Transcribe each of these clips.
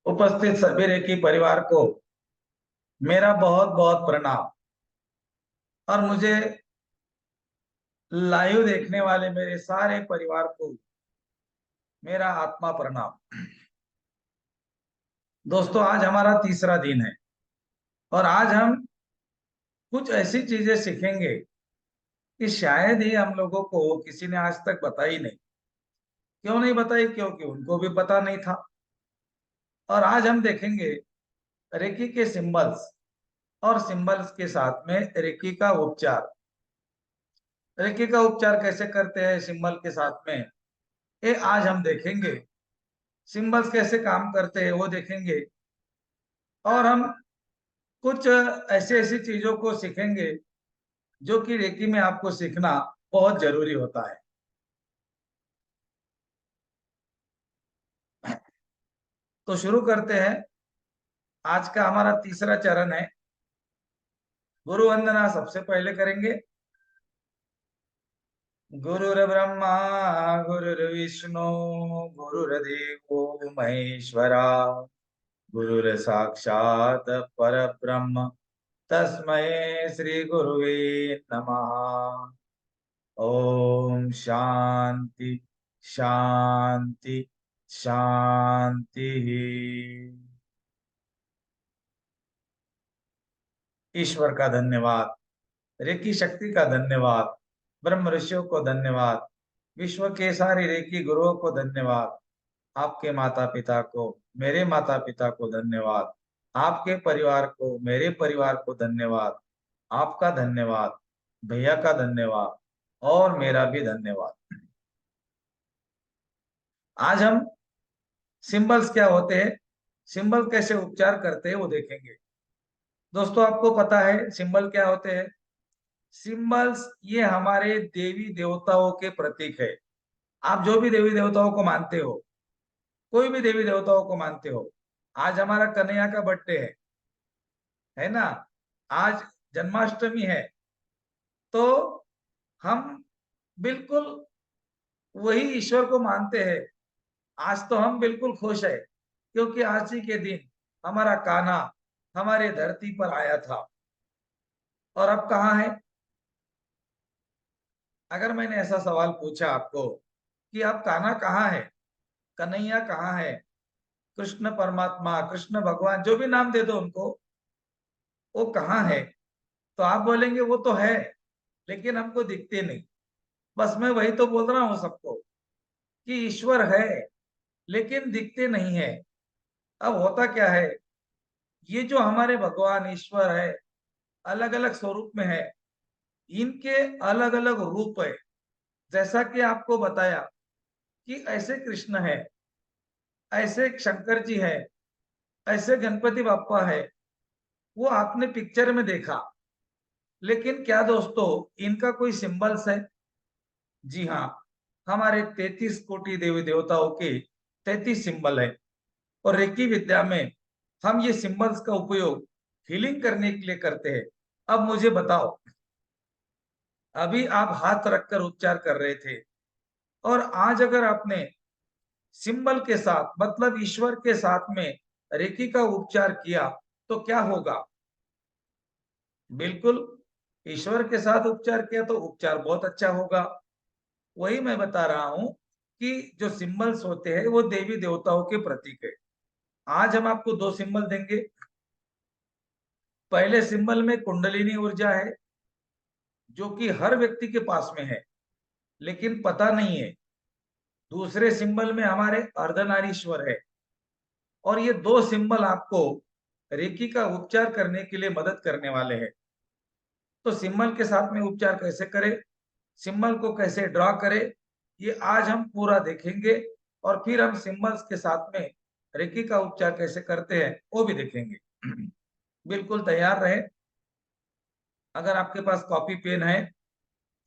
उपस्थित सभी रेकी परिवार को मेरा बहुत बहुत प्रणाम। और मुझे लाइव देखने वाले मेरे सारे परिवार को मेरा आत्मा प्रणाम। दोस्तों, आज हमारा तीसरा दिन है और आज हम कुछ ऐसी चीजें सीखेंगे कि शायद ही हम लोगों को किसी ने आज तक बताई नहीं। क्यों नहीं बताई? क्योंकि उनको भी पता नहीं था। और आज हम देखेंगे रेकी के सिंबल्स और सिंबल्स के साथ में रेकी का उपचार। रेकी का उपचार कैसे करते हैं सिंबल के साथ में, ये आज हम देखेंगे। सिंबल्स कैसे काम करते हैं वो देखेंगे। और हम कुछ ऐसी ऐसी चीजों को सीखेंगे जो कि रेकी में आपको सीखना बहुत जरूरी होता है। तो शुरू करते हैं। आज का हमारा तीसरा चरण है गुरु वंदना। सबसे पहले करेंगे। गुरुर ब्रह्मा गुरुर्विष्णु गुरुर्देवो महेश्वरा गुरुर साक्षात परब्रह्म तस्मै श्री गुरुवे नमः। ओम शांति शांति शांति। ईश्वर का धन्यवाद, रेकी शक्ति का धन्यवाद, ब्रह्म ऋषियों को धन्यवाद, विश्व के सारे रेकी गुरुओं को धन्यवाद, आपके माता पिता को, मेरे माता पिता को धन्यवाद, आपके परिवार को, मेरे परिवार को धन्यवाद, आपका धन्यवाद, भैया का धन्यवाद और मेरा भी धन्यवाद। आज हम सिंबल्स क्या होते हैं, सिंबल कैसे उपचार करते हैं वो देखेंगे। दोस्तों, आपको पता है सिंबल क्या होते हैं? सिंबल्स ये हमारे देवी देवताओं के प्रतीक है। आप जो भी देवी देवताओं को मानते हो, कोई भी देवी देवताओं को मानते हो, आज हमारा कन्हैया का बर्थडे है ना? आज जन्माष्टमी है। तो हम बिल्कुल वही ईश्वर को मानते हैं। आज तो हम बिल्कुल खुश है क्योंकि आज ही के दिन हमारा कान्हा हमारे धरती पर आया था। और अब कहाँ है? अगर मैंने ऐसा सवाल पूछा आपको कि अब कान्हा कहाँ है, कन्हैया कहाँ है, कृष्ण परमात्मा, कृष्ण भगवान, जो भी नाम दे दो उनको, वो कहाँ है? तो आप बोलेंगे वो तो है लेकिन हमको दिखते नहीं। बस मैं वही तो बोल रहा हूं सबको कि ईश्वर है लेकिन दिखते नहीं है। अब होता क्या है, ये जो हमारे भगवान ईश्वर है अलग अलग स्वरूप में है, इनके अलग अलग रूप है। जैसा कि आपको बताया कि ऐसे कृष्ण है, ऐसे शंकर जी है, ऐसे गणपति बाप्पा है, वो आपने पिक्चर में देखा। लेकिन क्या दोस्तों इनका कोई सिंबल्स है? जी हाँ, हमारे 33 कोटि देवी देवताओं के 33 सिंबल है। और रेकी विद्या में हम ये सिंबल्स का उपयोग हीलिंग करने के लिए करते हैं। अब मुझे बताओ, अभी आप हाथ रखकर उपचार कर रहे थे और आज अगर आपने सिंबल के साथ मतलब ईश्वर के साथ में रेकी का उपचार किया तो क्या होगा? बिल्कुल, ईश्वर के साथ उपचार किया तो उपचार बहुत अच्छा होगा। वही मैं बता रहा हूं कि जो सिंबल्स होते हैं वो देवी देवताओं के प्रतीक है। आज हम आपको दो सिंबल देंगे। पहले सिंबल में कुंडलिनी ऊर्जा है जो कि हर व्यक्ति के पास में है लेकिन पता नहीं है। दूसरे सिंबल में हमारे अर्धनारीश्वर है। और ये दो सिंबल आपको रेकी का उपचार करने के लिए मदद करने वाले हैं। तो सिंबल के साथ में उपचार कैसे करें, सिंबल को कैसे ड्रॉ करें, ये आज हम पूरा देखेंगे। और फिर हम सिंबल्स के साथ में रेकी का उपचार कैसे करते हैं वो भी देखेंगे। बिल्कुल तैयार रहे। अगर आपके पास कॉपी पेन है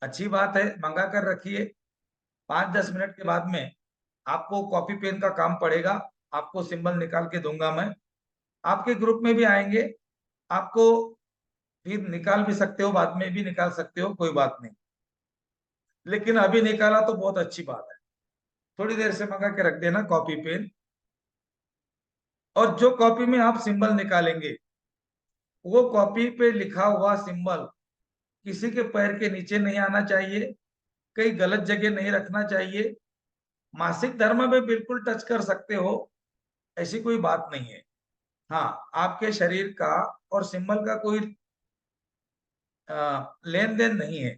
अच्छी बात है, मंगा कर रखिए। 5-10 मिनट के बाद में आपको कॉपी पेन का काम पड़ेगा। आपको सिंबल निकाल के दूंगा मैं। आपके ग्रुप में भी आएंगे, आपको फिर निकाल भी सकते हो, बाद में भी निकाल सकते हो, कोई बात नहीं। लेकिन अभी निकाला तो बहुत अच्छी बात है। थोड़ी देर से मंगा के रख देना कॉपी पेन। और जो कॉपी में आप सिंबल निकालेंगे, वो कॉपी पे लिखा हुआ सिंबल किसी के पैर के नीचे नहीं आना चाहिए, कहीं गलत जगह नहीं रखना चाहिए। मासिक धर्म में बिल्कुल टच कर सकते हो, ऐसी कोई बात नहीं है। हाँ, आपके शरीर का और सिंबल का कोई लेन देन नहीं है।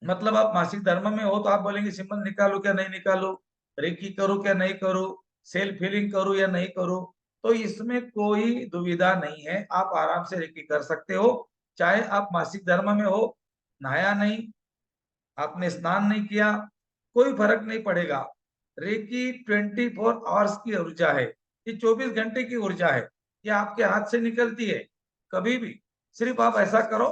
मतलब आप मासिक धर्म में हो तो आप बोलेंगे सिंबल निकालो क्या नहीं निकालो, रेकी करो क्या नहीं करो, सेल फिलिंग करो या नहीं करो, तो इसमें कोई दुविधा नहीं है, आप आराम से रेकी कर सकते हो। चाहे आप मासिक धर्म में हो, नहाया नहीं, आपने स्नान नहीं किया, कोई फर्क नहीं पड़ेगा। रेकी 24 आवर्स की ऊर्जा है, ये 24 घंटे की ऊर्जा है, ये आपके हाथ से निकलती है कभी भी। सिर्फ आप ऐसा करो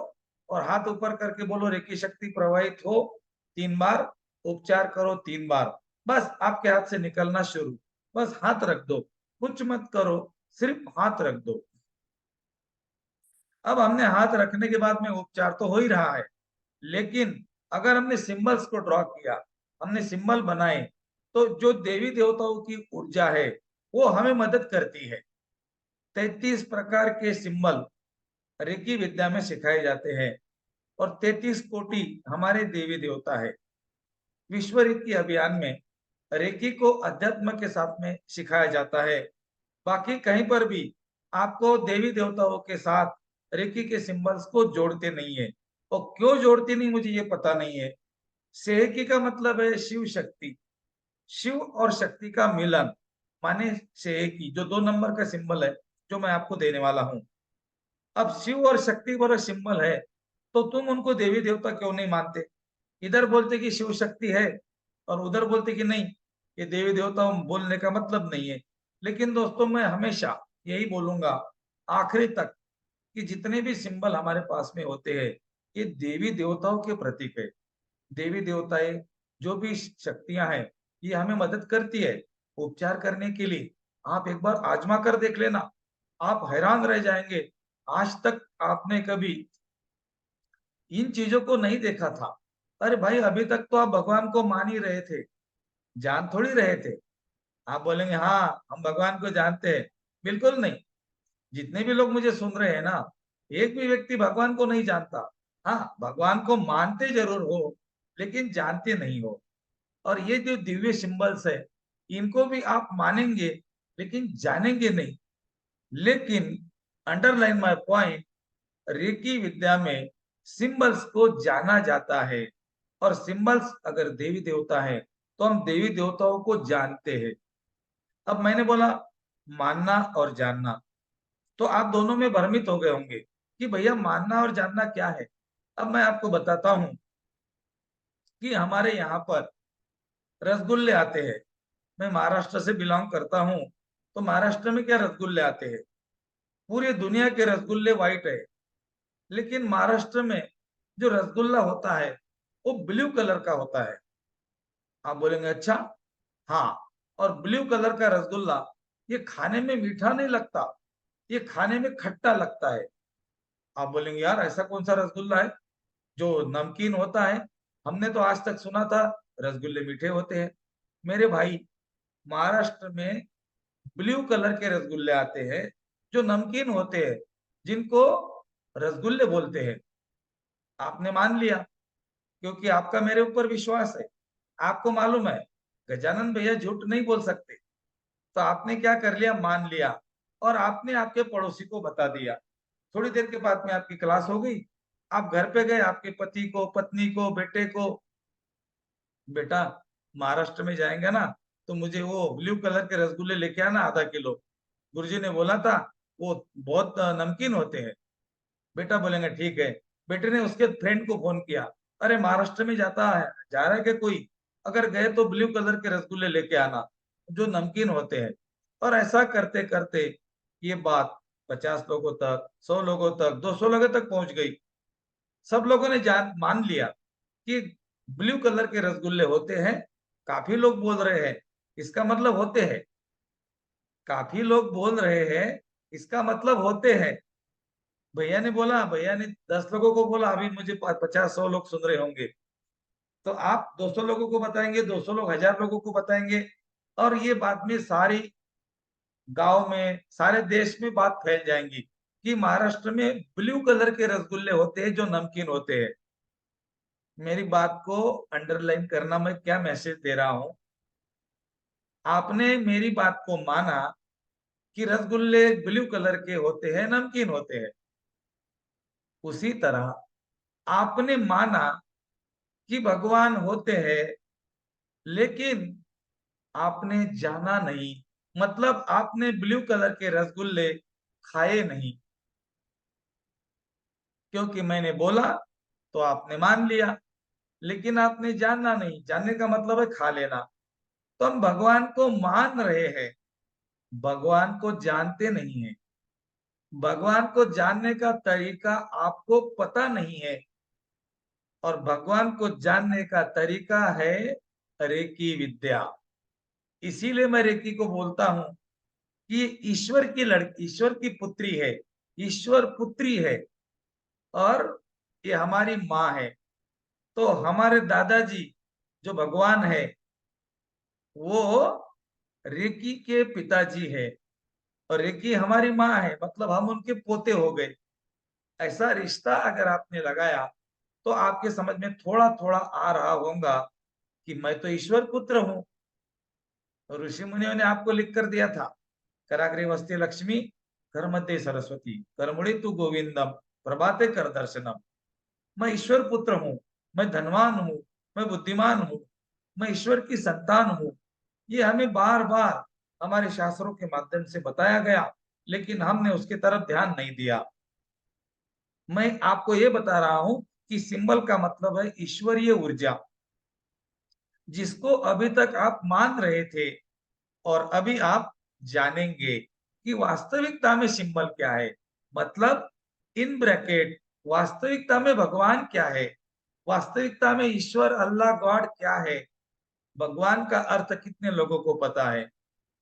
और हाथ ऊपर करके बोलो रेकी शक्ति प्रवाहित हो 3 बार, उपचार करो 3 बार, बस आपके हाथ से निकलना शुरू। बस हाथ रख दो, कुछ मत करो, सिर्फ हाथ रख दो। अब हमने हाथ रखने के बाद में उपचार तो हो ही रहा है, लेकिन अगर हमने सिंबल्स को ड्रॉ किया, हमने सिंबल बनाए, तो जो देवी देवताओं की ऊर्जा है वो हमें मदद करती है। 33 प्रकार के सिंबल रेकी विद्या में सिखाए जाते हैं और 33 कोटि हमारे देवी देवता है। विश्व रेकी अभियान में रेकी को अध्यात्म के साथ में सिखाया जाता है। बाकी कहीं पर भी आपको देवी देवताओं के साथ रेकी के सिंबल्स को जोड़ते नहीं है। और क्यों जोड़ते नहीं मुझे ये पता नहीं है। सेहकी का मतलब है शिव शक्ति, शिव और शक्ति का मिलन माने सेहकी, जो 2 नंबर का सिंबल है जो मैं आपको देने वाला हूं। अब शिव और शक्ति वाला सिंबल है, तो तुम उनको देवी देवता क्यों नहीं मानते? इधर बोलते कि शिव शक्ति है और उधर बोलते कि नहीं, ये देवी देवता बोलने का मतलब नहीं है। लेकिन दोस्तों, मैं हमेशा यही बोलूंगा आखिरी तक कि जितने भी सिंबल हमारे पास में होते हैं, ये देवी देवताओं के प्रतीक है। देवी देवताएं, जो भी शक्तियां हैं, ये हमें मदद करती है उपचार करने के लिए। आप एक बार आजमा कर देख लेना, आप हैरान रह जाएंगे। आज तक आपने कभी इन चीजों को नहीं देखा था। अरे भाई, अभी तक तो आप भगवान को मान ही रहे थे, जान थोड़ी रहे थे। आप बोलेंगे हाँ हम भगवान को जानते हैं, बिल्कुल नहीं। जितने भी लोग मुझे सुन रहे हैं ना, एक भी व्यक्ति भगवान को नहीं जानता। हाँ, भगवान को मानते जरूर हो, लेकिन जानते नहीं हो। और ये जो दिव्य सिंबल्स है, इनको भी आप मानेंगे लेकिन जानेंगे नहीं। लेकिन अंडरलाइन माय पॉइंट, रेकी विद्या में सिंबल्स को जाना जाता है। और सिंबल्स अगर देवी देवता है, तो हम देवी देवताओं को जानते हैं। अब मैंने बोला मानना और जानना, तो आप दोनों में भ्रमित हो गए होंगे कि भैया मानना और जानना क्या है। अब मैं आपको बताता हूं कि हमारे यहाँ पर रसगुल्ले आते हैं। मैं महाराष्ट्र से बिलोंग करता हूँ, तो महाराष्ट्र में क्या रसगुल्ले आते हैं? पूरी दुनिया के रसगुल्ले व्हाइट है, लेकिन महाराष्ट्र में जो रसगुल्ला होता है वो ब्लू कलर का होता है। आप बोलेंगे अच्छा, हाँ। और ब्लू कलर का रसगुल्ला, ये खाने में मीठा नहीं लगता, ये खाने में खट्टा लगता है। आप बोलेंगे यार ऐसा कौन सा रसगुल्ला है जो नमकीन होता है? हमने तो आज तक सुना था रसगुल्ले मीठे होते हैं। मेरे भाई, महाराष्ट्र में ब्लू कलर के रसगुल्ले आते हैं जो नमकीन होते हैं, जिनको रसगुल्ले बोलते हैं। आपने मान लिया, क्योंकि आपका मेरे ऊपर विश्वास है। आपको मालूम है गजानन भैया झूठ नहीं बोल सकते, तो आपने क्या कर लिया, मान लिया। और आपने आपके पड़ोसी को बता दिया। थोड़ी देर के बाद में आपकी क्लास हो गई, आप घर पे गए, आपके पति को, पत्नी को, बेटे को, बेटा महाराष्ट्र में जाएंगे ना, तो मुझे वो ब्लू कलर के रसगुल्ले लेके आना ½ किलो। गुरुजी ने बोला था वो बहुत नमकीन होते हैं। बेटा बोलेंगे ठीक है। बेटे ने उसके फ्रेंड को फोन किया, अरे महाराष्ट्र में जाता है, जा रहा है क्या कोई? अगर गए तो ब्लू कलर के रसगुल्ले लेके आना जो नमकीन होते हैं। और ऐसा करते करते ये बात 50 लोगों तक, 100 लोगों तक, 200 लोगों तक पहुंच गई। सब लोगों ने जान मान लिया कि ब्लू कलर के रसगुल्ले होते हैं। काफी लोग बोल रहे हैं, इसका मतलब होते हैं। काफी लोग बोल रहे हैं, इसका मतलब होते हैं। भैया ने बोला, भैया ने 10 लोगों को बोला, अभी मुझे 50-100 लोग सुन रहे होंगे। तो आप 200 लोगों को बताएंगे, 200 लोग 1000 लोगों को बताएंगे, और ये बात में सारी गांव में, सारे देश में बात फैल जाएंगी कि महाराष्ट्र में ब्लू कलर के रसगुल्ले होते हैं जो नमकीन होते हैं। मेरी बात को अंडरलाइन करना, मैं क्या मैसेज दे रहा हूं। आपने मेरी बात को माना कि रसगुल्ले ब्लू कलर के होते हैं, नमकीन होते हैं। उसी तरह आपने माना कि भगवान होते हैं, लेकिन आपने जाना नहीं। मतलब आपने ब्लू कलर के रसगुल्ले खाए नहीं। क्योंकि मैंने बोला तो आपने मान लिया, लेकिन आपने जानना नहीं। जानने का मतलब है खा लेना। तो हम भगवान को मान रहे हैं, भगवान को जानते नहीं है। भगवान को जानने का तरीका आपको पता नहीं है। और भगवान को जानने का तरीका है रेकी विद्या। इसीलिए मैं रेकी को बोलता हूं कि ये ईश्वर की लड़की, ईश्वर की पुत्री है, ईश्वर पुत्री है। और ये हमारी माँ है। तो हमारे दादाजी जो भगवान है, वो रेकी के पिताजी है। और रेकी हमारी माँ है, मतलब हम उनके पोते हो गए। ऐसा रिश्ता अगर आपने लगाया तो आपके समझ में थोड़ा थोड़ा आ रहा होगा कि मैं तो ईश्वर पुत्र हूं। ऋषि मुनियों ने आपको लिख कर दिया था, कराग्रे वस्ते लक्ष्मी, कर मध्य सरस्वती, करमुड़ी तू गोविंदम, प्रभाते कर दर्शनम। मैं ईश्वर पुत्र हूँ, मैं धनवान हूँ, मैं बुद्धिमान हूँ, मैं ईश्वर की संतान हूँ। ये हमें बार बार हमारे शास्त्रों के माध्यम से बताया गया, लेकिन हमने उसकी तरफ ध्यान नहीं दिया। मैं आपको ये बता रहा हूं कि सिंबल का मतलब है ईश्वरीय ऊर्जा, जिसको अभी तक आप मान रहे थे और अभी आप जानेंगे कि वास्तविकता में सिंबल क्या है। मतलब इन ब्रैकेट वास्तविकता में भगवान क्या है, वास्तविकता में ईश्वर अल्लाह गॉड क्या है। भगवान का अर्थ कितने लोगों को पता है?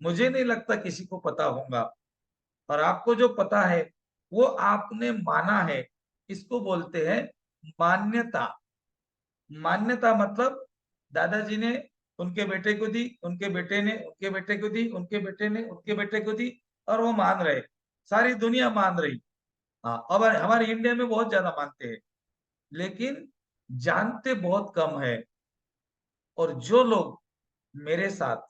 मुझे नहीं लगता किसी को पता होगा। और आपको जो पता है वो आपने माना है। इसको बोलते हैं मान्यता। मान्यता मतलब दादाजी ने उनके बेटे को दी, उनके बेटे ने उनके बेटे को दी, उनके बेटे ने उनके बेटे को दी, और वो मान रहे। सारी दुनिया मान रही। हाँ, अब हमारे इंडिया में बहुत ज्यादा मानते हैं, लेकिन जानते बहुत कम है। और जो लोग मेरे साथ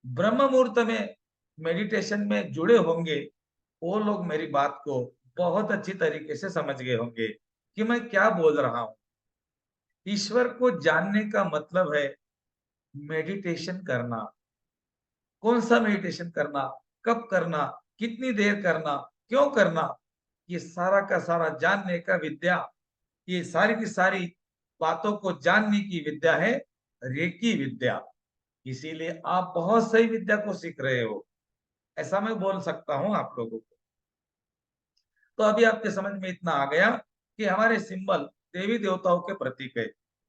ब्रह्म मुहूर्त में मेडिटेशन में जुड़े होंगे, वो लोग मेरी बात को बहुत अच्छी तरीके से समझ गए होंगे कि मैं क्या बोल रहा हूं। ईश्वर को जानने का मतलब है मेडिटेशन करना। कौन सा मेडिटेशन करना, कब करना, कितनी देर करना, क्यों करना, ये सारा का सारा जानने का विद्या। ये सारी की सारी बातों को जानने की विद्या है रेकी विद्या। इसीलिए आप बहुत सही विद्या को सीख रहे हो, ऐसा मैं बोल सकता हूं आप लोगों को। तो अभी आपके समझ में इतना आ गया कि हमारे सिंबल देवी देवताओं के प्रतीक है।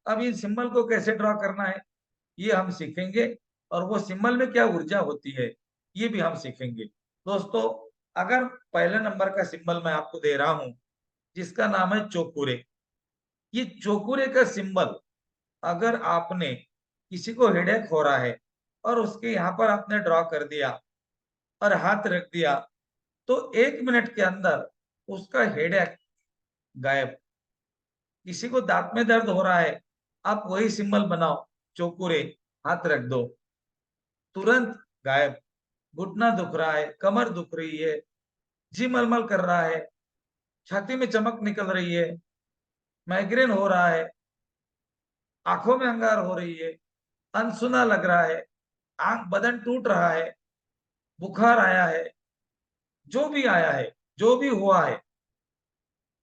अब इन सिंबल को कैसे ड्रॉ करना है ये हम सीखेंगे, और वो सिंबल में क्या ऊर्जा होती है ये भी हम सीखेंगे। दोस्तों, अगर पहले नंबर का सिंबल मैं आपको दे रहा हूं, जिसका नाम है चोकुरे। ये चोकुरे का सिंबल, अगर आपने किसी को हेडेक हो रहा है और उसके यहाँ पर आपने ड्रॉ कर दिया और हाथ रख दिया, तो 1 मिनट के अंदर उसका हेडेक गायब। किसी को दांत में दर्द हो रहा है, आप वही सिंबल बनाओ, चोकुरे, हाथ रख दो, तुरंत गायब। घुटना दुख रहा है, कमर दुख रही है, जी मलमल कर रहा है, छाती में चमक निकल रही है, माइग्रेन हो रहा है, आंखों में अंगार हो रही है, अनसुना लग रहा है, आंख बदन टूट रहा है, बुखार आया है, जो भी आया है, जो भी हुआ है,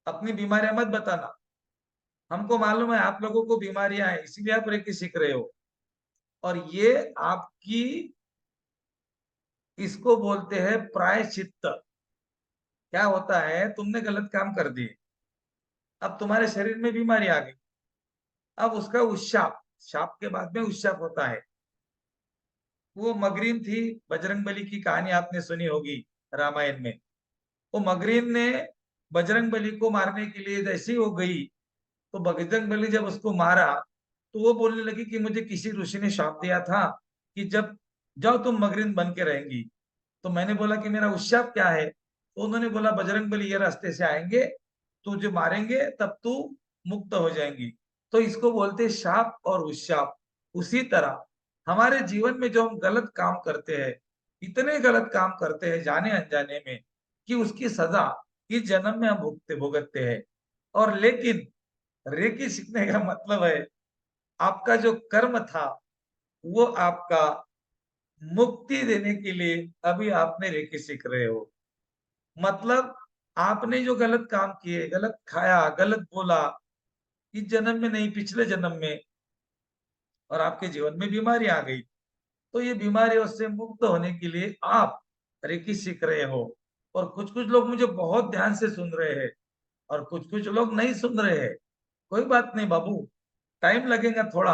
अपनी बीमारियां मत बताना। हमको मालूम है आप लोगों को बीमारियां हैं, इसीलिए आप रेकी सीख रहे हो। और ये आपकी, इसको बोलते हैं प्रायश्चित्त। क्या होता है, तुमने गलत काम कर दिए, अब तुम्हारे शरीर में बीमारी आ गई, अब उसका उशाप, शाप के बाद में उशाप होता है। वो मगरीन थी, बजरंगबली की कहानी आपने सुनी होगी रामायण में। वो मगरीन ने बजरंगबली को मारने के लिए जैसी हो गई, तो बजरंगबली जब उसको मारा, तो वो बोलने लगी कि मुझे किसी ऋषि ने शाप दिया था कि जब जाओ तुम मगरीन बन के रहेंगी। तो मैंने बोला कि मेरा उश्शाप क्या है, तो उन्होंने बोला बजरंग बली ये रास्ते से आएंगे, तुझे मारेंगे तब तू मुक्त हो जाएंगी। तो इसको बोलते हैं शाप और उश्शाप। उसी तरह हमारे जीवन में जो हम गलत काम करते हैं, इतने गलत काम करते हैं जाने अनजाने में, कि उसकी सजा इस जन्म में हम भुगते भुगतते हैं। और लेकिन रेकी सीखने का मतलब है आपका जो कर्म था वो आपका मुक्ति देने के लिए अभी आपने रेकी सीख रहे हो। मतलब आपने जो गलत काम किए, गलत खाया, गलत बोला, इस जन्म में नहीं पिछले जन्म में, और आपके जीवन में बीमारी आ गई, तो ये बीमारियों से मुक्त होने के लिए आप रेकी सीख रहे हो। और कुछ कुछ लोग मुझे बहुत ध्यान से सुन रहे हैं और कुछ कुछ लोग नहीं सुन रहे हैं। कोई बात नहीं बाबू, टाइम लगेगा थोड़ा।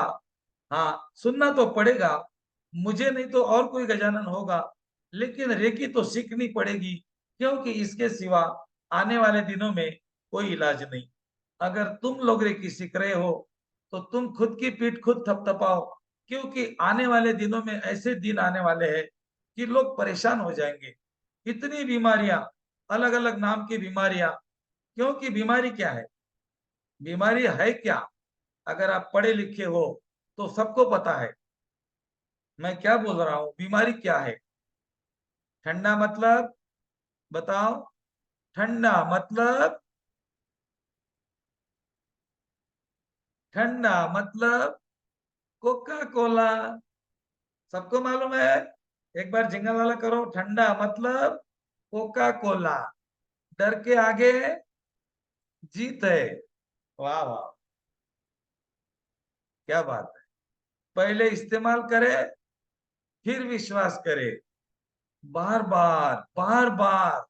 हाँ, सुनना तो पड़ेगा, मुझे नहीं तो और कोई गजानन होगा, लेकिन रेकी तो सीखनी पड़ेगी, क्योंकि इसके सिवा आने वाले दिनों में कोई इलाज नहीं। अगर तुम लोग रेकी सीख रहे हो तो तुम खुद की पीठ खुद थपथपाओ, क्योंकि आने वाले दिनों में ऐसे दिन आने वाले हैं कि लोग परेशान हो जाएंगे। इतनी बीमारियां, अलग अलग नाम की बीमारियां। क्योंकि बीमारी क्या है, बीमारी है क्या? अगर आप पढ़े लिखे हो तो सबको पता है मैं क्या बोल रहा हूं। बीमारी क्या है? ठंडा मतलब, बताओ, ठंडा मतलब, ठंडा मतलब कोका कोला। सबको मालूम है? एक बार जिंगल वाला करो, ठंडा मतलब कोका कोला। डर के आगे जीत है। वाह वाह, क्या बात है। पहले इस्तेमाल करे, फिर विश्वास करे। बार बार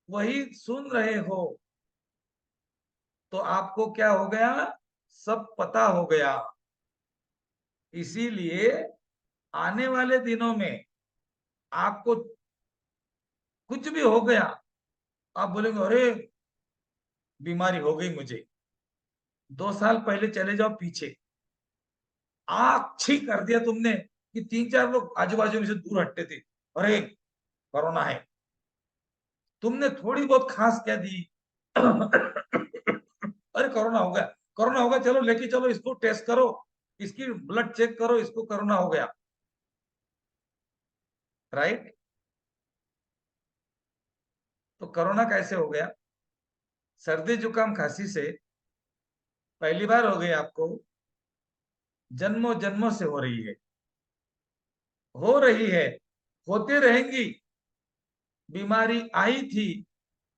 वही सुन रहे हो तो आपको क्या हो गया? सब पता हो गया। इसीलिए आने वाले दिनों में आपको कुछ भी हो गया, आप बोलेंगे अरे बीमारी हो गई मुझे। 2 साल पहले चले जाओ पीछे, आग छी कर दिया तुमने कि 3 4 लोग आजू बाजू में से दूर हटते थे, अरे कोरोना है। तुमने थोड़ी बहुत खांस क्या दी, अरे कोरोना हो गया, कोरोना होगा, चलो लेके चलो इसको, टेस्ट करो, इसकी ब्लड चेक करो, इसको कोरोना हो गया। राइट? तो कोरोना कैसे हो गया? सर्दी जुकाम खांसी से पहली बार हो गई आपको? जन्मों जन्मों से हो रही है, हो रही है, होते रहेंगी। बीमारी आई थी,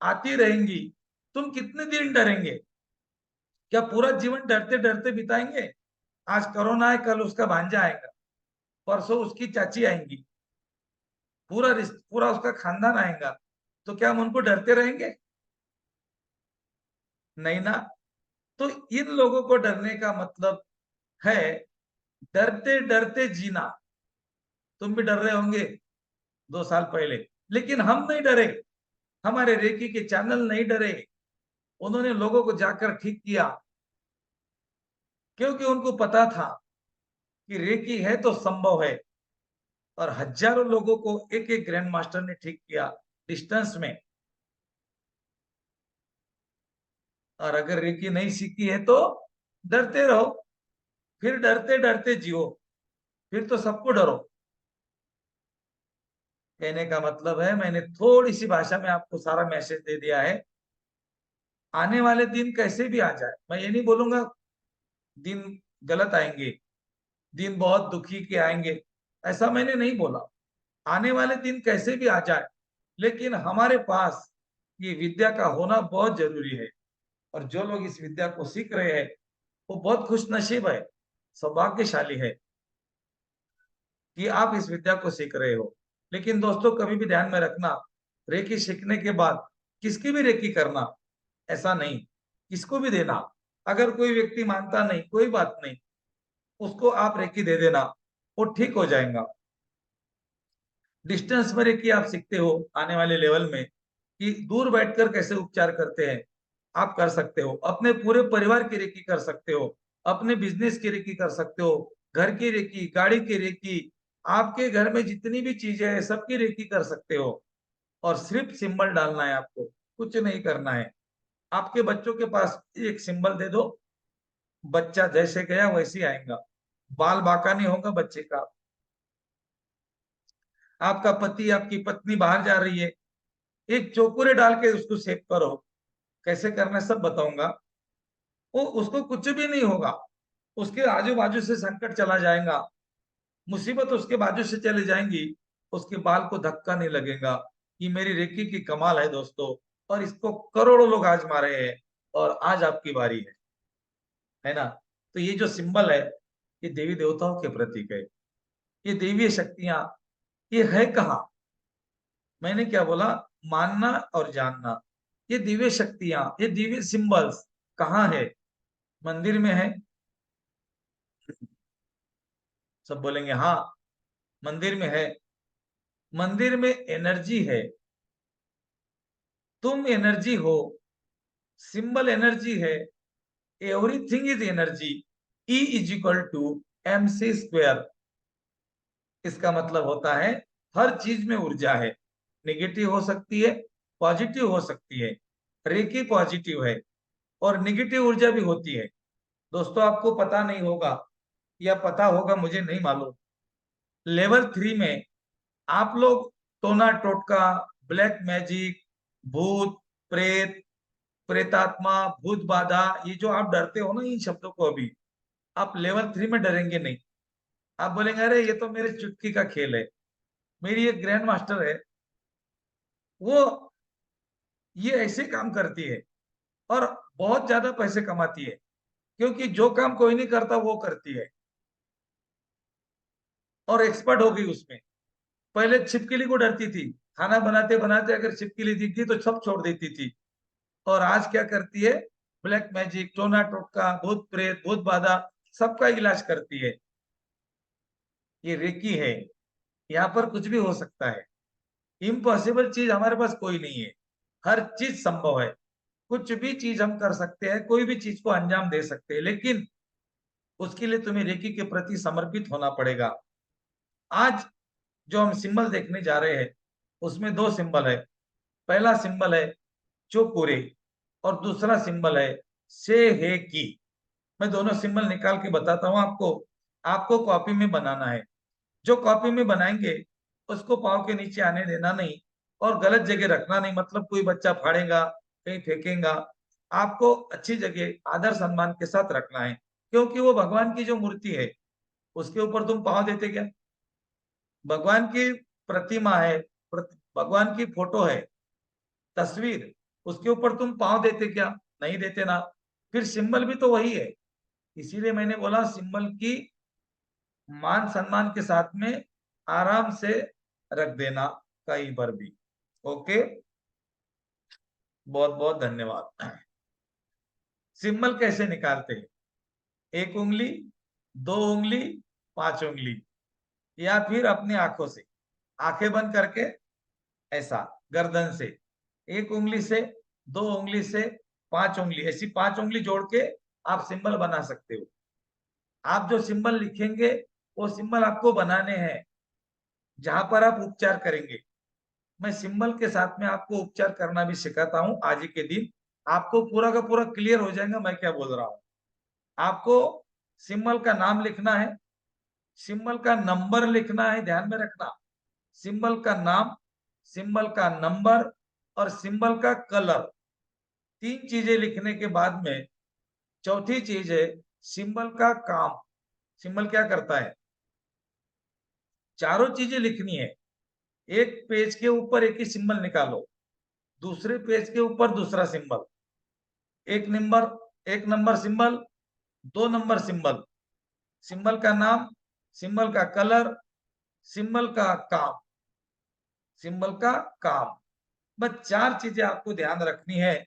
आती रहेंगी। तुम कितने दिन डरेंगे? क्या पूरा जीवन डरते डरते बिताएंगे? आज कोरोना है, कल उसका भांजा आएगा, परसों उसकी चाची आएंगी, पूरा उसका खानदान आएगा। तो क्या हम उनको डरते रहेंगे? नहीं ना। तो इन लोगों को डरने का मतलब है डरते डरते जीना। तुम भी डर रहे होंगे 2 साल पहले, लेकिन हम नहीं डरे। हमारे रेकी के चैनल नहीं डरे। उन्होंने लोगों को जाकर ठीक किया, क्योंकि उनको पता था कि रेकी है तो संभव है। और हजारों लोगों को एक एक ग्रैंड मास्टर ने ठीक किया डिस्टेंस में। और अगर रेकी नहीं सीखी है तो डरते रहो, फिर डरते डरते जियो, फिर तो सबको डरो। कहने का मतलब है, मैंने थोड़ी सी भाषा में आपको सारा मैसेज दे दिया है। आने वाले दिन कैसे भी आ जाए, मैं ये नहीं बोलूंगा दिन गलत आएंगे, दिन बहुत दुखी के आएंगे, ऐसा मैंने नहीं बोला। आने वाले दिन कैसे भी आ जाए, लेकिन हमारे पास ये विद्या का होना बहुत जरूरी है। और जो लोग इस विद्या को सीख रहे हैं वो बहुत खुश नसीब है, सौभाग्यशाली है कि आप इस विद्या को सीख रहे हो। लेकिन दोस्तों, कभी भी ध्यान में रखना, रेकी सीखने के बाद किसकी भी रेकी करना, ऐसा नहीं, किसको भी देना। अगर कोई व्यक्ति मानता नहीं, कोई बात नहीं, उसको आप रेकी दे देना, वो ठीक हो जाएगा। डिस्टेंस में रेकी आप सीखते हो आने वाले लेवल में, कि दूर बैठकर कैसे उपचार करते हैं, आप कर सकते हो। अपने पूरे परिवार की रेकी कर सकते हो, अपने बिजनेस की रेकी कर सकते हो, घर की रेकी, गाड़ी की रेकी, आपके घर में जितनी भी चीजें हैं सबकी रेकी कर सकते हो, और सिर्फ सिंबल डालना है आपको, कुछ नहीं करना है। आपके बच्चों के पास एक सिंबल दे दो, बच्चा जैसे गया वैसे ही आएगा, बाल बांका नहीं होगा बच्चे का। आपका पति आपकी पत्नी बाहर जा रही है, एक चौकुरे डाल के उसको सेव करो, कैसे करना है सब बताऊंगा। वो उसको कुछ भी नहीं होगा, उसके आजू बाजू से संकट चला जाएगा, मुसीबत उसके बाजू से चली जाएंगी, उसके बाल को धक्का नहीं लगेगा। ये मेरी रेकी की कमाल है दोस्तों, और इसको करोड़ों लोग आजमा रहे हैं, और आज आपकी बारी है ना। तो ये जो सिंबल है, ये देवी देवताओं के प्रतीक है, ये देवीय शक्तियां, ये है कहाँ? मैंने क्या बोला? मानना और जानना। ये दिव्य शक्तियां, ये दिव्य सिंबल्स कहाँ है? मंदिर में है। सब बोलेंगे हाँ, मंदिर में है। मंदिर में एनर्जी है, तुम एनर्जी हो, सिंबल एनर्जी है, everything is energy. E is equal to m c square. इसका मतलब होता है हर चीज में ऊर्जा है, नेगेटिव हो सकती है, पॉजिटिव हो सकती है। रेकी पॉजिटिव है, और नेगेटिव ऊर्जा भी होती है। दोस्तों आपको पता नहीं होगा, या पता होगा मुझे नहीं मालूम, लेवल 3 में आप लोग टोना टोटका, ब्लैक मैजिक, भूत, प्रेत, प्रेतात्मा, भूत बाधा, ये जो आप डरते हो ना इन शब्दों को, अभी आप लेवल 3 में डरेंगे नहीं। आप बोलेंगे अरे ये तो मेरे चुटकी का खेल है। मेरी एक ग्रैंड मास्टर है, वो ये ऐसे काम करती है, और बहुत ज्यादा पैसे कमाती है, क्योंकि जो काम कोई नहीं करता वो करती है, और एक्सपर्ट हो गई उसमें। पहले छिपकली को डरती थी, खाना बनाते बनाते अगर छिपकली दिख गई तो सब छोड़ देती थी। और आज क्या करती है? ब्लैक मैजिक, टोना टोटका, भूत प्रेत, भूत बाधा, सबका इलाज करती है। ये रेकी है, यहाँ पर कुछ भी हो सकता है। इम्पॉसिबल चीज हमारे पास कोई नहीं है, हर चीज संभव है। कुछ भी चीज हम कर सकते हैं, कोई भी चीज को अंजाम दे सकते हैं, लेकिन उसके लिए तुम्हें रेकी के प्रति समर्पित होना पड़ेगा। आज जो हम सिंबल देखने जा रहे हैं, उसमें दो सिंबल है। पहला सिंबल है चोकुरे, और दूसरा सिंबल है से है की। मैं दोनों सिंबल निकाल के बताता हूं आपको। आपको कॉपी में बनाना है। जो कॉपी में बनाएंगे उसको पाँव के नीचे आने देना नहीं, और गलत जगह रखना नहीं, मतलब कोई बच्चा फाड़ेगा, कहीं फेंकेगा। आपको अच्छी जगह आदर सम्मान के साथ रखना है, क्योंकि वो भगवान की जो मूर्ति है, उसके ऊपर तुम पाँव देते क्या? भगवान की प्रतिमा है, भगवान की फोटो है, तस्वीर, उसके ऊपर तुम पाँव देते क्या? नहीं देते ना। फिर सिंबल भी तो वही है, इसीलिए मैंने बोला सिंबल की मान सम्मान के साथ में आराम से रख देना, कहीं पर भी। ओके, बहुत बहुत धन्यवाद। सिंबल कैसे निकालते हैं? एक उंगली, दो उंगली, पांच उंगली, या फिर अपनी आंखों से, आंखें बंद करके, ऐसा गर्दन से, एक उंगली से, दो उंगली से, पांच उंगली, ऐसी पांच उंगली जोड़ के आप सिंबल बना सकते हो। आप जो सिंबल लिखेंगे वो सिंबल आपको बनाने हैं जहां पर आप उपचार करेंगे। मैं सिंबल के साथ में आपको उपचार करना भी सिखाता हूं आज ही के दिन। आपको पूरा का पूरा क्लियर हो जाएगा मैं क्या बोल रहा हूं। आपको सिंबल का नाम लिखना है, सिंबल का नंबर लिखना है, ध्यान में रखना। सिंबल का नाम, सिंबल का नंबर, और सिंबल का कलर। तीन चीजें लिखने के बाद में चौथी चीज है सिंबल का काम। सिंबल क्या करता है? चारों चीजें लिखनी है। एक पेज के ऊपर एक ही सिंबल निकालो, दूसरे पेज के ऊपर दूसरा सिंबल, एक नंबर, एक नंबर सिंबल, दो नंबर सिंबल, सिंबल का नाम, सिंबल का कलर, सिंबल का काम, सिंबल का काम। बस चार चीजें आपको ध्यान रखनी है।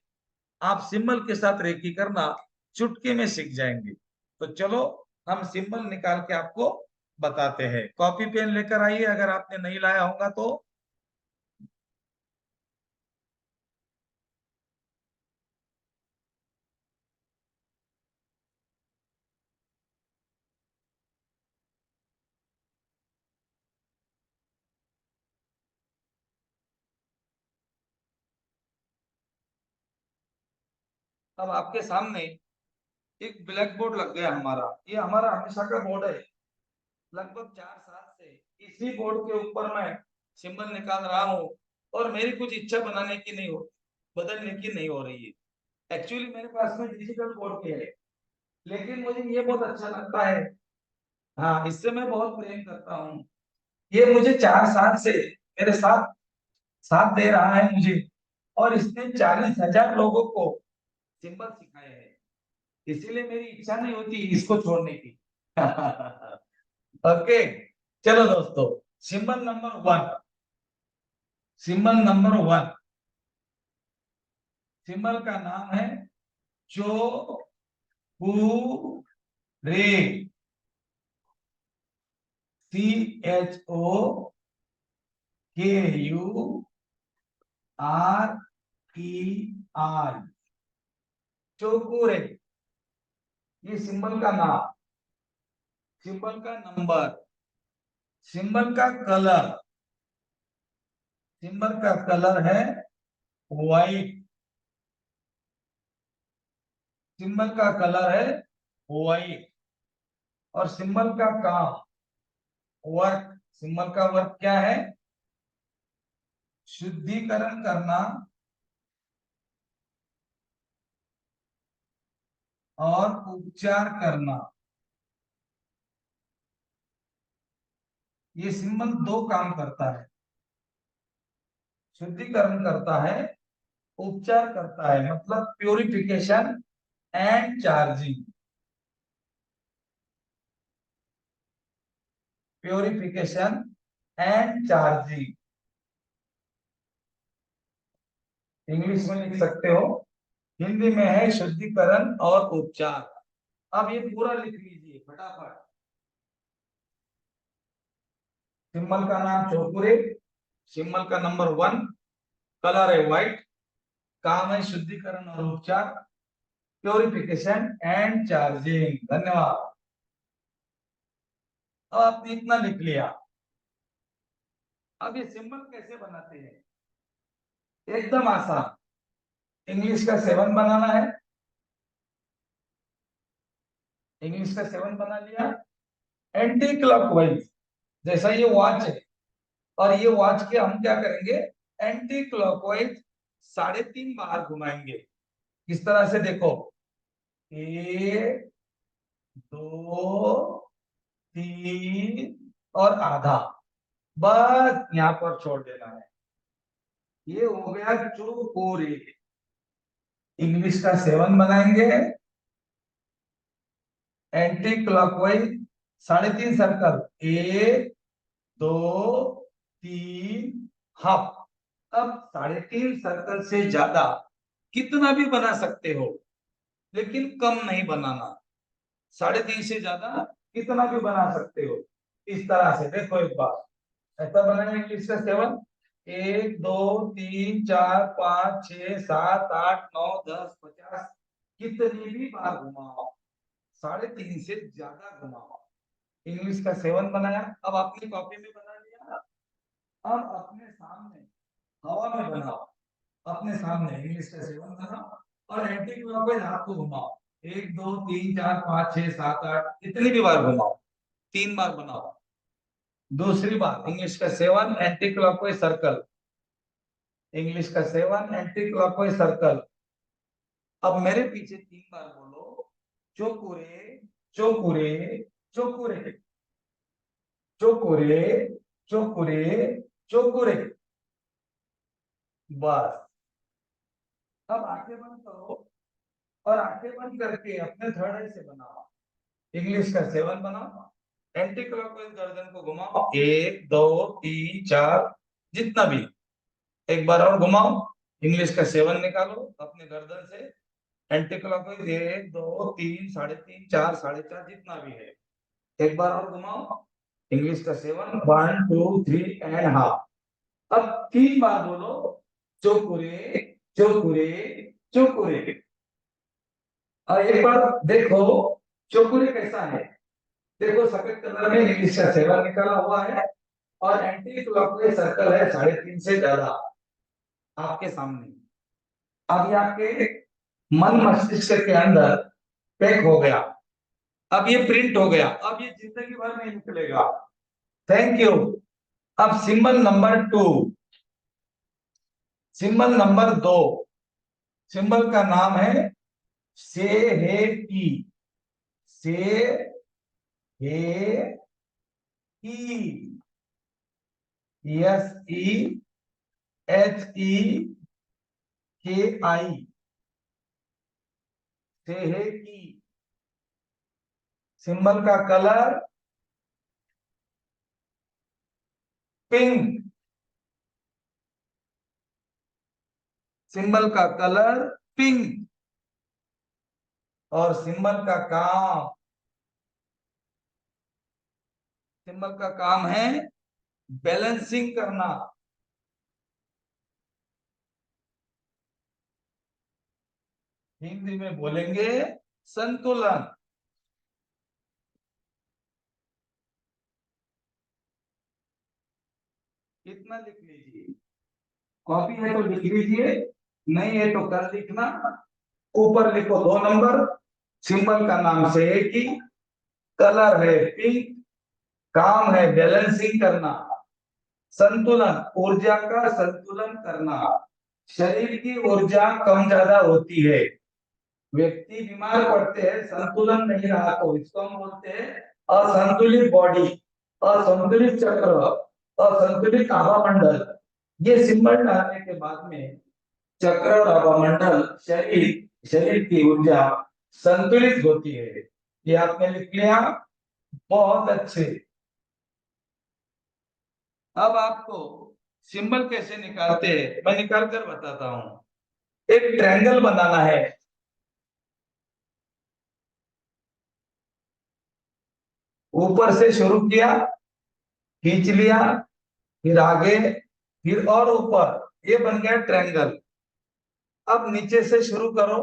आप सिंबल के साथ रेकी करना चुटकी में सीख जाएंगे। तो चलो हम सिंबल निकाल के आपको बताते हैं। कॉपी पेन लेकर आइए अगर आपने नहीं लाया होगा तो। अब आपके सामने एक ब्लैक बोर्ड लग गया हमारा, ये हमारा हमेशा का बोर्ड है। लगभग 4 साल से इसी बोर्ड के ऊपर मैं सिंबल निकाल रहा हूँ और मेरी कुछ इच्छा बनाने की नहीं हो, बदलने की नहीं हो रही है। एक्चुअली मेरे पास में डिजिटल बोर्ड भी है, लेकिन मुझे ये बहुत अच्छा लगता है। हाँ, इससे मैं बहुत प्रेम करता हूँ। ये मुझे 4 साल से मेरे साथ साथ दे रहा है मुझे, और इसने 40,000 लोगों को सिंबल सिखाए हैं। इसीलिए मेरी इच्छा नहीं होती इसको छोड़ने की। ओके, चलो दोस्तों, symbol number 1। Symbol number 1, symbol का नाम है चो पू रे। CHOKUREI, चोकुरे। ये सिंबल का नाम, सिंबल का नंबर, सिंबल का कलर। सिंबल का कलर है व्हाइट। सिंबल का कलर है व्हाइट। और सिंबल का काम, वर्क। सिंबल का वर्क क्या है? शुद्धिकरण करना और उपचार करना। ये सिंबल 2 काम करता है, शुद्धिकरण करता है, उपचार करता है, मतलब purification and charging. Purification and charging, English में लिख सकते हो, हिंदी में है शुद्धिकरण और उपचार। अब ये पूरा लिख लीजिए फटाफट। सिंबल का नाम चौकुरे, सिंबल का नंबर 1, कलर है व्हाइट, काम है शुद्धिकरण और उपचार, प्योरिफिकेशन एंड चार्जिंग। धन्यवाद। अब आपने इतना लिख लिया। अब ये सिंबल कैसे बनाते हैं? एकदम आसान। इंग्लिश का 7 बनाना है। इंग्लिश का 7 बना लिया। एंटी क्लॉकवाइज, जैसा ये वॉच है, और ये वॉच के हम क्या करेंगे? एंटी क्लॉकवाइज 3.5 बार घुमाएंगे। किस तरह से? देखो, 1, 2, 3 और आधा, बस यहाँ पर छोड़ देना है। ये हो गया चौकोरे। इंग्लिश का 7 बनाएंगे, एंटी क्लॉकवाइज 3.5 सर्कल, 1, 2, 3, हाफ। अब 3.5 सर्कल से ज्यादा कितना भी बना सकते हो, लेकिन कम नहीं बनाना। 3.5 से ज्यादा कितना भी बना सकते हो। इस तरह से देखो एक बार, ऐसा बनाए इंग्लिश का 7। 1, 2, 3, 4, 5, 6, 7, 8, 9, 10, 50, कितनी भी बार घुमाओ, 3.5 से ज्यादा घुमाओ। इंग्लिश का 7 बनाया। अब अपनी कॉपी में बना लिया। अब अपने सामने हवा में बनाओ, अपने सामने इंग्लिश का 7 बनाओ और एंटी क्लॉकवाइज हाथ को घुमाओ। 1, 2, 3, 4, 5, 6, 7, 8, कितनी भी बार घुमाओ, 3 बार बनाओ। दूसरी बार इंग्लिश का 7 एंटी क्लॉकवाइज सर्कल, इंग्लिश का 7 एंटी क्लॉकवाइज सर्कल। अब मेरे पीछे 3 बार बोलो, चोकुरे, चोकुरे, चोकुरे, चोकुरे, चोकुरे, चोकुरे। बस। अब आंखें बंद करो और आंखें बंद करके अपने थर्ड आई से बनाओ। इंग्लिश का 7 बनाओ, एंटी क्लॉकवाइज गर्दन को घुमाओ, 1, 2, 3, 4, जितना भी। एक बार और घुमाओ, इंग्लिश का 7 निकालो अपने गर्दन से, एंटी क्लॉकवाइज 1, 2, 3, 3.5, 4, 4.5, जितना भी है। एक बार और घुमाओ, इंग्लिश का 7, 1, 2, 3 एंड हाफ। अब 3 बार बोलो, चोकुरे, चोकुरे, चोकुरे। और एक बार देखो चोकुरे कैसा है। देखो सफेद कलर में इंग्लिश का 7 निकला हुआ है और एंटी क्लॉकवाइज सर्कल है 3.5 से ज्यादा आपके सामने। अब ये आपके मन मस्तिष्क के अंदर पैक हो गया। अब ये प्रिंट हो गया, अब ये जिंदगी भर नहीं निकलेगा। Thank you. अब symbol number 2, symbol number 2, symbol का नाम है से हे की। से हे की। SEHEKI। से हे की। सिंबल का कलर पिंक। सिंबल का कलर पिंक। और सिंबल का काम, सिंबल का काम है बैलेंसिंग करना। हिंदी में बोलेंगे संतुलन। कितना लिख लीजिए, कॉपी है तो लिख लीजिए, नहीं है तो कल लिखना। ऊपर लिखो 2 नंबर, सिंबल का नाम से एक ही, कलर है पिंक, काम है बैलेंसिंग करना, संतुलन ऊर्जा का संतुलन करना। शरीर की ऊर्जा कम ज्यादा होती है, व्यक्ति बीमार पड़ते हैं, संतुलन नहीं रहा तो इसको हम बोलते हैं असंतुलित बॉडी, असंतुलित चक्र, असंतुलित हवामंडल। ये सिंबल डालने के बाद में चक्र और हवामंडल, शरीर, शरीर की ऊर्जा संतुलित होती है। ये आपने लिख लिया, बहुत अच्छे। अब आपको सिंबल कैसे निकालते हैं मैं निकाल कर बताता हूं। एक ट्रायंगल बनाना है। ऊपर से शुरू किया, खींच लिया, फिर आगे, फिर और ऊपर, ये बन गया ट्रायंगल। अब नीचे से शुरू करो,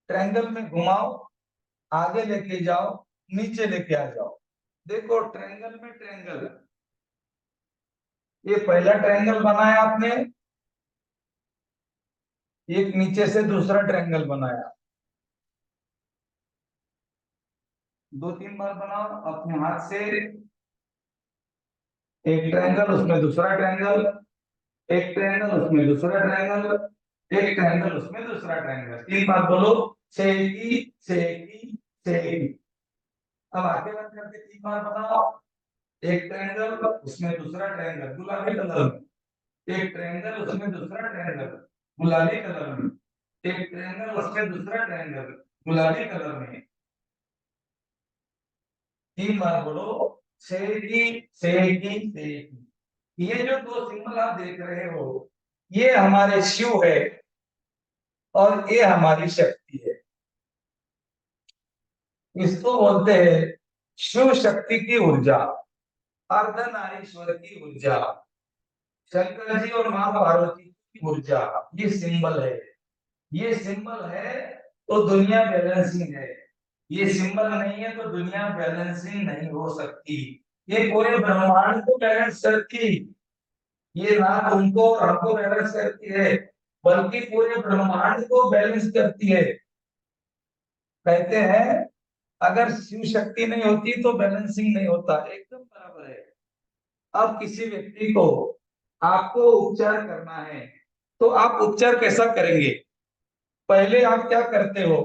ट्रायंगल में घुमाओ, आगे लेके जाओ, नीचे लेके आ जाओ। देखो ट्रायंगल में ट्रायंगल, ये पहला ट्रायंगल बनाया आपने, एक नीचे से दूसरा ट्रायंगल बनाया। 2-3 बार बनाओ अपने हाथ से। एक ट्रायंगल, उसमें दूसरा ट्रायंगल, एक ट्रायंगल, उसमें दूसरा ट्रायंगल, एक ट्रायंगल, उसमें दूसरा ट्रायंगल। 3 बार बोलो, सेकी सेकी सेकी। अब आगे बंद करके 3 बार बनाओ। एक ट्रायंगल, उसमें दूसरा ट्रायंगल गुलाबी कलर में, एक ट्रायंगल, उसमें दूसरा ट्रायंगल गुलाबी कलर में, एक ट्रायंगल, उसमें दूसरा ट्रायंगल गुलाबी कलर में। 3 बार बोलो, सेकी सेकी सेकी। ये जो 2 सिंबल आप देख रहे हो, ये हमारे शिव है और ये हमारी शक्ति है। इसको बोलते हैं शिव शक्ति की ऊर्जा, अर्धनारीश्वर की ऊर्जा, शंकर जी और मां पार्वती की ऊर्जा। ये सिंबल है, ये सिंबल है तो दुनिया बैलेंसिंग है। ये सिंबल नहीं है तो दुनिया बैलेंसिंग नहीं हो सकती। ये पूरे ब्रह्मांड को बैलेंस करती, ये ना तुमको और हमको बैलेंस करती है, बल्कि पूरे ब्रह्मांड को बैलेंस करती है। कहते हैं अगर शिव शक्ति नहीं होती तो बैलेंसिंग नहीं होता, एकदम बराबर है। अब किसी व्यक्ति को आपको उपचार करना है, तो आप उपचार कैसा करेंगे? पहले आप क्या करते हो?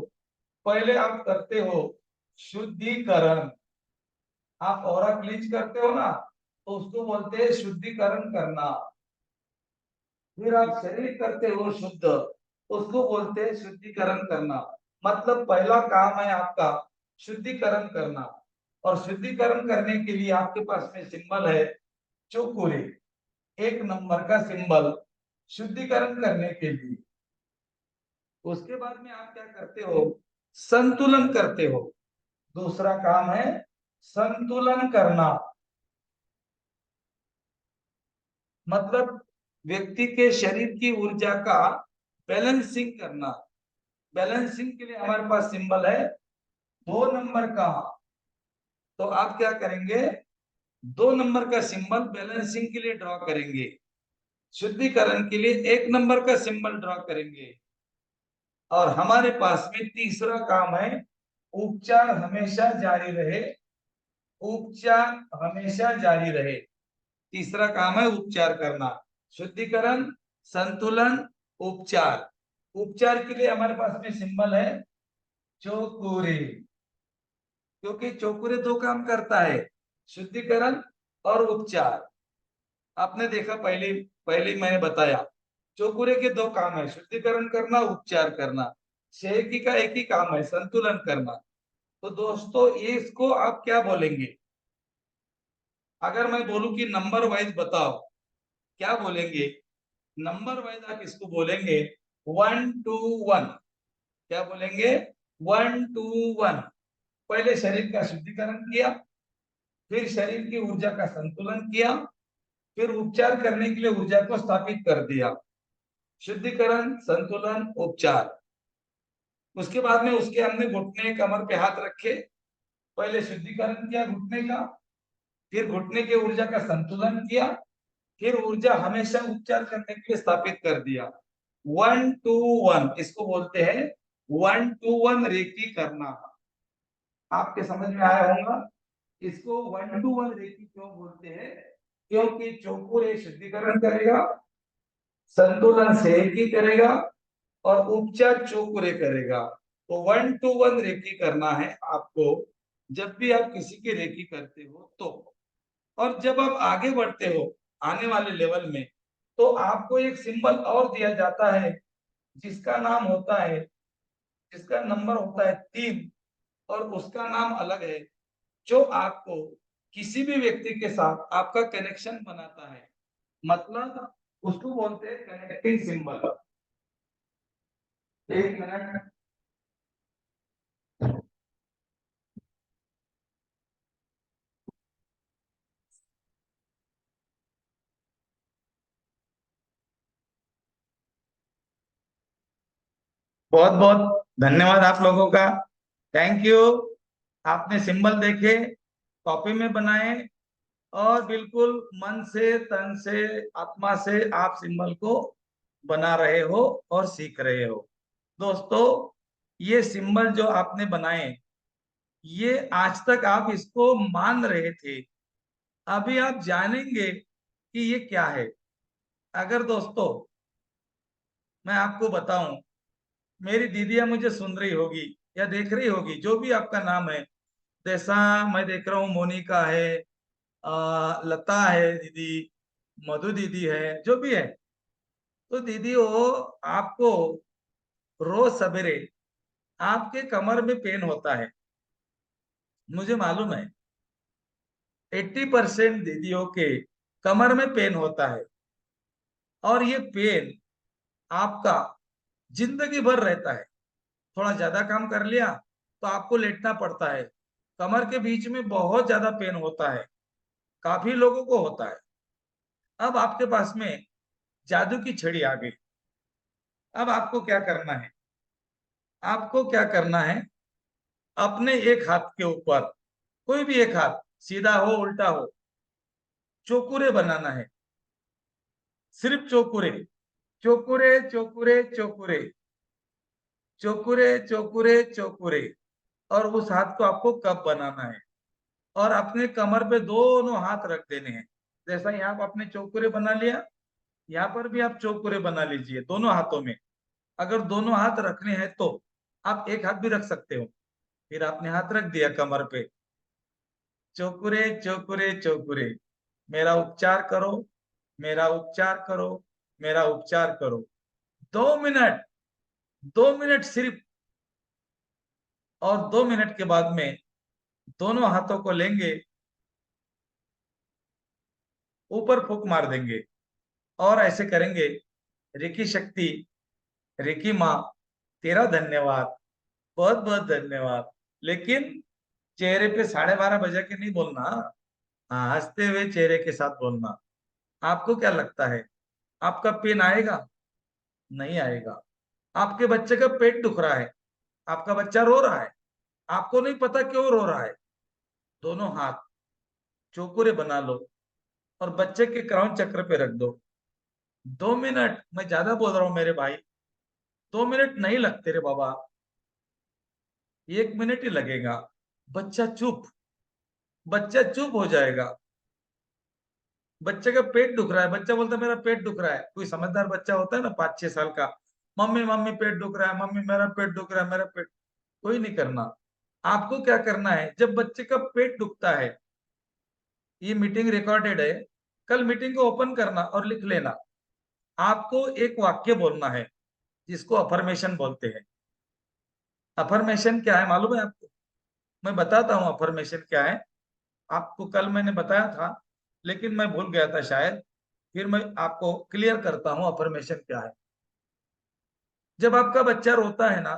पहले आप करते हो शुद्धिकरण। आप ऑरा क्लींच करते हो ना, तो उसको बोलते हैं शुद्धिकरण करना। फिर आप शरीर करते हो शुद्ध, उसको बोलते हैं शुद्धिकरण करना। मतलब पहला काम है आपका शुद्धिकरण करना। और शुद्धिकरण करने के लिए आपके पास में सिंबल है चौकुरे, 1 नंबर का सिंबल शुद्धिकरण करने के लिए। उसके बाद में आप क्या करते हो? संतुलन करते हो। दूसरा काम है संतुलन करना। मतलब व्यक्ति के शरीर की ऊर्जा का बैलेंसिंग करना। बैलेंसिंग के लिए हमारे पास सिंबल है 2 नंबर का। तो आप क्या करेंगे? 2 नंबर का सिंबल बैलेंसिंग के लिए ड्रॉ करेंगे। शुद्धिकरण के लिए 1 नंबर का सिंबल ड्रॉ करेंगे। और हमारे पास में तीसरा काम है, उपचार हमेशा जारी रहे। उपचार हमेशा जारी रहे, तीसरा काम है उपचार करना। शुद्धिकरण, संतुलन, उपचार। उपचार के लिए हमारे पास में सिंबल है चौकुरे, क्योंकि चौकुरे दो काम करता है, शुद्धिकरण और उपचार। आपने देखा, पहले पहले मैंने बताया चौकुरे के दो काम है, शुद्धिकरण करना, उपचार करना। सेवकी का एक ही काम है, संतुलन करना। तो दोस्तों ये इसको आप क्या बोलेंगे? अगर मैं बोलूं कि नंबर वाइज बताओ, क्या बोलेंगे? नंबर वाइज आप इसको बोलेंगे 1 to 1। क्या बोलेंगे? 1 to 1। पहले शरीर का शुद्धिकरण किया, फिर शरीर की ऊर्जा का संतुलन किया, फिर उपचार करने के लिए ऊर्जा को स्थापित कर दिया। शुद्धिकरण, संतुलन, उपचार। उसके बाद में उसके हमने घुटने कमर पे हाथ रखे, पहले शुद्धिकरण किया घुटने का, फिर घुटने के ऊर्जा का संतुलन किया, फिर ऊर्जा हमेशा उपचार करने के लिए स्थापित कर दिया। 1 to 1 इसको बोलते हैं 1 to 1 रेकी करना। आपके समझ में आया होगा इसको 1 to 1 रेकी क्यों बोलते हैं? क्योंकि चौकुर शुद्धिकरण करेगा, संतुलन सेकी करेगा और उपचार चौकुरे करेगा। तो 1 to 1 रेकी करना है आपको जब भी आप किसी की रेकी करते हो तो। और जब आप आगे बढ़ते हो आने वाले लेवल में, तो आपको एक सिंबल और दिया जाता है जिसका नाम होता है, जिसका नंबर होता है 3, और उसका नाम अलग है, जो आपको किसी भी व्यक्ति के साथ आपका कनेक्शन बनाता है। मतलब उसको बोलते हैं कनेक्टिंग सिंबल। एक मिनट। बहुत बहुत धन्यवाद आप लोगों का, थैंक यू। आपने सिंबल देखे, कॉपी में बनाए, और बिल्कुल मन से, तन से, आत्मा से आप सिंबल को बना रहे हो और सीख रहे हो। दोस्तों ये सिंबल जो आपने बनाए, ये आज तक आप इसको मान रहे थे, अभी आप जानेंगे कि ये क्या है। अगर दोस्तों मैं आपको बताऊं, मेरी दीदियां मुझे सुन रही होगी या देख रही होगी, जो भी आपका नाम है, जैसा मैं देख रहा हूँ मोनिका है, लता है दीदी, मधु दीदी है, जो भी है, तो दीदी वो आपको रोज सवेरे आपके कमर में पेन होता है, मुझे मालूम है। 80% दीदियों के कमर में पेन होता है, और ये पेन आपका जिंदगी भर रहता है। थोड़ा ज्यादा काम कर लिया तो आपको लेटना पड़ता है, कमर के बीच में बहुत ज्यादा पेन होता है, काफी लोगों को होता है। अब आपके पास में जादू की छड़ी आ गई। अब आपको क्या करना है? आपको क्या करना है? अपने एक हाथ के ऊपर, कोई भी एक हाथ, सीधा हो उल्टा हो, चौकुरे बनाना है, सिर्फ चौकुरे, चौकुरे चौकुरे चौकुरे, चौकुरे चौकुरे चौकुरे। और उस हाथ को आपको कप बनाना है, और अपने कमर पे दोनों हाथ रख देने हैं। जैसा यहाँ पर आपने चौकुरे बना लिया, यहाँ पर भी आप चौकुरे बना लीजिए दोनों हाथों में। अगर दोनों हाथ रखने हैं तो आप एक हाथ भी रख सकते हो। फिर आपने हाथ रख दिया कमर पे, चौकुरे चौकुरे चौकुरे, मेरा उपचार करो, मेरा उपचार करो, मेरा उपचार करो। 2 मिनट, 2 मिनट सिर्फ। और 2 मिनट के बाद में दोनों हाथों को लेंगे, ऊपर फूंक मार देंगे, और ऐसे करेंगे, रिकी शक्ति, रिकी माँ, तेरा धन्यवाद, बहुत बहुत धन्यवाद। लेकिन चेहरे पे 12:30 बजे के नहीं बोलना, हाँ हंसते हुए चेहरे के साथ बोलना। आपको क्या लगता है, आपका पेन आएगा? नहीं आएगा। आपके बच्चे का पेट दुख रहा है, आपका बच्चा रो रहा है, आपको नहीं पता क्यों रो रहा है, दोनों हाथ चौकुरे बना लो और बच्चे के क्राउन चक्र पे रख दो। 2 मिनट, मैं ज्यादा बोल रहा हूँ मेरे भाई, 2 मिनट नहीं लगते रे बाबा, 1 मिनट ही लगेगा। बच्चा चुप, बच्चा चुप हो जाएगा। बच्चे का पेट दुख रहा है, बच्चा बोलता है मेरा पेट दुख रहा है। कोई समझदार बच्चा होता है ना 5-6 साल का, मम्मी मम्मी पेट दुख रहा है, मम्मी मेरा पेट दुख रहा है, मेरा पेट। कोई नहीं करना। आपको क्या करना है, जब बच्चे का पेट दुखता है, ये मीटिंग रिकॉर्डेड है, कल मीटिंग को ओपन करना और लिख लेना। आपको एक वाक्य बोलना है जिसको अफर्मेशन बोलते हैं। अफर्मेशन क्या है मालूम है आपको? मैं बताता हूँ अफर्मेशन क्या है। आपको कल मैंने बताया था, लेकिन मैं भूल गया था शायद। फिर मैं आपको क्लियर करता हूँ अफर्मेशन क्या है। जब आपका बच्चा रोता है ना,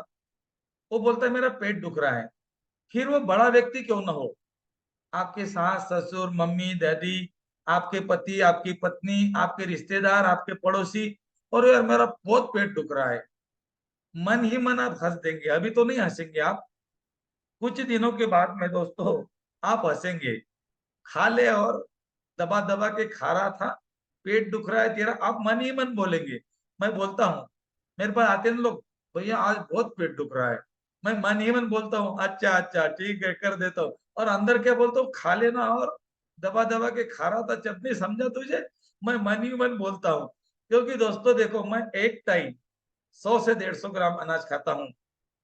वो बोलता है मेरा पेट दुख रहा है, फिर वो बड़ा व्यक्ति क्यों ना हो, आपके सास ससुर मम्मी डैडी, आपके पति आपकी पत्नी, आपके रिश्तेदार, आपके पड़ोसी, और यार मेरा बहुत पेट दुख रहा है, मन ही मन आप हंस देंगे। अभी तो नहीं हंसेंगे आप, कुछ दिनों के बाद में दोस्तों आप हंसेंगे। खा ले और दबा दबा के खा रहा था, पेट दुख रहा है तेरा, आप मन ही मन बोलेंगे। मैं बोलता हूँ, मेरे पास आते हैं लोग, भैया आज बहुत पेट दुख रहा है, मैं मन ही मन बोलता हूँ अच्छा अच्छा ठीक है कर देता हूँ, और अंदर क्या बोलता हूँ, खा लेना और दबा दबा के खा रहा था चटनी, समझा तुझे। मैं मन ही मन बोलता हूँ, क्योंकि दोस्तों देखो, मैं एक टाइम 100 से 150 ग्राम अनाज खाता हूँ,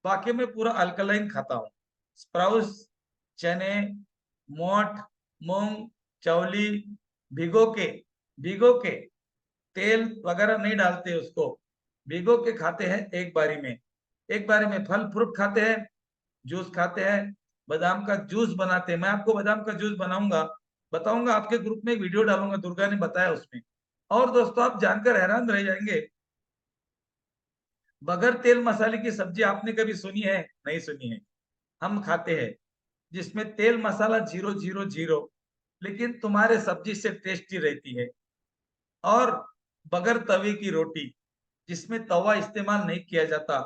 बाकी मैं पूरा अल्कलाइन खाता हूँ। स्प्राउट्स, चने, मोठ, मूंग, चौली, भिगो के, भिगो के, तेल वगैरह नहीं डालते उसको, भिगो के खाते हैं एक बारी में। एक बारी में फल फ्रूट खाते हैं, जूस खाते हैं, बादाम का जूस बनाते हैं। मैं आपको बादाम का जूस बनाऊंगा, बताऊंगा, आपके ग्रुप में एक वीडियो डालूंगा, दुर्गा ने बताया उसमें। और दोस्तों आप जानकर हैरान रह जाएंगे, बगैर तेल मसाले की सब्जी आपने कभी सुनी है? नहीं सुनी है। हम खाते हैं जिसमें तेल मसाला 0 0 0, लेकिन तुम्हारे सब्जी से टेस्टी रहती है। और बगैर तवे की रोटी, जिसमें तवा इस्तेमाल नहीं किया जाता,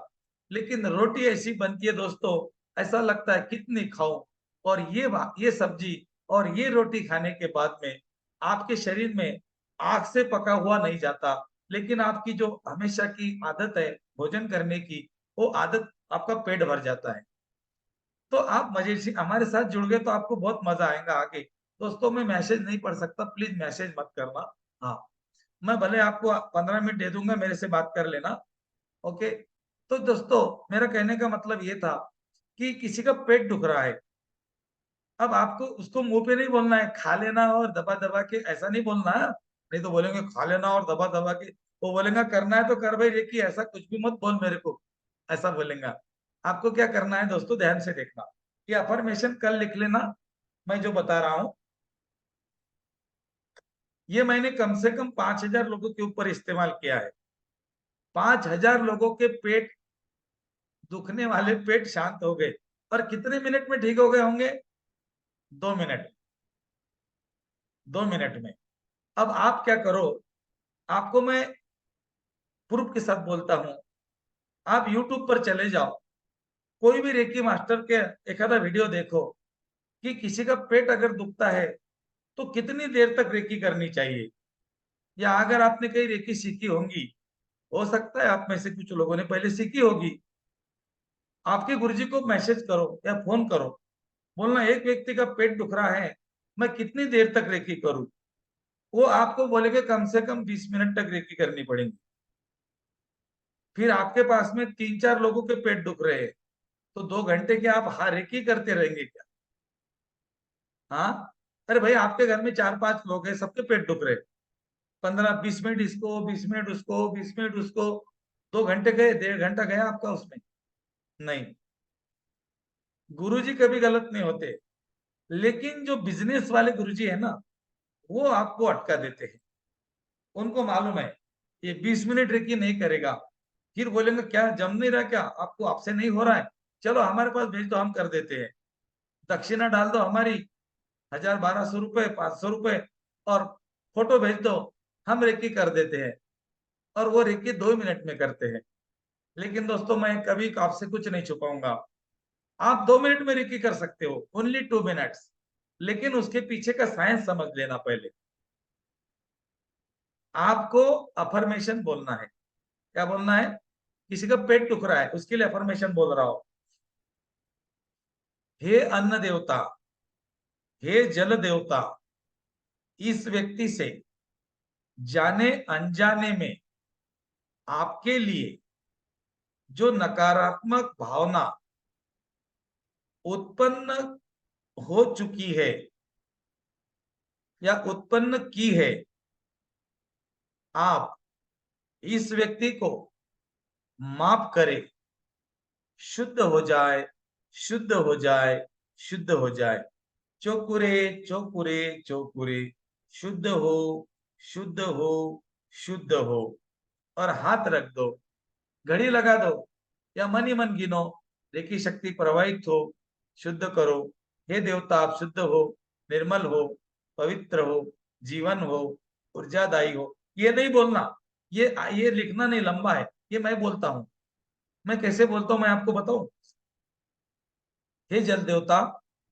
लेकिन रोटी ऐसी बनती है दोस्तों, ऐसा लगता है कितनी खाओ। और ये सब्जी और ये रोटी खाने के बाद में आपके शरीर में आग से पका हुआ नहीं जाता, लेकिन आपकी जो हमेशा की आदत है भोजन करने की, वो आदत, आपका पेट भर जाता है। तो आप मजे से हमारे साथ जुड़ गए तो आपको बहुत मजा आएगा आगे। दोस्तों मैं मैसेज नहीं पढ़ सकता, प्लीज मैसेज मत करना। हाँ, मैं भले आपको 15 मिनट दे दूंगा, मेरे से बात कर लेना। ओके। तो दोस्तों मेरा कहने का मतलब ये था कि किसी का पेट दुख रहा है, अब आपको उसको मुंह पे नहीं बोलना है खा लेना और दबा दबा के, ऐसा नहीं बोलना है। नहीं तो बोलेंगे खा लेना और दबा दबा के, वो बोलेगा करना है तो कर भाई, देखिए ऐसा कुछ भी मत बोल मेरे को, ऐसा बोलेगा। आपको क्या करना है दोस्तों, ध्यान से देखना, ये अफर्मेशन कल लिख लेना, मैं जो बता रहा हूं, ये मैंने कम से कम 5,000 लोगों के ऊपर इस्तेमाल किया है। 5,000 लोगों के पेट दुखने वाले पेट शांत हो गए। और कितने मिनट में ठीक हो गए होंगे? 2 मिनट, 2 मिनट में। अब आप क्या करो, आपको मैं प्रूफ के साथ बोलता हूं, आप यूट्यूब पर चले जाओ, कोई भी रेकी मास्टर के एक आधा वीडियो देखो कि किसी का पेट अगर दुखता है तो कितनी देर तक रेकी करनी चाहिए। या अगर आपने कहीं रेकी सीखी होंगी, हो सकता है आप में से कुछ लोगों ने पहले सीखी होगी, आपके गुरुजी को मैसेज करो या फोन करो, बोलना एक व्यक्ति का पेट दुख रहा है, मैं कितनी देर तक रेकी करूं। वो आपको बोलेंगे कम से कम 20 मिनट तक रेकी करनी पड़ेगी। फिर आपके पास में 3-4 लोगों के पेट दुख रहे हैं, तो 2 घंटे के आप हर एक ही करते रहेंगे क्या? हाँ, अरे भाई आपके घर में 4-5 लोग हैं, सबके पेट दुख रहे, 15-20 मिनट इसको, 20 मिनट उसको, 20 मिनट उसको, 2 घंटे गए, 1.5 घंटा गया आपका उसमें। नहीं, गुरुजी कभी गलत नहीं होते, लेकिन जो बिजनेस वाले गुरुजी है ना, वो आपको अटका देते हैं। उनको मालूम है ये 20 मिनट रेकी नहीं करेगा, फिर बोलेंगे क्या जम नहीं रहा, क्या आपको, आपसे नहीं हो रहा है, चलो हमारे पास भेज दो, हम कर देते हैं, दक्षिणा डाल दो हमारी, 1,000-1,200 रुपए, 500 रुपए, और फोटो भेज दो, हम रेकी कर देते हैं। और वो रेकी 2 मिनट में करते हैं। लेकिन दोस्तों मैं कभी आपसे कुछ नहीं छुपाऊंगा, आप 2 मिनट में रेकी कर सकते हो, ओनली 2 मिनट्स, लेकिन उसके पीछे का साइंस समझ लेना पहले। आपको अफर्मेशन बोलना है। क्या बोलना है? किसी का पेट दुख रहा है, उसके लिए अफर्मेशन बोल रहा हो, हे अन्न देवता, हे जल देवता, इस व्यक्ति से जाने अनजाने में आपके लिए जो नकारात्मक भावना उत्पन्न हो चुकी है या उत्पन्न की है, आप इस व्यक्ति को माफ करें, शुद्ध हो जाए, शुद्ध हो जाए, शुद्ध हो जाए। चोकुरे चोकुरे चोकुरे, शुद्ध हो, शुद्ध हो, शुद्ध हो। और हाथ रख दो, घड़ी लगा दो, या मन ही मन गिनो, रेकी शक्ति प्रवाहित हो, शुद्ध करो। हे देवता, आप शुद्ध हो, निर्मल हो, पवित्र हो, जीवन हो, ऊर्जादायी हो। ये नहीं बोलना, ये लिखना नहीं, लंबा है, ये मैं बोलता हूं। मैं कैसे बोलता हूं मैं आपको बताऊं। हे जल देवता,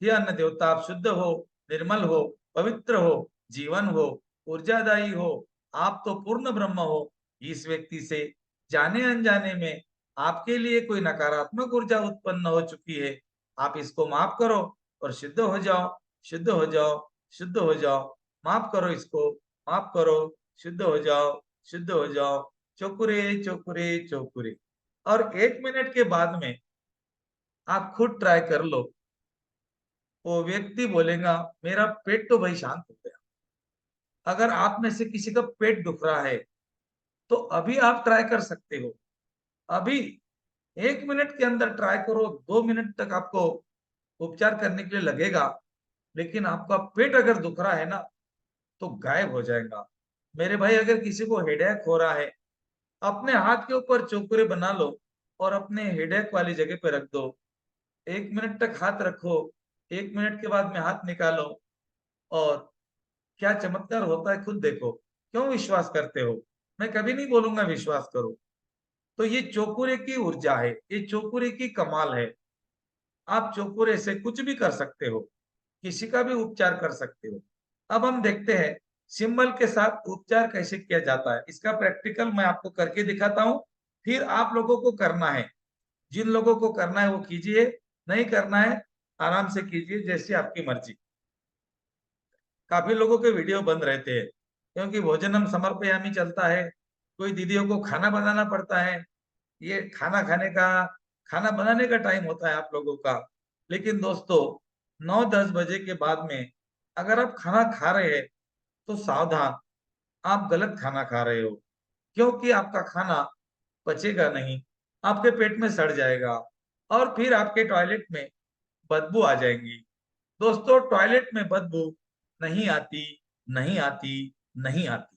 हे अन्न देवता, आप शुद्ध हो, निर्मल हो, पवित्र हो, जीवन हो, ऊर्जादायी हो, आप तो पूर्ण ब्रह्म हो। इस व्यक्ति से जाने अनजाने में आपके लिए कोई नकारात्मक ऊर्जा उत्पन्न हो चुकी है, आप इसको माफ करो और शुद्ध हो जाओ, शुद्ध हो जाओ, शुद्ध हो जाओ। माफ करो इसको, माफ करो, शुद्ध हो जाओ, शुद्ध हो जाओ। चोकुरे चोकुरे चोकुरे। और 1 मिनट के बाद में आप खुद ट्राई कर लो, वो व्यक्ति बोलेगा मेरा पेट तो भाई शांत हो गया। अगर आप में से किसी का पेट दुख रहा है तो अभी आप ट्राई कर सकते हो, अभी 1 मिनट के अंदर ट्राई करो। 2 मिनट तक आपको उपचार करने के लिए लगेगा, लेकिन आपका पेट अगर दुख रहा है ना तो गायब हो जाएगा। मेरे भाई, अगर किसी को हेडेक हो रहा है, अपने हाथ के ऊपर चोकुरे बना लो और अपने हेडेक वाली जगह पे रख दो। 1 मिनट तक हाथ रखो, 1 मिनट के बाद में हाथ निकालो, और क्या चमत्कार होता है खुद देखो। क्यों विश्वास करते हो? मैं कभी नहीं बोलूंगा विश्वास करो। तो ये चोकुरे की ऊर्जा है, ये चोकुरे की कमाल है। आप चोकुरे से कुछ भी कर सकते हो, किसी का भी उपचार कर सकते हो। अब हम देखते हैं सिंबल के साथ उपचार कैसे किया जाता है। इसका प्रैक्टिकल मैं आपको करके दिखाता हूँ, फिर आप लोगों को करना है। जिन लोगों को करना है वो कीजिए, नहीं करना है आराम से कीजिए, जैसी आपकी मर्जी। काफी लोगों के वीडियो बंद रहते हैं क्योंकि भोजनम समर्पयामि चलता है, कोई दीदियों को खाना बनाना पड़ता है, ये खाना खाने का, खाना बनाने का टाइम होता है आप लोगों का। लेकिन दोस्तों, 9-10 बजे के बाद में अगर आप खाना खा रहे हैं तो सावधान, आप गलत खाना खा रहे हो, क्योंकि आपका खाना पचेगा नहीं, आपके पेट में सड़ जाएगा और फिर आपके टॉयलेट में बदबू आ जाएंगी। दोस्तों, टॉयलेट में बदबू नहीं आती, नहीं आती, नहीं आती।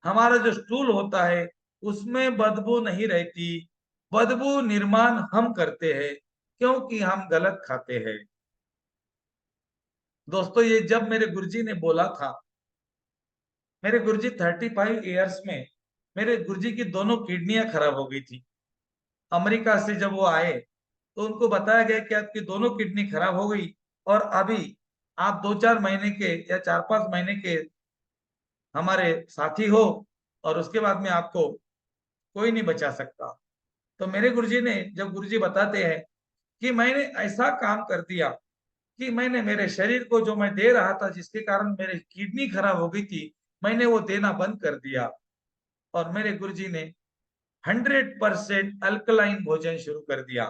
हमारा जो स्टूल होता है उसमें बदबू नहीं रहती। बदबू निर्माण हम करते हैं क्योंकि हम गलत खाते हैं। दोस्तों, ये जब मेरे गुरुजी ने बोला था, मेरे गुरुजी 35 इयर्स में मेरे गुरुजी की दोनों किडनियां खराब हो गई थी। अमेरिका से जब वो आए तो उनको बताया गया कि आपकी दोनों किडनी खराब हो गई और अभी आप 2-4 महीने के या 4-5 महीने के हमारे साथी हो, और उसके बाद में आपको कोई नहीं बचा सकता। तो मेरे गुरुजी ने, जब गुरुजी बताते हैं कि मैंने ऐसा काम कर दिया कि मैंने मेरे शरीर को जो मैं दे रहा था, जिसके कारण मेरी किडनी खराब हो गई थी, मैंने वो देना बंद कर दिया। और मेरे गुरुजी ने 100% अल्कलाइन भोजन शुरू कर दिया।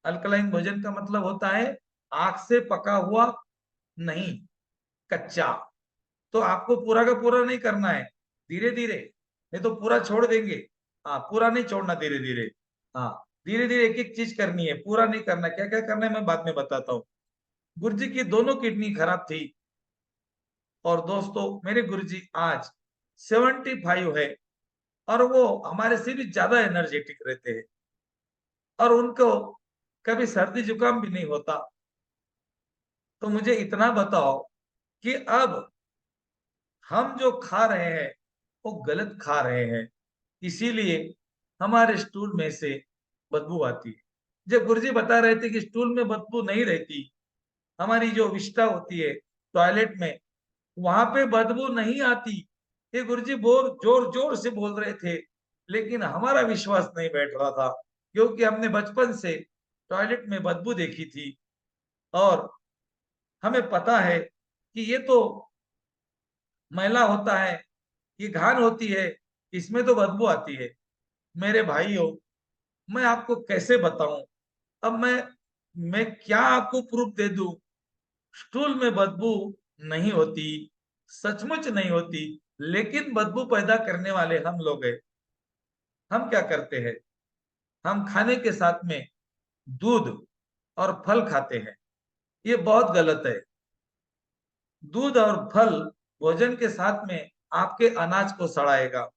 अल्कलाइन भोजन का मतलब होता है आग से पका हुआ नहीं, कच्चा। तो आपको पूरा का पूरा नहीं करना है, धीरे धीरे, नहीं तो पूरा छोड़ देंगे। हाँ, पूरा नहीं छोड़ना, धीरे धीरे। हाँ, धीरे धीरे एक एक चीज करनी है, पूरा नहीं करना। क्या क्या करना है मैं बाद में बताता हूँ। गुरुजी की दोनों किडनी खराब थी, और दोस्तों मेरे गुरुजी आज 75 है, और वो हमारे से भी ज्यादा एनर्जेटिक रहते हैं, और उनको कभी सर्दी जुकाम भी नहीं होता। तो मुझे इतना बताओ कि अब हम जो खा रहे हैं वो गलत खा रहे हैं, इसीलिए हमारे स्टूल में से बदबू आती है। जब गुरुजी बता रहे थे कि स्टूल में बदबू नहीं रहती, हमारी जो विष्ठा होती है टॉयलेट में, वहां पे बदबू नहीं आती। ये गुरुजी बोल जोर जोर से बोल रहे थे लेकिन हमारा विश्वास नहीं बैठ रहा था, क्योंकि हमने बचपन से टॉयलेट में बदबू देखी थी और हमें पता है कि ये तो मैला होता है, ये घान होती है, इसमें तो बदबू आती है। मेरे भाइयों, मैं आपको कैसे बताऊं? अब मैं क्या आपको प्रूफ दे दूं? स्टूल में बदबू नहीं होती, सचमुच नहीं होती, लेकिन बदबू पैदा करने वाले हम लोग हैं। हम क्या करते हैं? हम खाने के साथ में दूध और फल खाते हैं। ये बहुत गलत है। दूध और फल भोजन के साथ में आपके अनाज को सड़ाएगा।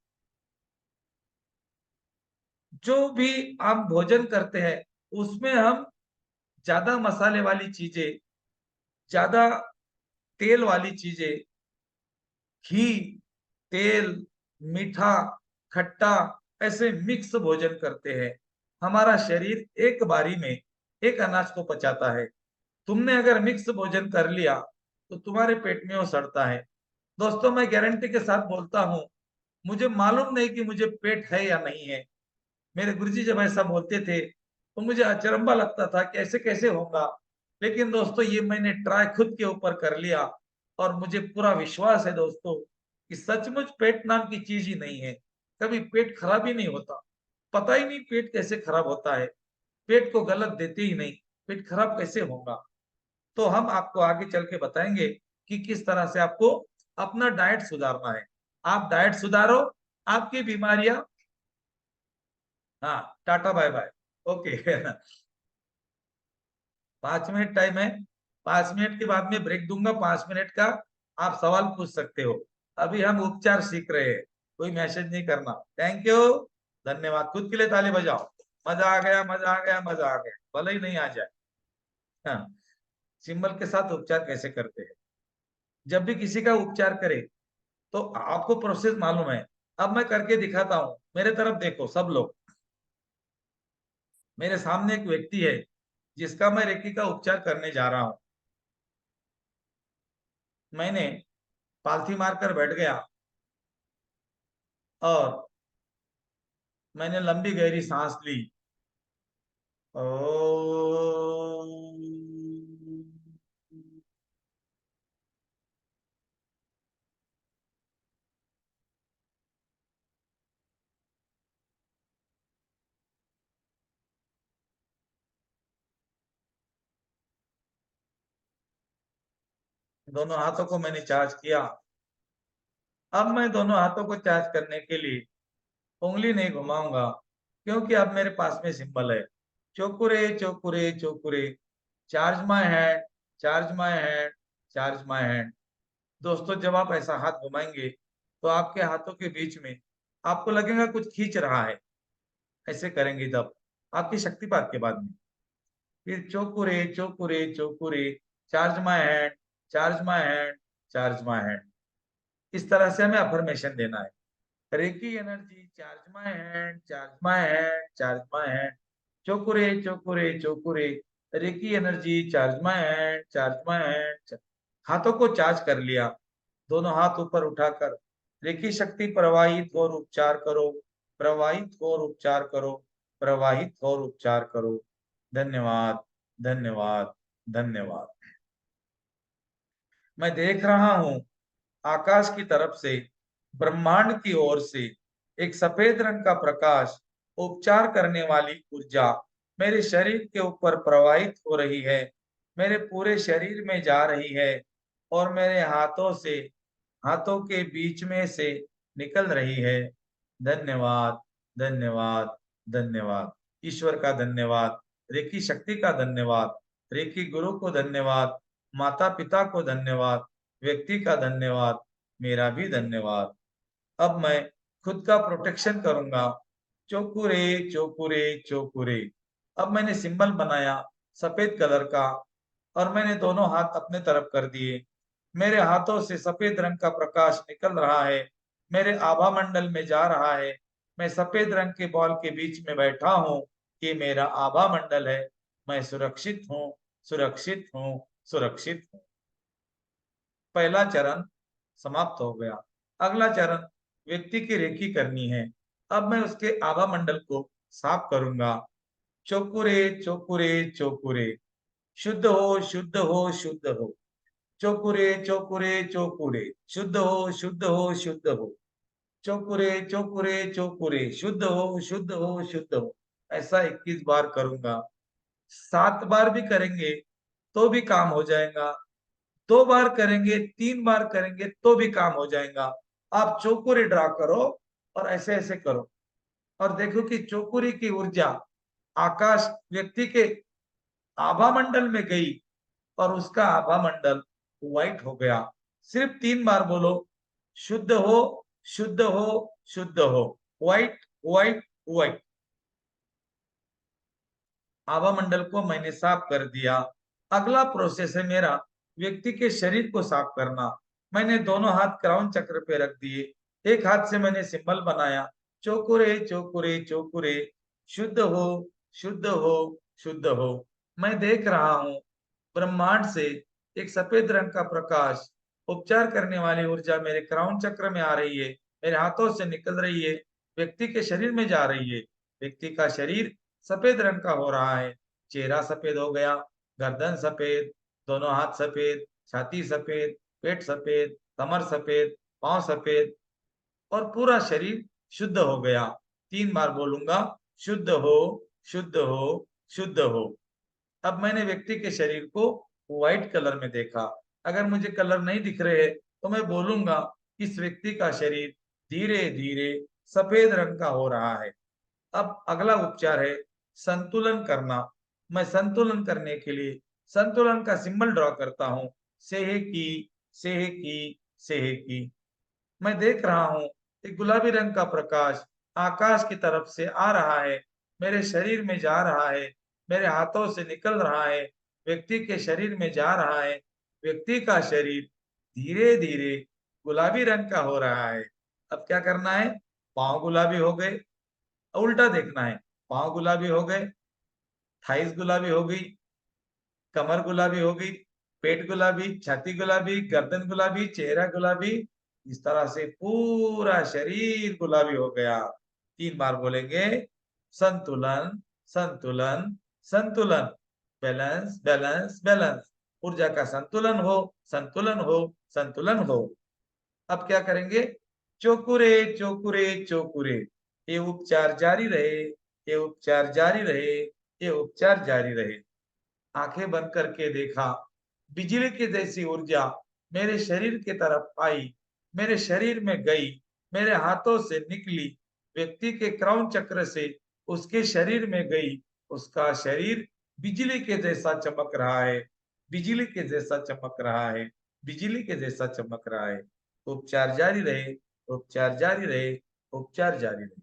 जो भी आप भोजन करते हैं उसमें हम ज्यादा मसाले वाली चीजें, ज्यादा तेल वाली चीजें, घी, तेल, मीठा, खट्टा, ऐसे मिक्स भोजन करते हैं। हमारा शरीर एक बारी में एक अनाज को पचाता है। तुमने अगर मिक्स भोजन कर लिया तो तुम्हारे पेट में वो सड़ता है। दोस्तों, मैं गारंटी के साथ बोलता हूँ, मुझे मालूम नहीं कि मुझे पेट है या नहीं है। मेरे गुरुजी जब ऐसा बोलते थे तो मुझे अचरंभा लगता था कि ऐसे कैसे होगा। लेकिन दोस्तों, ये मैंने ट्राई खुद के ऊपर कर लिया और मुझे पूरा विश्वास है दोस्तों कि सचमुच पेट नाम की चीज ही नहीं है। कभी पेट खराब ही नहीं होता। पता ही नहीं पेट कैसे खराब होता है। पेट को गलत देते ही नहीं, पेट खराब कैसे होगा? तो हम आपको आगे चल के बताएंगे कि किस तरह से आपको अपना डाइट सुधारना है। आप डाइट सुधारो, आपकी बीमारियां, हाँ, tata bye bye. Okay. 5 minute time है। 5 मिनट के बाद में ब्रेक दूंगा, 5 मिनट का। आप सवाल पूछ सकते हो। अभी हम उपचार सीख रहे हैं, कोई मैसेज नहीं करना। थैंक यू, धन्यवाद। खुद के लिए ताली बजाओ। मजा आ गया, मजा आ गया, मजा आ गया, भले ही नहीं आ जाए। हाँ, सिंबल के साथ उपचार कैसे करते हैं? जब भी किसी का उपचार करे तो आपको प्रोसेस मालूम है। अब मैं करके दिखाता हूँ। मेरे तरफ देखो सब लोग। मेरे सामने एक व्यक्ति है जिसका मैं रेकी का उपचार करने जा रहा हूं। मैंने पालथी मारकर बैठ गया और मैंने लंबी गहरी सांस ली। दोनों हाथों को मैंने चार्ज किया। अब मैं दोनों हाथों को चार्ज करने के लिए उंगली नहीं घुमाऊंगा, क्योंकि अब मेरे पास में सिंबल है। चोकुरे चोकुरे चोकुरे, charge my hand, charge my hand, charge my hand. दोस्तों, जब आप ऐसा हाथ घुमाएंगे तो आपके हाथों के बीच में आपको लगेगा कुछ खींच रहा है। ऐसे करेंगे तब आपकी शक्तिपात के बाद में। फिर चोकुरे चोकुरे चोकुरे, charge my hand, charge my hand, charge my hand. इस तरह से हमें अफर्मेशन देना है। Reiki energy, charge my hand, charge my hand, charge my hand. चोकुरे चोकुरे चोकुरे, reiki energy, charge my hand, charge my hand. हाथों को चार्ज कर लिया। दोनों हाथ ऊपर उठाकर रेकी शक्ति प्रवाहित और उपचार करो, प्रवाहित और उपचार करो, प्रवाहित और उपचार करो। धन्यवाद, धन्यवाद, धन्यवाद। मैं देख रहा हूं आकाश की तरफ से, ब्रह्मांड की ओर से एक सफेद रंग का प्रकाश, उपचार करने वाली ऊर्जा मेरे शरीर के ऊपर प्रवाहित हो रही है, मेरे पूरे शरीर में जा रही है और मेरे हाथों से, हाथों के बीच में से निकल रही है। धन्यवाद, धन्यवाद, धन्यवाद। ईश्वर का धन्यवाद, रेकी शक्ति का धन्यवाद, रेकी गुरु को धन्यवाद, माता पिता को धन्यवाद, व्यक्ति का धन्यवाद, मेरा भी धन्यवाद। अब मैं खुद का प्रोटेक्शन करूंगा। चोकुरे चोकुरे चोकुरे। अब मैंने सिंबल बनाया सफेद कलर का और मैंने दोनों हाथ अपने तरफ कर दिए। मेरे हाथों से सफेद रंग का प्रकाश निकल रहा है, मेरे आभा मंडल में जा रहा है। मैं सफेद रंग के बॉल के बीच में बैठा हूँ। ये मेरा आभा मंडल है। मैं सुरक्षित हूँ, सुरक्षित हूँ, सुरक्षित हूँ। पहला चरण समाप्त हो गया। अगला चरण व्यक्ति की रेकी करनी है। अब मैं उसके आभा मंडल को साफ करूंगा। चोकुरे चोकुरे चोकुरे, शुद्ध हो शुद्ध हो शुद्ध हो। चोकुरे चोकुरे चोकुरे, शुद्ध हो शुद्ध हो शुद्ध हो। चोकुरे चोकुरे चोकुरे, शुद्ध हो शुद्ध हो शुद्ध हो। ऐसा 21 बार करूंगा। 7 बार भी करेंगे तो भी काम हो जाएगा, 2 बार करेंगे, 3 बार करेंगे तो भी काम हो जाएगा। आप चौकुरी ड्रा करो और ऐसे ऐसे करो और देखो कि चौकुरी की ऊर्जा आकाश व्यक्ति के आभा मंडल में गई और उसका आभा मंडल व्हाइट हो गया। सिर्फ 3 बार बोलो, शुद्ध हो शुद्ध हो शुद्ध हो, व्हाइट व्हाइट व्हाइट। आभा मंडल को मैंने साफ कर दिया। अगला प्रोसेस है मेरा व्यक्ति के शरीर को साफ करना। मैंने दोनों हाथ क्राउन चक्र पे रख दिए, एक हाथ से मैंने सिंबल बनाया, चोकुरे चोकुरे चोकुरे, शुद्ध हो शुद्ध हो शुद्ध हो। मैं देख रहा हूँ ब्रह्मांड से एक सफेद रंग का प्रकाश, उपचार करने वाली ऊर्जा मेरे क्राउन चक्र में आ रही है, मेरे हाथों से निकल रही है, व्यक्ति के शरीर में जा रही है। व्यक्ति का शरीर सफेद रंग का हो रहा है। चेहरा सफेद हो गया, गर्दन सफेद, दोनों हाथ सफेद, छाती सफेद, पेट सफेद, कमर सफेद, पांव सफेद और पूरा शरीर शुद्ध हो गया। 3 बार बोलूंगा, शुद्ध हो शुद्ध हो शुद्ध हो। अब मैंने व्यक्ति के शरीर को व्हाइट कलर में देखा। अगर मुझे कलर नहीं दिख रहे तो मैं बोलूंगा इस व्यक्ति का शरीर धीरे धीरे सफेद रंग का हो रहा है। अब अगला उपचार है संतुलन करना। मैं संतुलन करने के लिए संतुलन का सिंबल ड्रॉ करता हूँ। सेहे की सेहे की सेहे की। मैं देख रहा हूँ एक गुलाबी रंग का प्रकाश आकाश की तरफ से आ रहा है, मेरे शरीर में जा रहा है, मेरे हाथों से निकल रहा है, व्यक्ति के शरीर में जा रहा है। व्यक्ति का शरीर धीरे धीरे गुलाबी रंग का हो रहा है। अब क्या करना है, पांव गुलाबी हो गए, उल्टा देखना है। पांव गुलाबी हो गए, थाइस गुलाबी हो गई, कमर गुलाबी हो गई, पेट गुलाबी, छाती गुलाबी, गर्दन गुलाबी, चेहरा गुलाबी। इस तरह से पूरा शरीर गुलाबी हो गया। 3 बार बोलेंगे, संतुलन संतुलन संतुलन, बैलेंस बैलेंस बैलेंस। ऊर्जा का संतुलन हो संतुलन हो संतुलन हो। अब क्या करेंगे, चोकुरे चोकुरे चोकुरे, ये उपचार जारी रहे, ये उपचार जारी रहे, ये उपचार जारी रहे। आंखें बंद करके देखा, बिजली की जैसी ऊर्जा मेरे शरीर की तरफ आई, मेरे शरीर में गई, मेरे हाथों से निकली, व्यक्ति के क्राउन चक्र से उसके शरीर में गई। उसका शरीर बिजली के जैसा चमक रहा है, बिजली के जैसा चमक रहा है, बिजली के जैसा चमक रहा है। उपचार जारी रहे, उपचार जारी रहे, उपचार जारी रहे।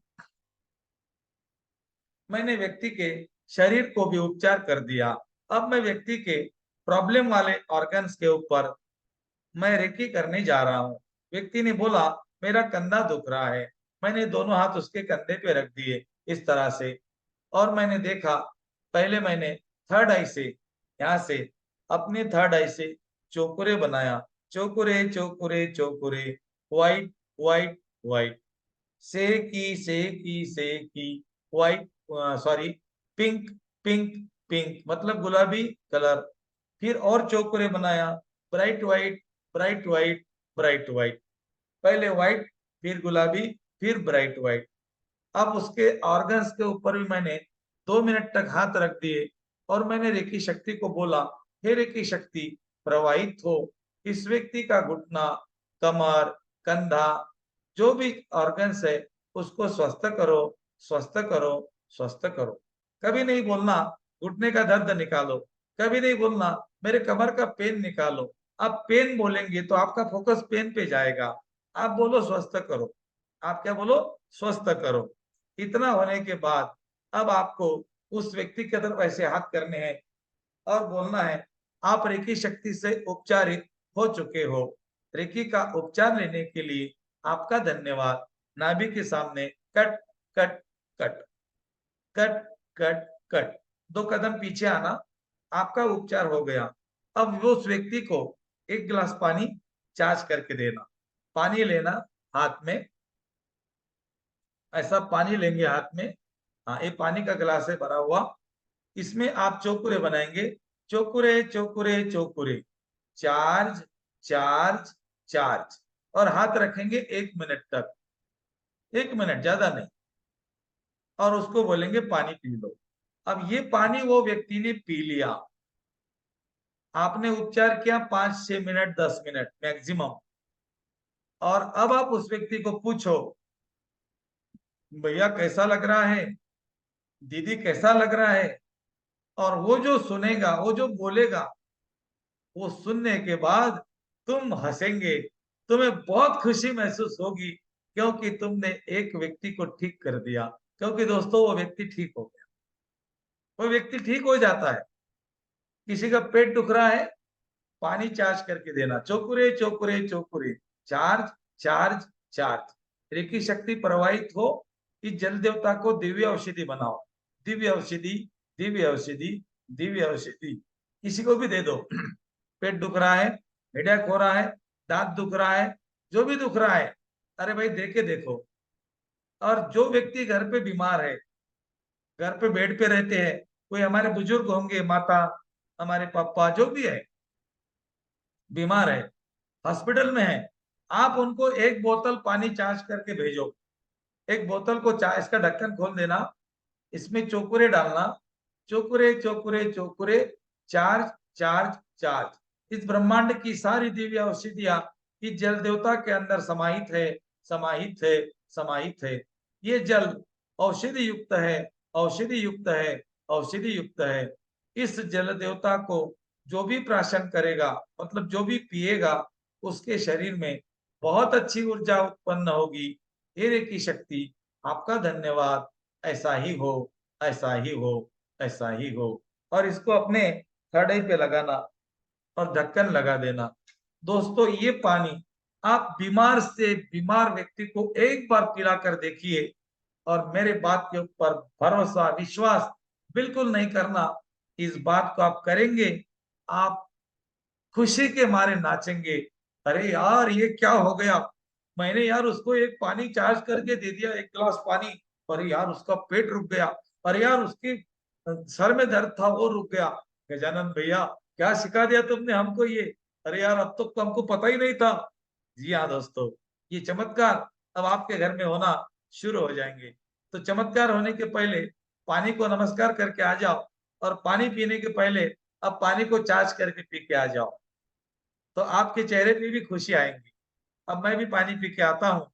मैंने व्यक्ति के शरीर को भी उपचार कर दिया। अब मैं व्यक्ति के प्रॉब्लम वाले ऑर्गन्स के ऊपर मैं रेकी करने जा रहा हूँ। व्यक्ति ने बोला मेरा कंधा दुख रहा है। मैंने दोनों हाथ उसके कंधे पे रख दिए इस तरह से और मैंने देखा, पहले मैंने थर्ड आई से, यहाँ से अपने थर्ड आई से चोकुरे बनाया, चोकुरे चोकुरे चोकुरे, व्हाइट व्हाइट व्हाइट, से की white, sorry, pink pink pink मतलब गुलाबी कलर। फिर और चोकुरे बनाया, bright white bright white bright white. पहले व्हाइट, फिर गुलाबी, फिर ब्राइट व्हाइट। अब उसके ऑर्गन्स के ऊपर भी मैंने 2 मिनट तक हाथ रख दिए और मैंने रेकी शक्ति को बोला, हे रेकी शक्ति प्रवाहित हो, इस व्यक्ति का घुटना, कमर, कंधा, जो भी ऑर्गन्स है उसको स्वस्थ करो, स्वस्थ करो, स्वस्थ करो। कभी नहीं बोलना घुटने का दर्द निकालो, कभी नहीं बोलना मेरे कमर का पेन निकालो। आप पेन बोलेंगे तो आपका फोकस पेन पे जाएगा। आप बोलो स्वस्थ करो, आप क्या बोलो, स्वस्थ करो। इतना होने के बाद अब आपको उस व्यक्ति की तरफ ऐसे हाथ करने हैं और बोलना है, आप रेकी शक्ति से उपचारित हो चुके हो। रेकी का उपचार लेने के लिए आपका धन्यवाद। नाभि के सामने cut cut cut cut cut cut, 2 कदम पीछे आना, आपका उपचार हो गया। अब वो उस व्यक्ति को 1 गिलास पानी चार्ज करके देना। पानी लेना हाथ में, ऐसा पानी लेंगे हाथ में। हाँ, ये पानी का गिलास है भरा हुआ। इसमें आप चौकुरे बनाएंगे। चौकुरे चौकुरे चौकुरे, चार्ज चार्ज चार्ज। और हाथ रखेंगे 1 मिनट तक, 1 मिनट, ज्यादा नहीं। और उसको बोलेंगे पानी पी लो। अब ये पानी वो व्यक्ति ने पी लिया। आपने उपचार किया 5-6 मिनट, 10 मिनट मैक्सिमम। और अब आप उस व्यक्ति को पूछो, भैया कैसा लग रहा है, दीदी कैसा लग रहा है। और वो जो सुनेगा, वो जो बोलेगा, वो सुनने के बाद तुम हंसेंगे। तुम्हें बहुत खुशी महसूस होगी, क्योंकि तुमने एक व्यक्ति को ठीक कर दिया। क्योंकि दोस्तों, वो व्यक्ति ठीक हो गया। वो व्यक्ति ठीक हो जाता है। किसी का पेट दुख रहा है, पानी चार्ज करके देना, चौकुरे चौकुरे चौकुरे, चार्ज चार्ज चार्ज। रेकी शक्ति प्रवाहित हो, इस जल देवता को दिव्य औषधि बनाओ। दिव्य औषधि, दिव्य औषधि, दिव्य औषधि। किसी को भी दे दो। पेट दुख रहा है, हेडेक हो रहा है, दांत दुख रहा है, जो भी दुख रहा है, अरे भाई दे के देखो। और जो व्यक्ति घर पे बीमार है, घर पे बेड पे रहते हैं, कोई हमारे बुजुर्ग होंगे, माता, हमारे पापा, जो भी है, बीमार है, हॉस्पिटल में है, आप उनको एक बोतल पानी चार्ज करके भेजो। एक बोतल को इसका ढक्कन खोल देना, इसमें चोकुरे डालना, चोकुरे चोकुरे चोकुरे, चार्ज चार्ज चार्ज। इस ब्रह्मांड की सारी दिव्य औषधियां इस जल देवता के अंदर समाहित है, समाहित है, समाहित है। ये जल औषधि युक्त है, औषधि युक्त है, औषधि युक्त है। इस जल देवता को जो भी प्राशन करेगा, मतलब जो भी पिएगा, उसके शरीर में बहुत अच्छी ऊर्जा उत्पन्न होगी। हीरे की शक्ति, आपका धन्यवाद। ऐसा ही हो, ऐसा ही हो, ऐसा ही हो। और इसको अपने थर्ड आई पे लगाना और ढक्कन लगा देना। दोस्तों, ये पानी आप बीमार से बीमार व्यक्ति को एक बार पिला कर देखिए, और मेरे बात के ऊपर भरोसा, विश्वास बिल्कुल नहीं करना। इस बात को आप करेंगे, आप खुशी के मारे नाचेंगे। अरे यार, ये क्या हो गया, मैंने यार उसको एक पानी चार्ज करके दे दिया, एक गिलास पानी। अरे यार, उसका पेट रुक गया। अरे यार, उसके सर में दर्द था, वो रुक गया। गजानन भैया, क्या सिखा दिया तुमने हमको ये। अरे यार, अब तो हमको पता ही नहीं था। जी हाँ दोस्तों, ये चमत्कार अब आपके घर में होना शुरू हो जाएंगे। तो चमत्कार होने के पहले पानी को नमस्कार करके आ जाओ, और पानी पीने के पहले अब पानी को चार्ज करके पी के आ जाओ। तो आपके चेहरे पे भी खुशी आएंगी। अब मैं भी पानी पी के आता हूँ।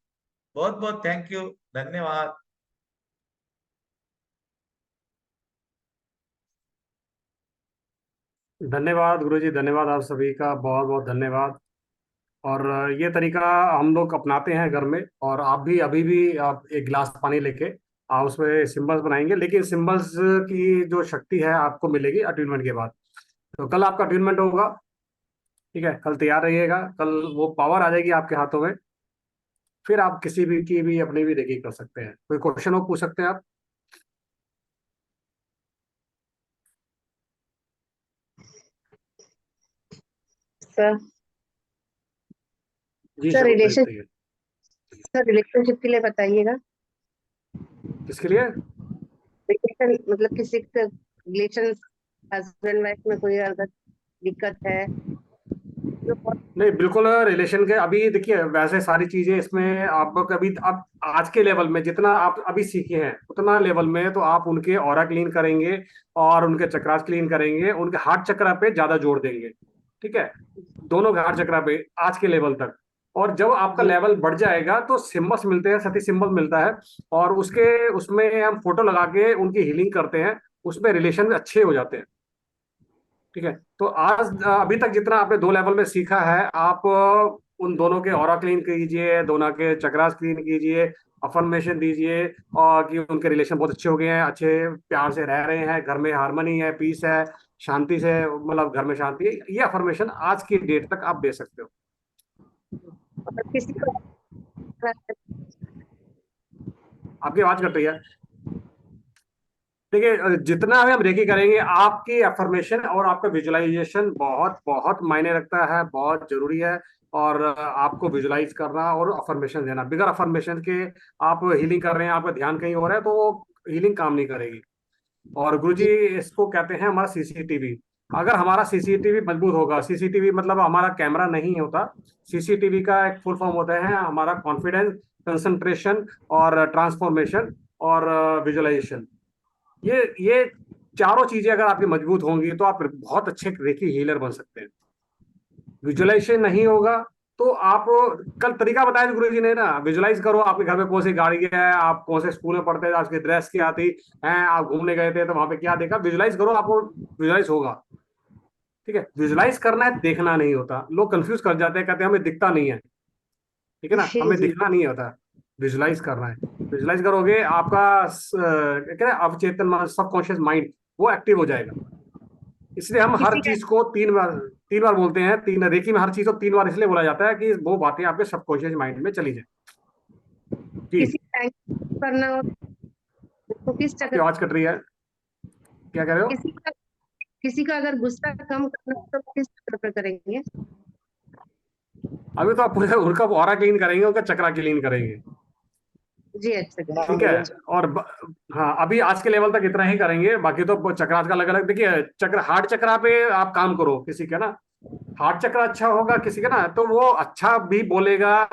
बहुत बहुत थैंक यू, धन्यवाद। धन्यवाद गुरु जी, धन्यवाद आप सभी का, बहुत बहुत धन्यवाद। और ये तरीका हम लोग अपनाते हैं घर में। और आप भी अभी भी आप एक गिलास पानी लेके आप उसमें सिंबल्स बनाएंगे, लेकिन सिंबल्स की जो शक्ति है आपको मिलेगी अट्यूनमेंट के बाद। तो कल आपका अट्यूनमेंट होगा, ठीक है? कल तैयार रहिएगा, कल वो पावर आ जाएगी आपके हाथों में। फिर आप किसी भी की भी अपनी भी रेकी कर सकते हैं। कोई क्वेश्चन हो पूछ सकते हैं आप। सर जी सर शगुन भाई रिलेशन बताइए। सर रिलेशनशिप के लिए बताइएगा। किसके लिए? रिलेशन मतलब किसी का रिलेशन, हस्बैंड वाइफ में कोई अगर दिक्कत है तो नहीं, बिल्कुल रिलेशन के अभी देखिए, वैसे सारी चीजें इसमें आप कभी आप आज के लेवल में जितना आप अभी सीखे हैं उतना लेवल में तो आप उनके ऑरा क्लीन करेंगे और उनके चक्रास क्लीन करेंगे, उनके हार्ट चक्रा पे ज्यादा जोर देंगे, ठीक है? दोनों के हार्ट चक्रा पे आज के लेवल तक। और जब आपका जी लेवल बढ़ जाएगा तो सिम्बल्स मिलते हैं, सती सिंबल मिलता है। और उसके उसमें हम फोटो लगा के उनकी हीलिंग करते हैं, उसमें रिलेशन अच्छे हो जाते हैं, ठीक है? तो आज अभी तक जितना आपने 2 लेवल में सीखा है, आप उन दोनों के ऑरा क्लीन कीजिए, दोनों के चक्रास क्लीन कीजिए, अफर्मेशन दीजिए, और कि उनके रिलेशन बहुत अच्छे हो गए हैं, अच्छे प्यार से रह रहे हैं, घर में हार्मनी है, पीस है, शांति से, मतलब घर में शांति है। ये अफर्मेशन आज की डेट तक आप दे सकते हो। मतलब किसी को आपकी आवाज कट रही है। देखिए, जितना भी हम रेकी करेंगे, आपकी अफर्मेशन और आपका विजुअलाइजेशन बहुत बहुत मायने रखता है, बहुत जरूरी है। और आपको विजुलाइज करना और अफर्मेशन देना। बिगर अफर्मेशन के आप हीलिंग कर रहे हैं, आपका ध्यान कहीं और है, तो वो हीलिंग काम नहीं करेगी। और गुरुजी, इसको कहते हैं हमारा सीसीटीवी। अगर हमारा सीसीटीवी मजबूत होगा, सीसीटीवी मतलब हमारा कैमरा नहीं होता, सीसीटीवी का एक फुल फॉर्म होता है हमारा कॉन्फिडेंस, कंसंट्रेशन और ट्रांसफॉर्मेशन और विजुअलाइजेशन। ये चारों चीजें अगर आपकी मजबूत होंगी तो आप बहुत अच्छे रेकी हीलर बन सकते हैं। विजुअलाइजेशन नहीं होगा तो आप, कल तरीका बताया गुरु जी ने ना, विजुअलाइज करो आपके घर में कौन सी गाड़ी है, आप कौन से स्कूल में पढ़ते हैं, आपकी ड्रेस क्या आती है, आप घूमने गए थे तो वहां पे क्या देखा, विजुअलाइज करो, आपको विजुअलाइज होगा। ठीक है, विजुअलाइज करना है, देखना नहीं होता। लोग कंफ्यूज कर जाते हैं, कहते हैं हमें दिखता नहीं है। ठीक है ना, जी हमें जी। दिखना नहीं होता, विजुअलाइज करना है। विजुअलाइज करोगे, आपका क्या है, अवचेतन सबकॉन्शियस माइंड वो एक्टिव हो जाएगा। इसलिए हम हर किसी का चीज को 3 बार बोलते हैं। तीन रेकी में हर चीज को 3 बार इसलिए बोला जाता है कि वो बातें आपके सबकॉन्शियस माइंड में चली जाए। जी। किसी का करना हो तो किस आपकी चक्कर, आवाज कट रही है, क्या कह रहे हो? किसी का किसी का अगर गुस्सा कम करना हो तो किस चक्कर पे करेंगे? अभी तो आप पूरे उनका ऑरा क्लीन करेंगे, उनका चक्रा क्लीन करेंगे। जी अच्छा जी। ठीक है। और हाँ, अभी आज के लेवल तक इतना ही करेंगे, बाकी तो चक्रास का अलग अलग। देखिए, चक्र हार्ट चक्रा पे आप काम करो किसी का ना, हार्ट चक्रा अच्छा होगा किसी का ना, तो वो अच्छा भी बोलेगा।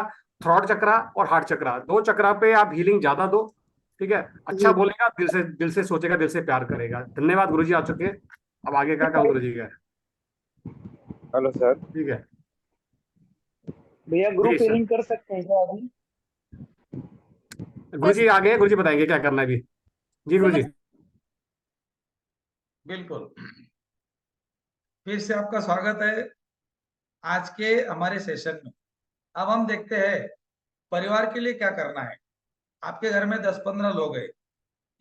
थ्रॉट चक्रा और हार्ट चक्रा, दो चक्रा पे आप हीलिंग ज्यादा दो। ठीक है, अच्छा जी बोलेगा, दिल से सोचेगा, दिल से प्यार करेगा। धन्यवाद गुरुजी, आ चुके हैं। अब आगे का काम गुरुजी का है। Hello sir. ठीक है। भैया जी ग्रुप सर, हीलिंग कर सकते हैं क्या अभी? गुरुजी आगे, गुरुजी बताएंगे क्या करना है अभी। जी गुरुजी। बिल्कुल। फिर से आपका स्वागत है आज के हमारे सेशन में। अब हम देखते हैं परिवार के लिए क्या करना है। आपके घर में 10-15 लोग हैं,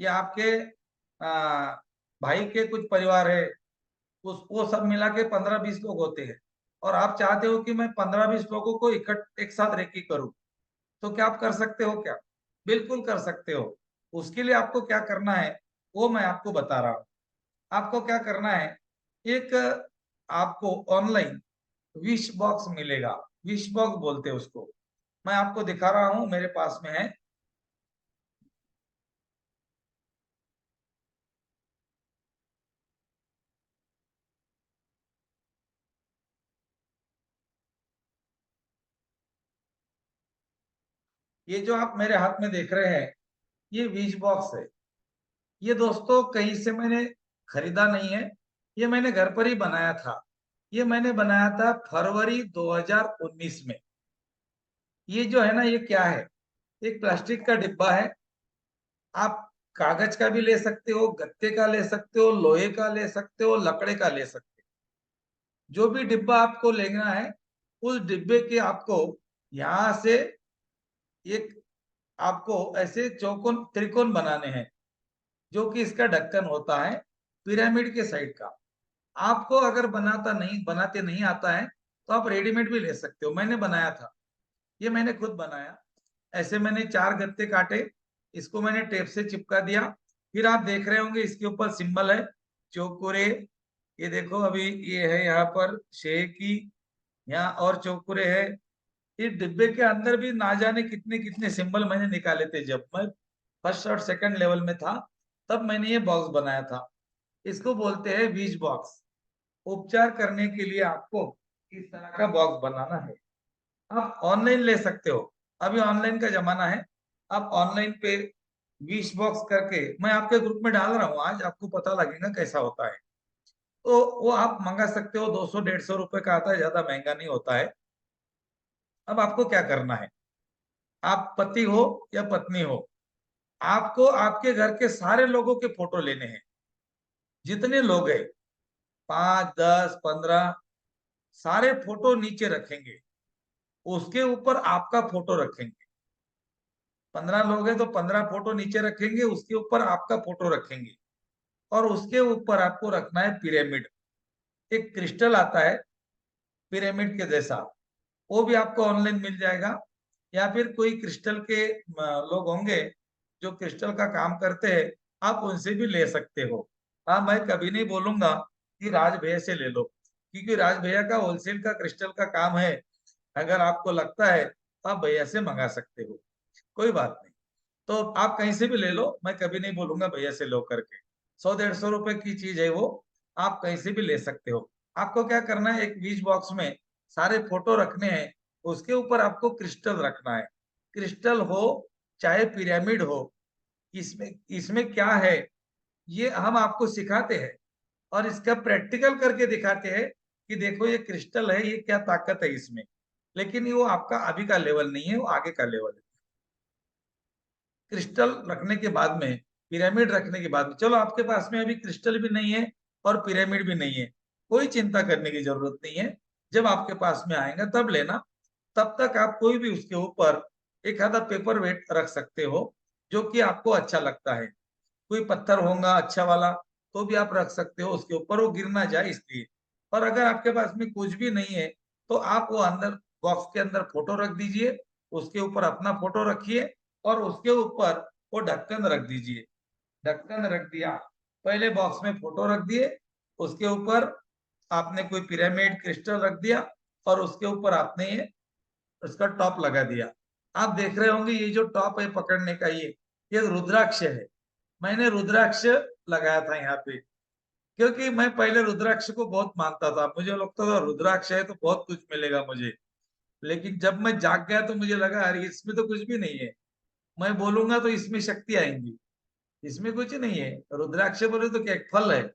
या आपके भाई के कुछ परिवार है, उस वो सब मिला के 15-20 लोग होते हैं, और आप चाहते हो कि मैं 15-20 लोगों को एक साथ रेकी करूं, तो क्या आप कर सकते हो क्या? बिल्कुल कर सकते हो। उसके लिए आपको क्या करना है वो मैं आपको बता रहा हूँ। आपको क्या करना है, एक आपको ऑनलाइन विश बॉक्स मिलेगा। विश बॉक्स बोलते हैं उसको। मैं आपको दिखा रहा हूं, मेरे पास में है। ये जो आप मेरे हाथ में देख रहे हैं, ये विश बॉक्स है। ये दोस्तों कहीं से मैंने खरीदा नहीं है, ये मैंने घर पर ही बनाया था। ये मैंने बनाया था फरवरी 2019 में। ये जो है ना, ये क्या है, एक प्लास्टिक का डिब्बा है। आप कागज का भी ले सकते हो, गत्ते का ले सकते हो, लोहे का ले सकते हो, लकड़े का ले सकते हो। जो भी डिब्बा आपको लेना है, उस डिब्बे के आपको यहाँ से एक, आपको ऐसे चौकोन त्रिकोण बनाने हैं, जो कि इसका ढक्कन होता है पिरामिड के साइड का। आपको अगर बनाते नहीं आता है, तो आप रेडीमेड भी ले सकते हो। मैंने बनाया था, ये मैंने खुद बनाया। ऐसे मैंने 4 गत्ते काटे, इसको मैंने टेप से चिपका दिया। फिर आप देख रहे होंगे इसके ऊपर सिंबल है चौकुरे। ये देखो, अभी ये है यहाँ पर शेर की, यहाँ और चौकुरे है। इस डिब्बे के अंदर भी ना जाने कितने कितने सिंबल मैंने निकाले थे। जब मैं फर्स्ट और सेकंड लेवल में था, तब मैंने ये बॉक्स बनाया था। इसको बोलते हैं विश बॉक्स। उपचार करने के लिए आपको इस तरह का बॉक्स बनाना है। आप ऑनलाइन ले सकते हो, अभी ऑनलाइन का जमाना है। आप ऑनलाइन पे विश बॉक्स करके मैं आपके ग्रुप में डाल रहा हूँ, आज आपको पता लगेगा कैसा होता है। तो वो आप मंगा सकते हो, 200-150 रुपए का आता है, ज्यादा महंगा नहीं होता है। अब आपको क्या करना है, आप पति हो या पत्नी हो, आपको आपके घर के सारे लोगों के फोटो लेने हैं। जितने लोग हैं, 5, 10, 15, सारे फोटो नीचे रखेंगे। उसके ऊपर आपका फोटो रखेंगे। 15 लोग हैं तो 15 फोटो नीचे रखेंगे, उसके ऊपर आपका फोटो रखेंगे। और उसके ऊपर आपको रखना है पिरामिड। एक क्रिस्टल आता है पिरामिड के जैसा, वो भी आपको ऑनलाइन मिल जाएगा। या फिर कोई क्रिस्टल के लोग होंगे जो क्रिस्टल का काम करते हैं, आप उनसे भी ले सकते हो। हाँ, मैं कभी नहीं बोलूंगा कि राज भैया से ले लो, क्योंकि राज भैया का होलसेल का क्रिस्टल का काम है। अगर आपको लगता है तो आप भैया से मंगा सकते हो, कोई बात नहीं। तो आप कहीं से भी ले लो, मैं कभी नहीं बोलूंगा भैया से लो करके। 100-150 रुपए की चीज है वो, आप कहीं से भी ले सकते हो। आपको क्या करना है, एक बीच बॉक्स में सारे फोटो रखने हैं, उसके ऊपर आपको क्रिस्टल रखना है। क्रिस्टल हो चाहे पिरामिड हो, इसमें इसमें क्या है ये हम आपको सिखाते हैं और इसका प्रैक्टिकल करके दिखाते हैं कि देखो ये क्रिस्टल है, ये क्या ताकत है इसमें। लेकिन ये वो आपका अभी का लेवल नहीं है, वो आगे का लेवल है। क्रिस्टल रखने के बाद में, पिरामिड रखने के बाद में, चलो आपके पास में अभी क्रिस्टल भी नहीं है और पिरामिड भी नहीं है, कोई चिंता करने की जरूरत नहीं है। जब आपके पास में आएगा तब लेना। तब तक आप कोई भी उसके ऊपर एक आधा पेपर वेट रख सकते हो जो कि आपको अच्छा लगता है। कोई पत्थर होगा अच्छा वाला तो भी आप रख सकते हो उसके ऊपर, वो गिर ना जाए इसलिए। और अगर आपके पास में कुछ भी नहीं है तो आप वो अंदर बॉक्स के अंदर फोटो रख दीजिए, उसके ऊपर अपना फोटो रखिए और उसके ऊपर वो ढक्कन रख दीजिए। ढक्कन रख दिया, पहले बॉक्स में फोटो रख दिए, उसके ऊपर आपने कोई पिरामिड क्रिस्टल रख दिया और उसके ऊपर आपने ये उसका टॉप लगा दिया। आप देख रहे होंगे ये जो टॉप है पकड़ने का, ये रुद्राक्ष है। मैंने रुद्राक्ष लगाया था यहाँ पे क्योंकि मैं पहले रुद्राक्ष को बहुत मानता था, मुझे लगता था रुद्राक्ष है तो बहुत कुछ मिलेगा मुझे। लेकिन जब मैं जाग गया तो मुझे लगा अरे इसमें तो कुछ भी नहीं है, मैं बोलूंगा तो इसमें शक्ति आएंगी, इसमें कुछ नहीं है। रुद्राक्ष बोले तो क्या एक फल है।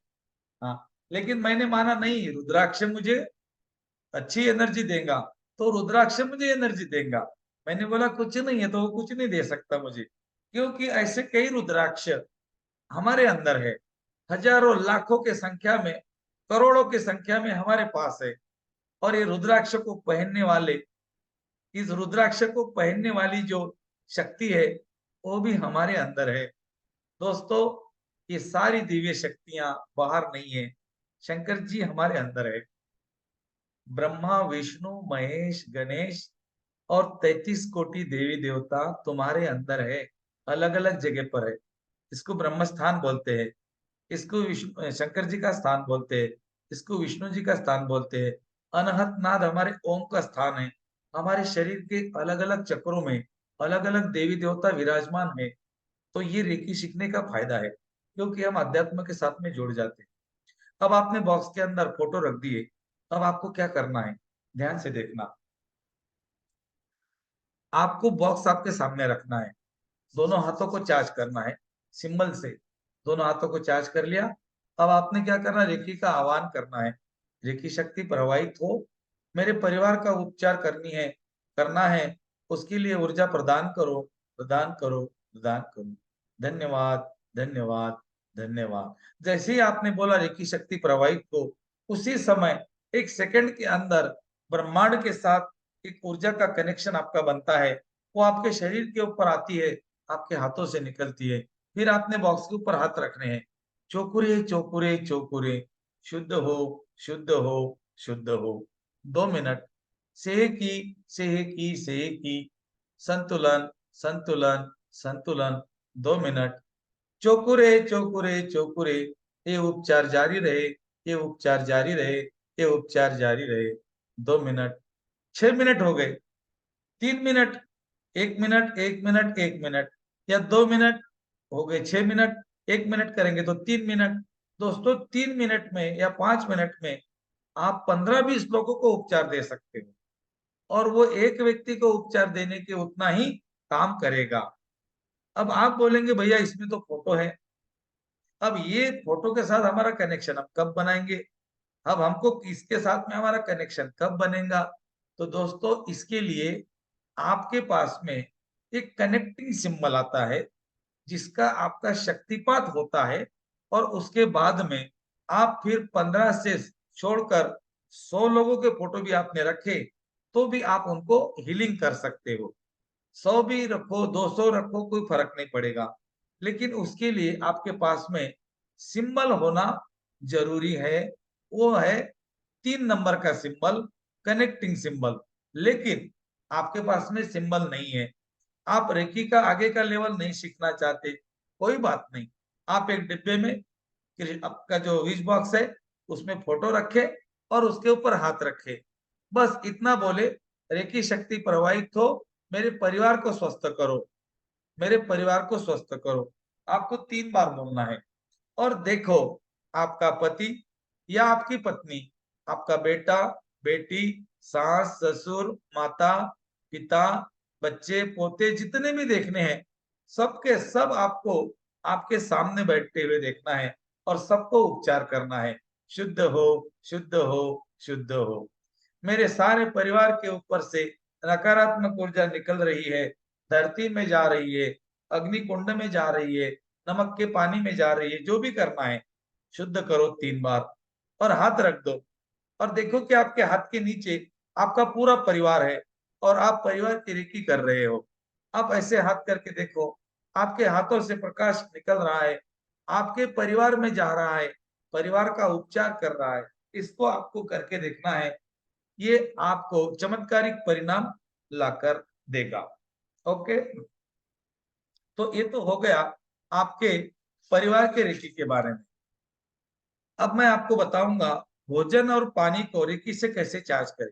हाँ, लेकिन मैंने माना नहीं रुद्राक्ष मुझे अच्छी एनर्जी देगा, तो रुद्राक्ष मुझे एनर्जी देगा। मैंने बोला कुछ नहीं है तो वो कुछ नहीं दे सकता मुझे, क्योंकि ऐसे कई रुद्राक्ष हमारे अंदर है, हजारों लाखों के संख्या में, करोड़ों की संख्या में हमारे पास है। और ये रुद्राक्ष को पहनने वाले, इस रुद्राक्ष को पहनने वाली जो शक्ति है वो भी हमारे अंदर है। दोस्तों, ये सारी दिव्य शक्तियां बाहर नहीं है, शंकर जी हमारे अंदर है। ब्रह्मा विष्णु महेश गणेश और 33 कोटि देवी देवता तुम्हारे अंदर है, अलग अलग जगह पर है। इसको ब्रह्म स्थान बोलते हैं, इसको विष्णु शंकर जी का स्थान बोलते हैं, इसको विष्णु जी का स्थान बोलते हैं। अनहत नाद हमारे ओम का स्थान है। हमारे शरीर के अलग अलग चक्रों में अलग अलग देवी देवता विराजमान है। तो ये रेकी सीखने का फायदा है, क्योंकि हम अध्यात्म के साथ में जुड़ जाते हैं। अब आपने बॉक्स के अंदर फोटो रख दिए, अब आपको क्या करना है, ध्यान से देखना। आपको बॉक्स आपके सामने रखना है, दोनों हाथों को चार्ज करना है सिंबल से। दोनों हाथों को चार्ज कर लिया। अब आपने क्या करना है, रेकी का आह्वान करना है। रेकी शक्ति प्रवाहित हो, मेरे परिवार का उपचार करना है, उसके लिए ऊर्जा प्रदान करो, प्रदान करो, प्रदान करो। धन्यवाद, धन्यवाद, धन्यवाद। जैसे ही आपने बोला रेकी शक्ति प्रवाहित हो, उसी समय एक सेकंड के अंदर ब्रह्मांड के साथ एक ऊर्जा का कनेक्शन आपका बनता है। वो आपके शरीर के ऊपर आती है, आपके हाथों से निकलती है। फिर आपने बॉक्स के ऊपर हाथ रखने हैं। चोकुरे चोकुरे चोकुरे, शुद्ध हो, शुद्ध हो, शुद्ध हो। 2 मिनट। सेह की संतुलन, संतुलन, संतुलन। 2 मिनट। चोकुरे चोकुरे चोकुरे, ये उपचार जारी रहे, ये उपचार जारी रहे, ये उपचार जारी रहे। 2 मिनट। 6 मिनट हो गए। 3 मिनट। 1 मिनट, 1 मिनट, 1 मिनट, या 2 मिनट हो गए। 6 मिनट, 1 मिनट करेंगे तो 3 मिनट। दोस्तों, 3 मिनट में या 5 मिनट में आप 15-20 लोगों को उपचार दे सकते हो, और वो एक व्यक्ति को उपचार देने के उतना ही काम करेगा। अब आप बोलेंगे भैया इसमें तो फोटो है, अब ये फोटो के साथ हमारा कनेक्शन हम कब बनाएंगे, अब हमको इसके साथ में हमारा कनेक्शन कब बनेगा? तो दोस्तों, इसके लिए आपके पास में एक कनेक्टिंग सिंबल आता है, जिसका आपका शक्तिपात होता है। और उसके बाद में आप फिर 15 से छोड़कर 100 लोगों के फोटो भी आपने रखे तो भी आप उनको हीलिंग कर सकते हो। 100 भी रखो, 200 रखो, कोई फर्क नहीं पड़ेगा। लेकिन उसके लिए आपके पास में सिंबल होना जरूरी है, वो है 3 नंबर का सिंबल, कनेक्टिंग सिंबल। लेकिन आपके पास में सिंबल नहीं है, आप रेकी का आगे का लेवल नहीं सीखना चाहते, कोई बात नहीं। आप एक डिब्बे में आपका जो विश बॉक्स है उसमें फोटो रखे और उसके ऊपर हाथ रखे, बस इतना बोले रेकी शक्ति प्रवाहित हो, मेरे परिवार को स्वस्थ करो, मेरे परिवार को स्वस्थ करो। आपको 3 बार बोलना है। और देखो, आपका पति या आपकी पत्नी, आपका बेटा, बेटी, सास, ससुर, माता, पिता, बच्चे, पोते जितने भी देखने हैं, सबके सब आपको आपके सामने बैठते हुए देखना है और सबको उपचार करना है। शुद्ध हो, शुद्ध हो, शुद्ध हो। मेरे सारे परिवार के ऊपर से नकारात्मक ऊर्जा निकल रही है, धरती में जा रही है, अग्नि कुंड में जा रही है, नमक के पानी में जा रही है, जो भी करना है शुद्ध करो 3 बार और हाथ रख दो। और देखो कि आपके हाथ के नीचे आपका पूरा परिवार है और आप परिवार की रेकी कर रहे हो। आप ऐसे हाथ करके देखो, आपके हाथों से प्रकाश निकल रहा है, आपके परिवार में जा रहा है, परिवार का उपचार कर रहा है। इसको आपको करके देखना है, ये आपको चमत्कारिक परिणाम लाकर देगा। ओके, तो ये तो हो गया आपके परिवार के रेकी के बारे में। अब मैं आपको बताऊंगा भोजन और पानी को रेकी से कैसे चार्ज करें।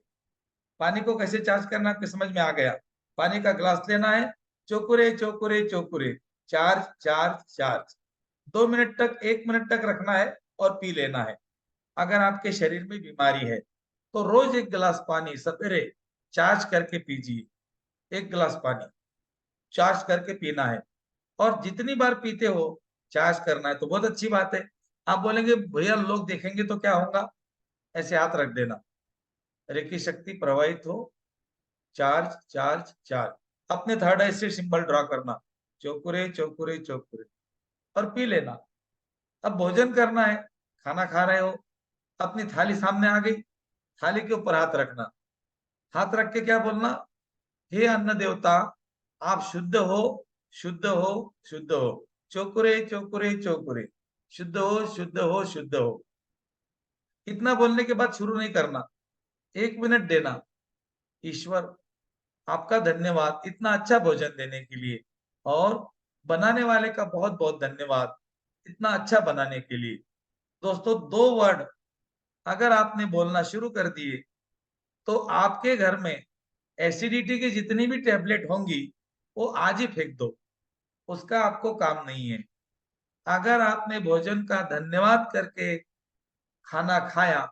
पानी को कैसे चार्ज करना आपके समझ में आ गया। पानी का ग्लास लेना है, चोकुरे चोकुरे चोकुरे, चार्ज चार्ज चार्ज। 2 मिनट तक, 1 मिनट तक रखना है और पी लेना है। अगर आपके शरीर में बीमारी है तो रोज 1 गिलास पानी सवेरे चार्ज करके पीजिए। 1 गिलास पानी चार्ज करके पीना है और जितनी बार पीते हो चार्ज करना है, तो बहुत अच्छी बात है। आप बोलेंगे भैया लोग देखेंगे तो क्या होगा, ऐसे हाथ रख देना, रेकी शक्ति प्रवाहित हो, चार्ज चार्ज चार्ज। अपने थर्ड आई से सिंबल ड्रॉ करना, चौकुरे चौकुरे चौकुरे, और पी लेना। अब भोजन करना है, खाना खा रहे हो, अपनी थाली सामने आ गई, थाली के ऊपर हाथ रखना, हाथ रख के क्या बोलना, हे अन्न देवता, आप शुद्ध हो, शुद्ध हो, शुद्ध हो, चौकुरे चौकुरे चौकुरे, शुद्ध हो, शुद्ध हो, शुद्ध हो। इतना बोलने के बाद शुरू नहीं करना, 1 मिनट देना। ईश्वर आपका धन्यवाद इतना अच्छा भोजन देने के लिए, और बनाने वाले का बहुत बहुत धन्यवाद इतना अच्छा बनाने के लिए। दोस्तों, 2 वर्ड अगर आपने बोलना शुरू कर दिए तो आपके घर में एसिडिटी की जितनी भी टेबलेट होंगी वो आज ही फेंक दो, उसका आपको काम नहीं है। अगर आपने भोजन का धन्यवाद करके खाना खाया,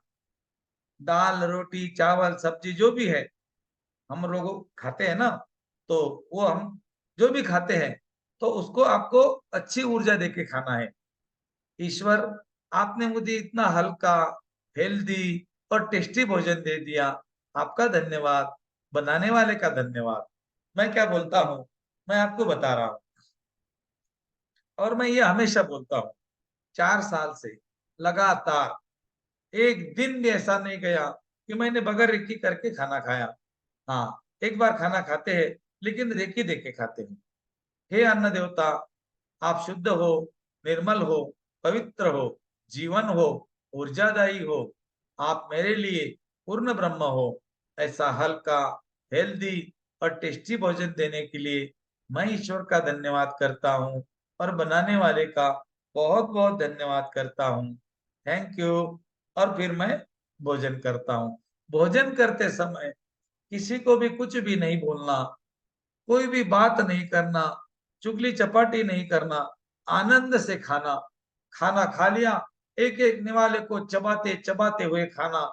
दाल रोटी चावल सब्जी जो भी है हम लोग खाते हैं ना, तो वो हम जो भी खाते हैं तो उसको आपको अच्छी ऊर्जा देके खाना है। ईश्वर, आपने मुझे इतना हल्का, हेल्दी और टेस्टी भोजन दे दिया, आपका धन्यवाद, बनाने वाले का धन्यवाद। मैं क्या बोलता हूँ, मैं आपको बता रहा हूँ, और मैं ये हमेशा बोलता हूँ, 4 साल से लगातार एक दिन भी ऐसा नहीं गया कि मैंने बगैर रेकी करके खाना खाया। हाँ, एक बार खाना खाते हैं लेकिन रेकी देके खाते हैं। हे अन्न देवता, आप शुद्ध हो, निर्मल हो, पवित्र हो, जीवन हो, ऊर्जादायी हो, आप मेरे लिए पूर्ण ब्रह्म हो। ऐसा हल्का, हेल्दी और टेस्टी भोजन देने के लिए मैं ईश्वर का धन्यवाद करता हूँ और बनाने वाले का बहुत बहुत धन्यवाद करता हूँ। Thank you. और फिर मैं भोजन करता हूँ। भोजन करते समय किसी को भी कुछ भी नहीं बोलना, कोई भी बात नहीं करना, चुगली चपाटी नहीं करना, आनंद से खाना। खाना खा लिया, एक एक निवाले को चबाते चबाते हुए खाना,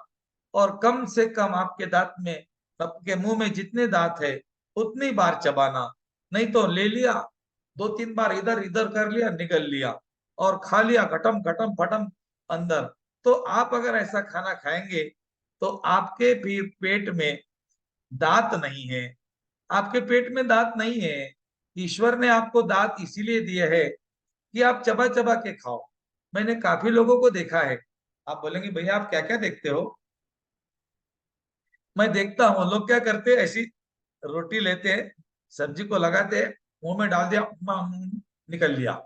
और कम से कम आपके दांत में, आपके मुंह में जितने दांत है उतनी बार चबाना। नहीं तो ले लिया, 2-3 बार इधर इधर कर लिया, निगल लिया और खा लिया खटम खटम फटम अंदर। तो आप अगर ऐसा खाना खाएंगे तो आपके भी पेट में दांत नहीं है, आपके पेट में दांत नहीं है। ईश्वर ने आपको दांत इसीलिए दिए है कि आप चबा चबा के खाओ। मैंने काफी लोगों को देखा है। आप बोलेंगे भैया आप क्या क्या देखते हो। मैं देखता हूँ लोग क्या करते हैं, ऐसी रोटी लेते हैं, सब्जी को लगाते हैं, मुंह में डाल दिया, निकल लिया,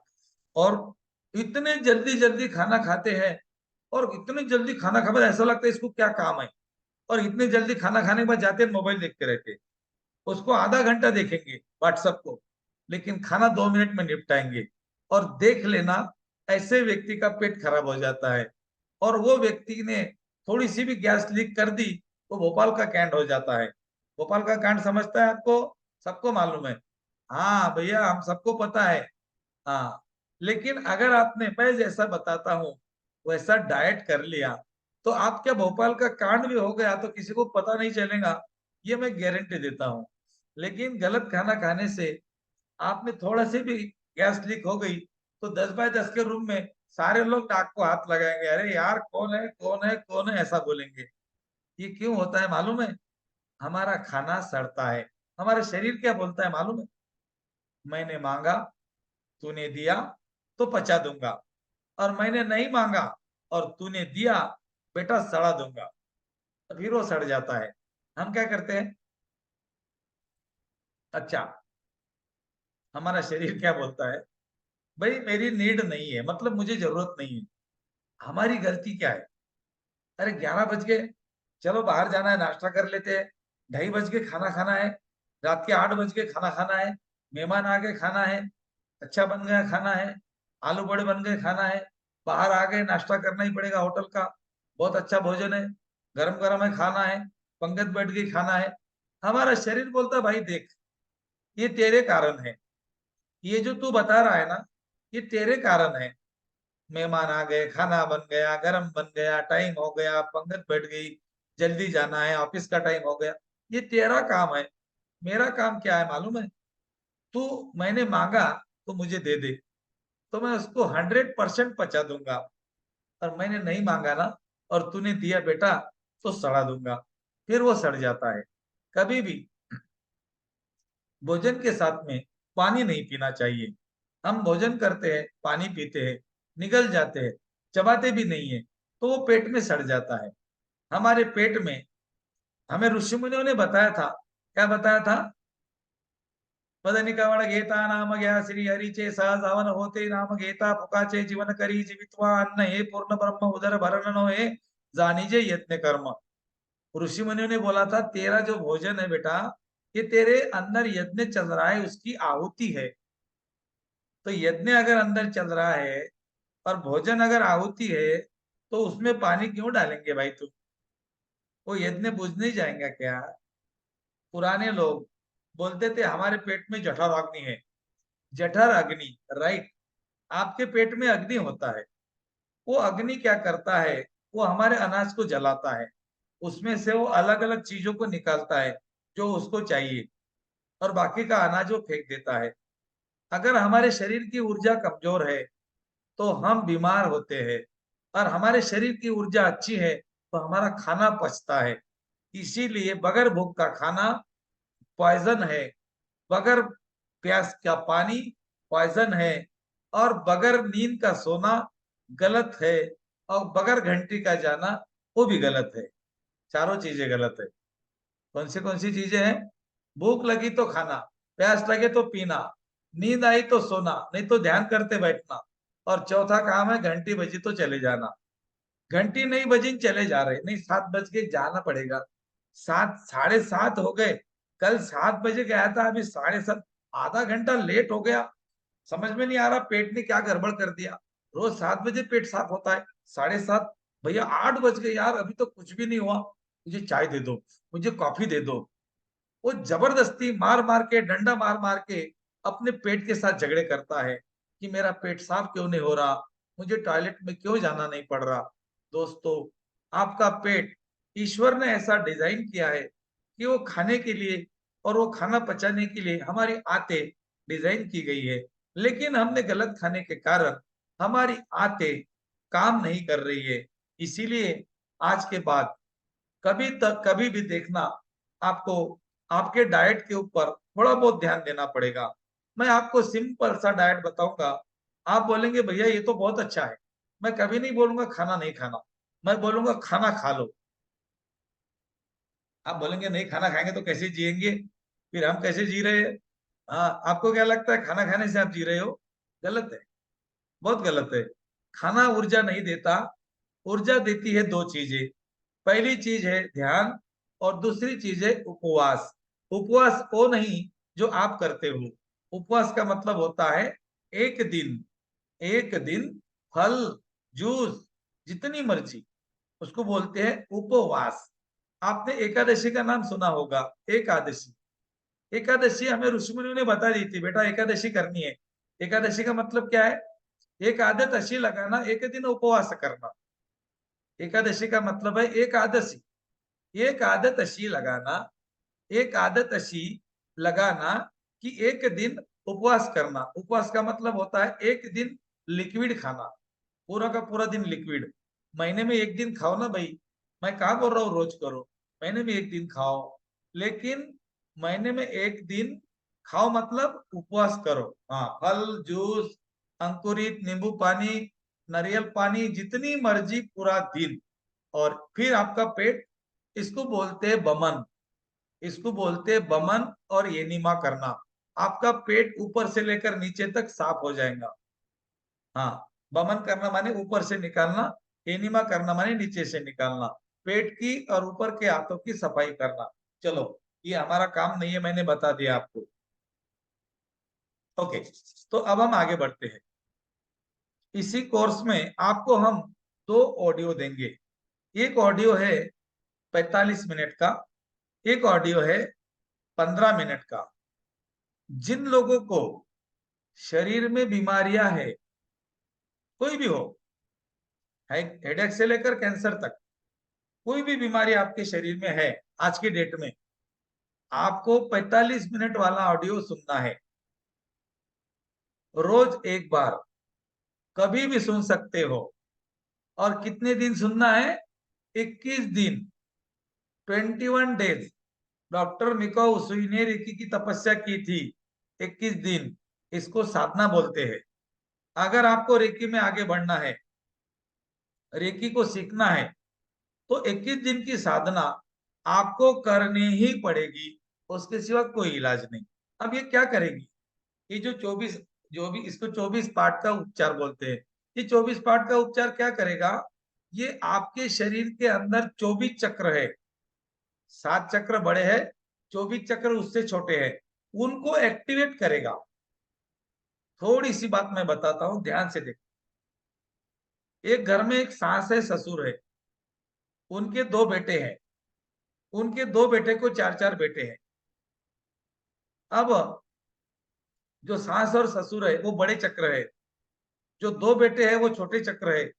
और इतने जल्दी जल्दी खाना खाते हैं, और इतने जल्दी खाना खा, ऐसा लगता है इसको क्या काम है, और इतने जल्दी खाना खाने के बाद जाते हैं मोबाइल देखते रहते हैं। उसको आधा घंटा देखेंगे व्हाट्सएप को, लेकिन खाना 2 मिनट में निपटाएंगे। और देख लेना, ऐसे व्यक्ति का पेट खराब हो जाता है, और वो व्यक्ति ने थोड़ी सी भी गैस लीक कर दी तो भोपाल का कैंट हो जाता है। भोपाल का कांड समझता है आपको? सबको मालूम है। हाँ भैया, हम सबको पता है। हाँ, लेकिन अगर आपने, मैं जैसा बताता हूँ वैसा डाइट कर लिया, तो आपके भोपाल का कांड भी हो गया तो किसी को पता नहीं चलेगा, ये मैं गारंटी देता हूँ। लेकिन गलत खाना खाने से आप में थोड़ा सी भी गैस लीक हो गई तो 10 बाय 10 के रूम में सारे लोग नाक को हाथ लगाएंगे, अरे यार कौन है कौन है कौन है, ऐसा बोलेंगे। ये क्यों होता है मालूम है? हमारा खाना सड़ता है। हमारा शरीर क्या बोलता है मालूम है? मैंने मांगा, तूने दिया, तो पचा दूंगा। और मैंने नहीं मांगा और तूने दिया, बेटा सड़ा दूंगा। तो फिर वो सड़ जाता है। हम क्या करते हैं? अच्छा, हमारा शरीर क्या बोलता है? भाई मेरी नीड नहीं है, मतलब मुझे जरूरत नहीं है। हमारी गलती क्या है? अरे 11 बज गए, चलो बाहर जाना है, नाश्ता कर लेते हैं। 2:30 बज के खाना खाना है, रात के 8 बज के खाना खाना है, मेहमान आ गए खाना है, अच्छा बन गया खाना है, आलू बड़े बन गए खाना है, बाहर आ गए नाश्ता करना ही पड़ेगा होटल का, बहुत अच्छा भोजन है, गरम गरम है खाना है, पंगत बैठ गई खाना है। हमारा शरीर बोलता है भाई देख, ये तेरे कारण है, ये जो तू बता रहा है ना, ये तेरे कारण है। मेहमान आ गए, खाना बन गया, गरम बन गया, टाइम हो गया, पंगत बैठ गई, जल्दी जाना है, ऑफिस का टाइम हो गया, ये तेरा काम है। मेरा काम क्या है मालूम है? तू, मैंने मांगा तो मुझे दे दे, तो मैं उसको 100% पचा दूंगा। और मैंने नहीं मांगा ना, और तूने दिया बेटा, तो सड़ा दूंगा। फिर वो सड़ जाता है। कभी भी भोजन के साथ में पानी नहीं पीना चाहिए। हम भोजन करते हैं, पानी पीते हैं, निगल जाते हैं, चबाते भी नहीं है, तो वो पेट में सड़ जाता है। हमारे पेट में, हमें ऋषि मुनियों ने बताया था, क्या बताया था? पदनिकवण घेता नाम गया श्री हरिचे सहजावन होते नाम घेता पुकाचे जीवन करी जीवित्वा अन्न हे पूर्ण ब्रह्म उदर भरण नो हे जानीजे यत्न कर्म। ऋषि मुनियों ने बोला था तेरा जो भोजन है बेटा, ये तेरे अंदर यज्ञ चल रहा है, उसकी आहुति है। तो यज्ञ अगर अंदर चल रहा है और भोजन अगर आहुति है, तो उसमें पानी क्यों डालेंगे भाई तुम? वो यज्ञ बुझ नहीं जाएगा क्या? पुराने लोग बोलते थे हमारे पेट में जठर अग्नि है। जठर अग्नि, राइट। आपके पेट में अग्नि होता है। वो अग्नि क्या करता है? वो हमारे अनाज को जलाता है, उसमें से वो अलग अलग चीजों को निकालता है जो उसको चाहिए, और बाकी का अनाज वो फेंक देता है। अगर हमारे शरीर की ऊर्जा कमजोर है तो हम बीमार होते हैं, और हमारे शरीर की ऊर्जा अच्छी है तो हमारा खाना पचता है। इसीलिए बगैर भूख का खाना पॉइजन है, बगैर प्यास का पानी पॉइजन है, और बगैर नींद का सोना गलत है, और बगैर घंटी का जाना वो भी गलत है। चारों चीजें गलत है। कौन सी चीजें हैं? भूख लगी तो खाना, प्यास लगे तो पीना, नींद आई तो सोना, नहीं तो ध्यान करते बैठना, और चौथा काम है घंटी बजी तो चले जाना। घंटी नहीं बजी चले जा रहे, नहीं 7 बज के जाना पड़ेगा। 7, 7:30 हो गए, कल 7 बजे गया था, अभी 7:30, आधा घंटा लेट हो गया। समझ में नहीं आ रहा पेट ने क्या गड़बड़ कर दिया। रोज 7 बजे पेट साफ होता है, 7:30, भैया 8 बज गए यार, अभी तो कुछ भी नहीं हुआ, मुझे चाय दे दो, मुझे कॉफी दे दो। वो जबरदस्ती मार मार के, डंडा मार मार के अपने पेट के साथ झगड़े करता है कि मेरा पेट साफ क्यों नहीं हो रहा, मुझे टॉयलेट में क्यों जाना नहीं पड़ रहा। दोस्तों, आपका पेट ईश्वर ने ऐसा डिजाइन किया है कि वो खाने के लिए और वो खाना पचाने के लिए हमारी आते डिजाइन की गई है। लेकिन हमने गलत खाने के कारण हमारी आते काम नहीं कर रही है। इसीलिए आज के बाद कभी तक कभी भी देखना, आपको आपके डाइट के ऊपर थोड़ा बहुत ध्यान देना पड़ेगा। मैं आपको सिंपल सा डाइट बताऊंगा, आप बोलेंगे भैया ये तो बहुत अच्छा है। मैं कभी नहीं बोलूंगा खाना नहीं खाना, मैं बोलूंगा खाना खा लो। आप बोलेंगे नहीं खाना खाएंगे तो कैसे जिएंगे, फिर हम कैसे जी रहे हैं? हाँ, आपको क्या लगता है खाना खाने से आप जी रहे हो? गलत है, बहुत गलत है। खाना ऊर्जा नहीं देता, ऊर्जा देती है दो चीजें। पहली चीज है ध्यान, और दूसरी चीज है उपवास। उपवास वो नहीं जो आप करते हो। उपवास का मतलब होता है एक दिन, एक दिन फल, जूस, जितनी मर्जी, उसको बोलते हैं उपवास। आपने एकादशी का नाम सुना होगा। एकादशी, एकादशी हमें ऋषिमुनियों ने बता दी थी, बेटा एकादशी करनी है। एकादशी का मतलब क्या है? एक आदत अशी लगाना, एक दिन उपवास करना। एकादशी का मतलब है एकादशी, एक आदत अशी लगाना, एक आदत अशी लगाना कि एक दिन उपवास करना। उपवास का मतलब होता है एक दिन लिक्विड खाना, पूरा का पूरा दिन लिक्विड। महीने में एक दिन खाओ ना भाई, मैं कहा बोल रहा हूँ रोज करो, महीने में एक दिन खाओ, लेकिन महीने में एक दिन खाओ मतलब उपवास करो। हाँ, फल जूस, अंकुरित नींबू पानी, नारियल पानी, जितनी मर्जी पूरा दिन। और फिर आपका पेट, इसको बोलते हैं बमन, इसको बोलते हैं बमन और एनिमा करना। आपका पेट ऊपर से लेकर नीचे तक साफ हो जाएगा। हाँ, बमन करना माने ऊपर से निकालना, एनिमा करना माने नीचे से निकालना, पेट की और ऊपर के हाथों की सफाई करना। चलो, ये हमारा काम नहीं है, मैंने बता दिया आपको। ओके, तो अब हम आगे बढ़ते हैं। इसी कोर्स में आपको हम 2 ऑडियो देंगे। एक ऑडियो है 45 मिनट का, एक ऑडियो है 15 मिनट का। जिन लोगों को शरीर में बीमारियां है, कोई भी हो, हेडेक से लेकर कैंसर तक, कोई भी बीमारी आपके शरीर में है आज की डेट में, आपको 45 मिनट वाला ऑडियो सुनना है। रोज एक बार, कभी भी सुन सकते हो। और कितने दिन सुनना है? 21 दिन, 21 डेज। डॉक्टर मिको उसुई ने रेकी की तपस्या की थी, 21 दिन। इसको साधना बोलते हैं। अगर आपको रेकी में आगे बढ़ना है, रेकी को सीखना है, तो 21 दिन की साधना आपको करनी ही पड़ेगी, उसके सिवा कोई इलाज नहीं। अब ये क्या करेगी? ये जो 24, जो भी इसको 24 पार्ट का उपचार बोलते हैं, ये 24 पार्ट का उपचार क्या करेगा? ये आपके शरीर के अंदर 24 चक्र है, 7 चक्र बड़े हैं, 24 चक्र उससे छोटे हैं, उनको एक्टिवेट करेगा। थोड़ी सी बात मैं बताता हूं, ध्यान से देखो। एक घर में एक सास है, ससुर है, उनके 2 बेटे हैं, उनके 2 बेटे को 4-4 बेटे हैं। अब जो सास और ससुर है वो बड़े चक्र है, जो 2 बेटे हैं वो छोटे चक्र है,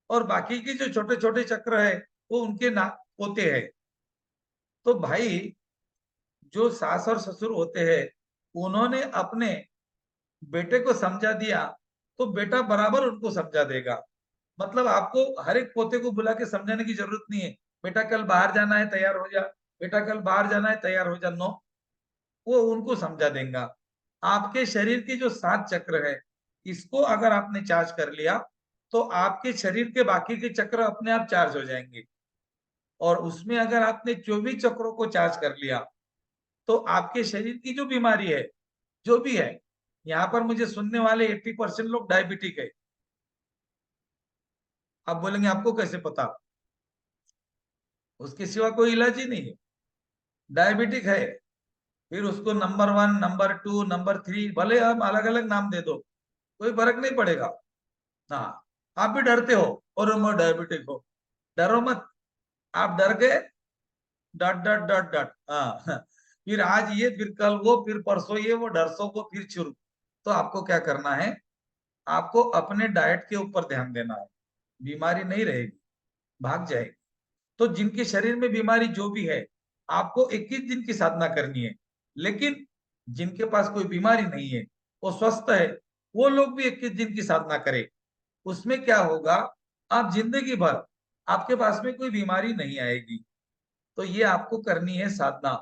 और बाकी के जो छोटे छोटे चक्र है वो उनके ना पोते हैं। तो भाई, जो सास और ससुर होते हैं, उन्होंने अपने बेटे को समझा दिया, तो बेटा बराबर उनको समझा देगा। मतलब आपको हर एक पोते को बुला के समझाने की जरूरत नहीं है, बेटा कल बाहर जाना है तैयार हो जा, बेटा कल बाहर जाना है तैयार हो जा, नो, वो उनको समझा देगा। आपके शरीर के जो 7 चक्र है, इसको अगर आपने चार्ज कर लिया, तो आपके शरीर के बाकी के चक्र अपने आप चार्ज हो जाएंगे। और उसमें अगर आपने 24 चक्रों को चार्ज कर लिया, तो आपके शरीर की जो बीमारी है, जो भी है, यहाँ पर मुझे सुनने वाले 80% लोग डायबिटिक है। आप बोलेंगे आपको कैसे पता? उसके सिवा कोई इलाज ही नहीं है। डायबिटिक है, फिर उसको नंबर 1, नंबर 2, नंबर 3, भले हम अलग अलग नाम दे दो, कोई फर्क नहीं पड़ेगा। हाँ, आप भी डरते हो और मैं डायबिटिक हो, डरो मत। आप डर गए, डट डट डट डट, हाँ, फिर आज ये, फिर कल वो, फिर परसों ये, वो डरसों को फिर शुरू। तो आपको क्या करना है? आपको अपने डाइट के ऊपर ध्यान देना है, बीमारी नहीं रहेगी, भाग जाएगी। तो जिनके शरीर में बीमारी जो भी है, आपको 21 दिन की साधना करनी है। लेकिन जिनके पास कोई बीमारी नहीं है, वो स्वस्थ है, वो लोग भी 21 दिन की साधना करें। उसमें क्या होगा? आप जिंदगी भर, आपके पास में कोई बीमारी नहीं आएगी। तो ये आपको करनी है साधना,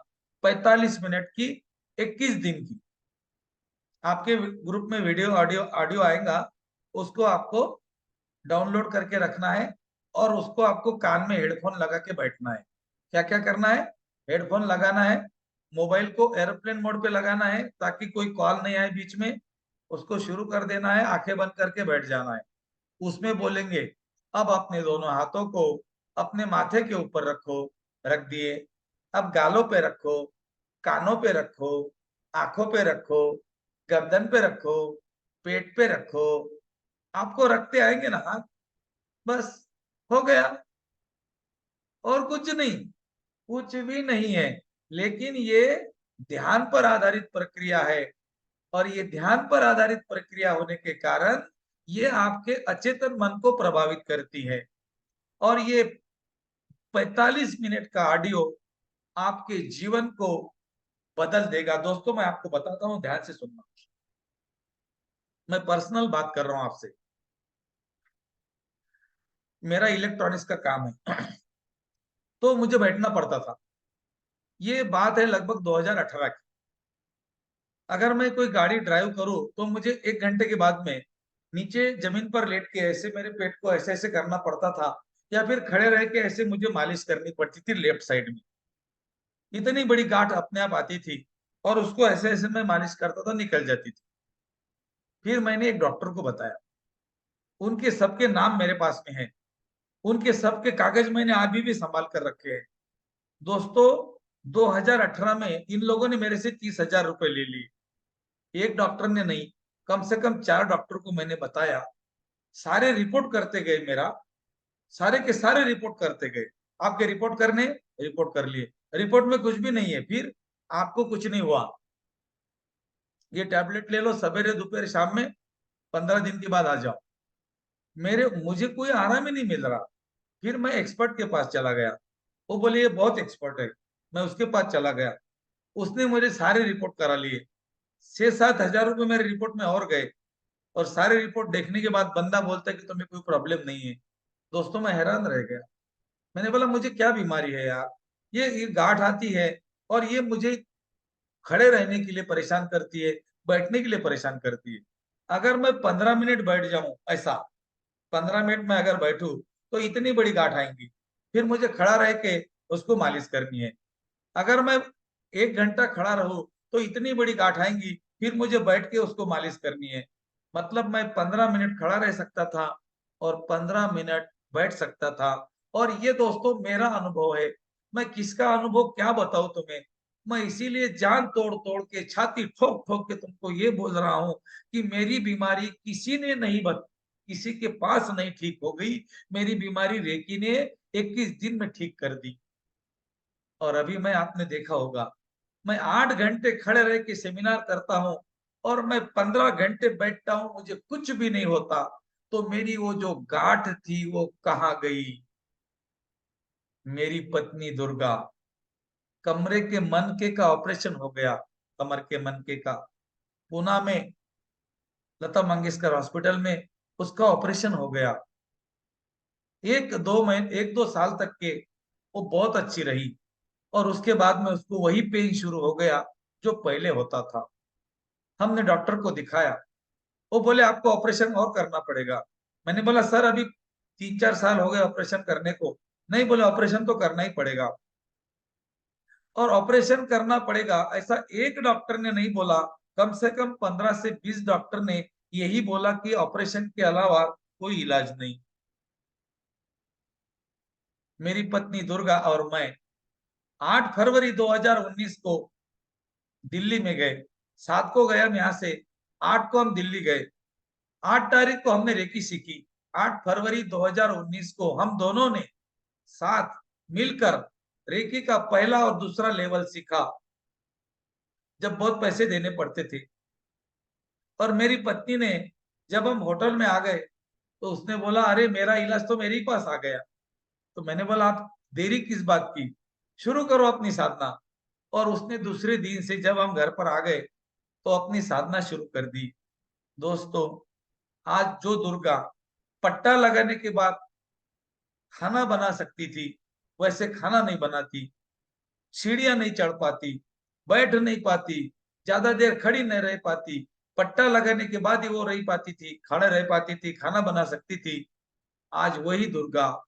45 मिनट की, 21 दिन की। आपके ग्रुप में वीडियो ऑडियो ऑडियो आएगा, उसको आपको डाउनलोड करके रखना है, और उसको आपको कान में हेडफोन लगा के बैठना है। क्या क्या करना है? हेडफोन लगाना है, मोबाइल को एरोप्लेन मोड पे लगाना है ताकि कोई कॉल नहीं आए बीच में, उसको शुरू कर देना है, आंखें बंद करके बैठ जाना है। उसमें बोलेंगे, अब अपने दोनों हाथों को अपने माथे के ऊपर रखो, रख दिए। अब गालों पे रखो, कानों पे रखो, आंखों पे रखो, गर्दन पे रखो, पेट पे रखो। आपको रखते आएंगे ना, बस हो गया, और कुछ नहीं। कुछ भी नहीं है, लेकिन ये ध्यान पर आधारित प्रक्रिया है। और ये ध्यान पर आधारित प्रक्रिया होने के कारण ये आपके अचेतन मन को प्रभावित करती है। और ये 45 मिनट का ऑडियो आपके जीवन को बदल देगा। दोस्तों, मैं आपको बताता हूं, ध्यान से सुनना। मैं पर्सनल बात कर रहा हूं आपसे। मेरा इलेक्ट्रॉनिक्स का काम है तो मुझे बैठना पड़ता था। ये बात है लगभग 2018 की। अगर मैं कोई गाड़ी ड्राइव करूं तो मुझे 1 घंटे के बाद में नीचे जमीन पर लेट के ऐसे मेरे पेट को ऐसे ऐसे करना पड़ता था, या फिर खड़े रह के ऐसे मुझे मालिश करनी पड़ती थी लेफ्ट साइड में। इतनी बड़ी गांठ अपने आप आती थी और उसको ऐसे ऐसे मैं मालिश करता था, निकल जाती थी। फिर मैंने एक डॉक्टर को बताया, उनके सबके नाम मेरे पास में है, उनके सबके कागज मैंने अभी भी संभाल कर रखे हैं। दोस्तों, 2018 में इन लोगों ने मेरे से 30,000 रुपए ले लिए। एक डॉक्टर ने नहीं, कम से कम 4 डॉक्टर को मैंने बताया। सारे रिपोर्ट करते गए, मेरा सारे के सारे रिपोर्ट करते गए। आपके रिपोर्ट करने, रिपोर्ट कर लिए, रिपोर्ट में कुछ भी नहीं है। फिर आपको कुछ नहीं हुआ, ये टैबलेट ले लो, सवेरे दोपहर शाम में, 15 दिन के बाद आ जाओ। मुझे कोई आराम ही नहीं मिल रहा। फिर मैं एक्सपर्ट के पास चला गया। वो बोले ये बहुत एक्सपर्ट है। मैं उसके पास चला गया, उसने मुझे सारे रिपोर्ट करा लिए। 6-7 हजार रुपए मेरे रिपोर्ट में और गए। और सारे रिपोर्ट देखने के बाद बंदा बोलता है कि तुम्हें कोई प्रॉब्लम नहीं है। दोस्तों, मैं हैरान रह गया। मैंने बोला मुझे क्या बीमारी है यार, ये गांठ आती है और ये मुझे खड़े रहने के लिए परेशान करती है, बैठने के लिए परेशान करती है। अगर मैं 15 मिनट बैठ जाऊं, ऐसा 15 मिनट में अगर बैठूं तो इतनी बड़ी गांठ आएंगी। फिर मुझे खड़ा रह के उसको मालिश करनी है। अगर मैं 1 घंटा खड़ा रहूं तो इतनी बड़ी गांठ आएंगी, फिर मुझे बैठ के उसको मालिश करनी है। मतलब मैं 15 मिनट खड़ा रह सकता था और 15 मिनट बैठ सकता था। और ये दोस्तों मेरा अनुभव है। मैं किसका अनुभव क्या बताऊं तुम्हें। मैं इसीलिए जान तोड़ तोड़ के, छाती ठोक ठोक के तुमको ये बोल रहा हूं कि मेरी बीमारी किसी के पास नहीं ठीक हो गई। मेरी बीमारी रेकी ने 21 दिन में ठीक कर दी। और अभी मैं, आपने देखा होगा, मैं 8 घंटे खड़े रह के सेमिनार करता हूं और मैं 15 घंटे बैठता हूं, मुझे कुछ भी नहीं होता। तो मेरी वो जो गांठ थी वो कहाँ गई। मेरी पत्नी दुर्गा, कमरे के मनके का ऑपरेशन हो गया। कमर के मनके का, पूना में लता मंगेशकर हॉस्पिटल में उसका ऑपरेशन हो गया। 1-2 साल तक के वो बहुत अच्छी रही। और उसके बाद में उसको वही पेन शुरू हो गया जो पहले होता था। हमने डॉक्टर को दिखाया, वो बोले आपको ऑपरेशन और करना पड़ेगा। मैंने बोला सर अभी 3-4 साल हो गए ऑपरेशन करने को। नहीं, बोले ऑपरेशन तो करना ही पड़ेगा। और ऑपरेशन करना पड़ेगा ऐसा एक डॉक्टर ने नहीं बोला, कम से कम 15 से 20 डॉक्टर ने यही बोला कि ऑपरेशन के अलावा कोई इलाज नहीं। मेरी पत्नी दुर्गा और मैं 8 फरवरी 2019 को दिल्ली में गए। 7 को गया हम यहाँ से, 8 को हम दिल्ली गए। 8 तारीख को हमने रेकी सीखी। 8 फरवरी 2019 को हम दोनों ने साथ मिलकर रेकी का पहला और दूसरा लेवल सीखा, जब बहुत पैसे देने पड़ते थे। और मेरी पत्नी ने, जब हम होटल में आ गए तो उसने बोला अरे मेरा इलाज तो मेरे ही पास आ गया। तो मैंने बोला आप देरी किस बात की, शुरू करो अपनी साधना। और उसने दूसरे दिन से जब हम घर पर आ गए तो अपनी साधना शुरू कर दी। दोस्तों, आज जो दुर्गा पट्टा लगाने के बाद खाना बना सकती थी, वैसे खाना नहीं बनाती, सीढ़ियां नहीं चढ़ पाती, बैठ नहीं पाती, ज्यादा देर खड़ी नहीं रह पाती, पट्टा लगाने के बाद ही वो रह पाती थी, खड़े रह पाती थी, खाना बना सकती थी। आज वही दुर्गा,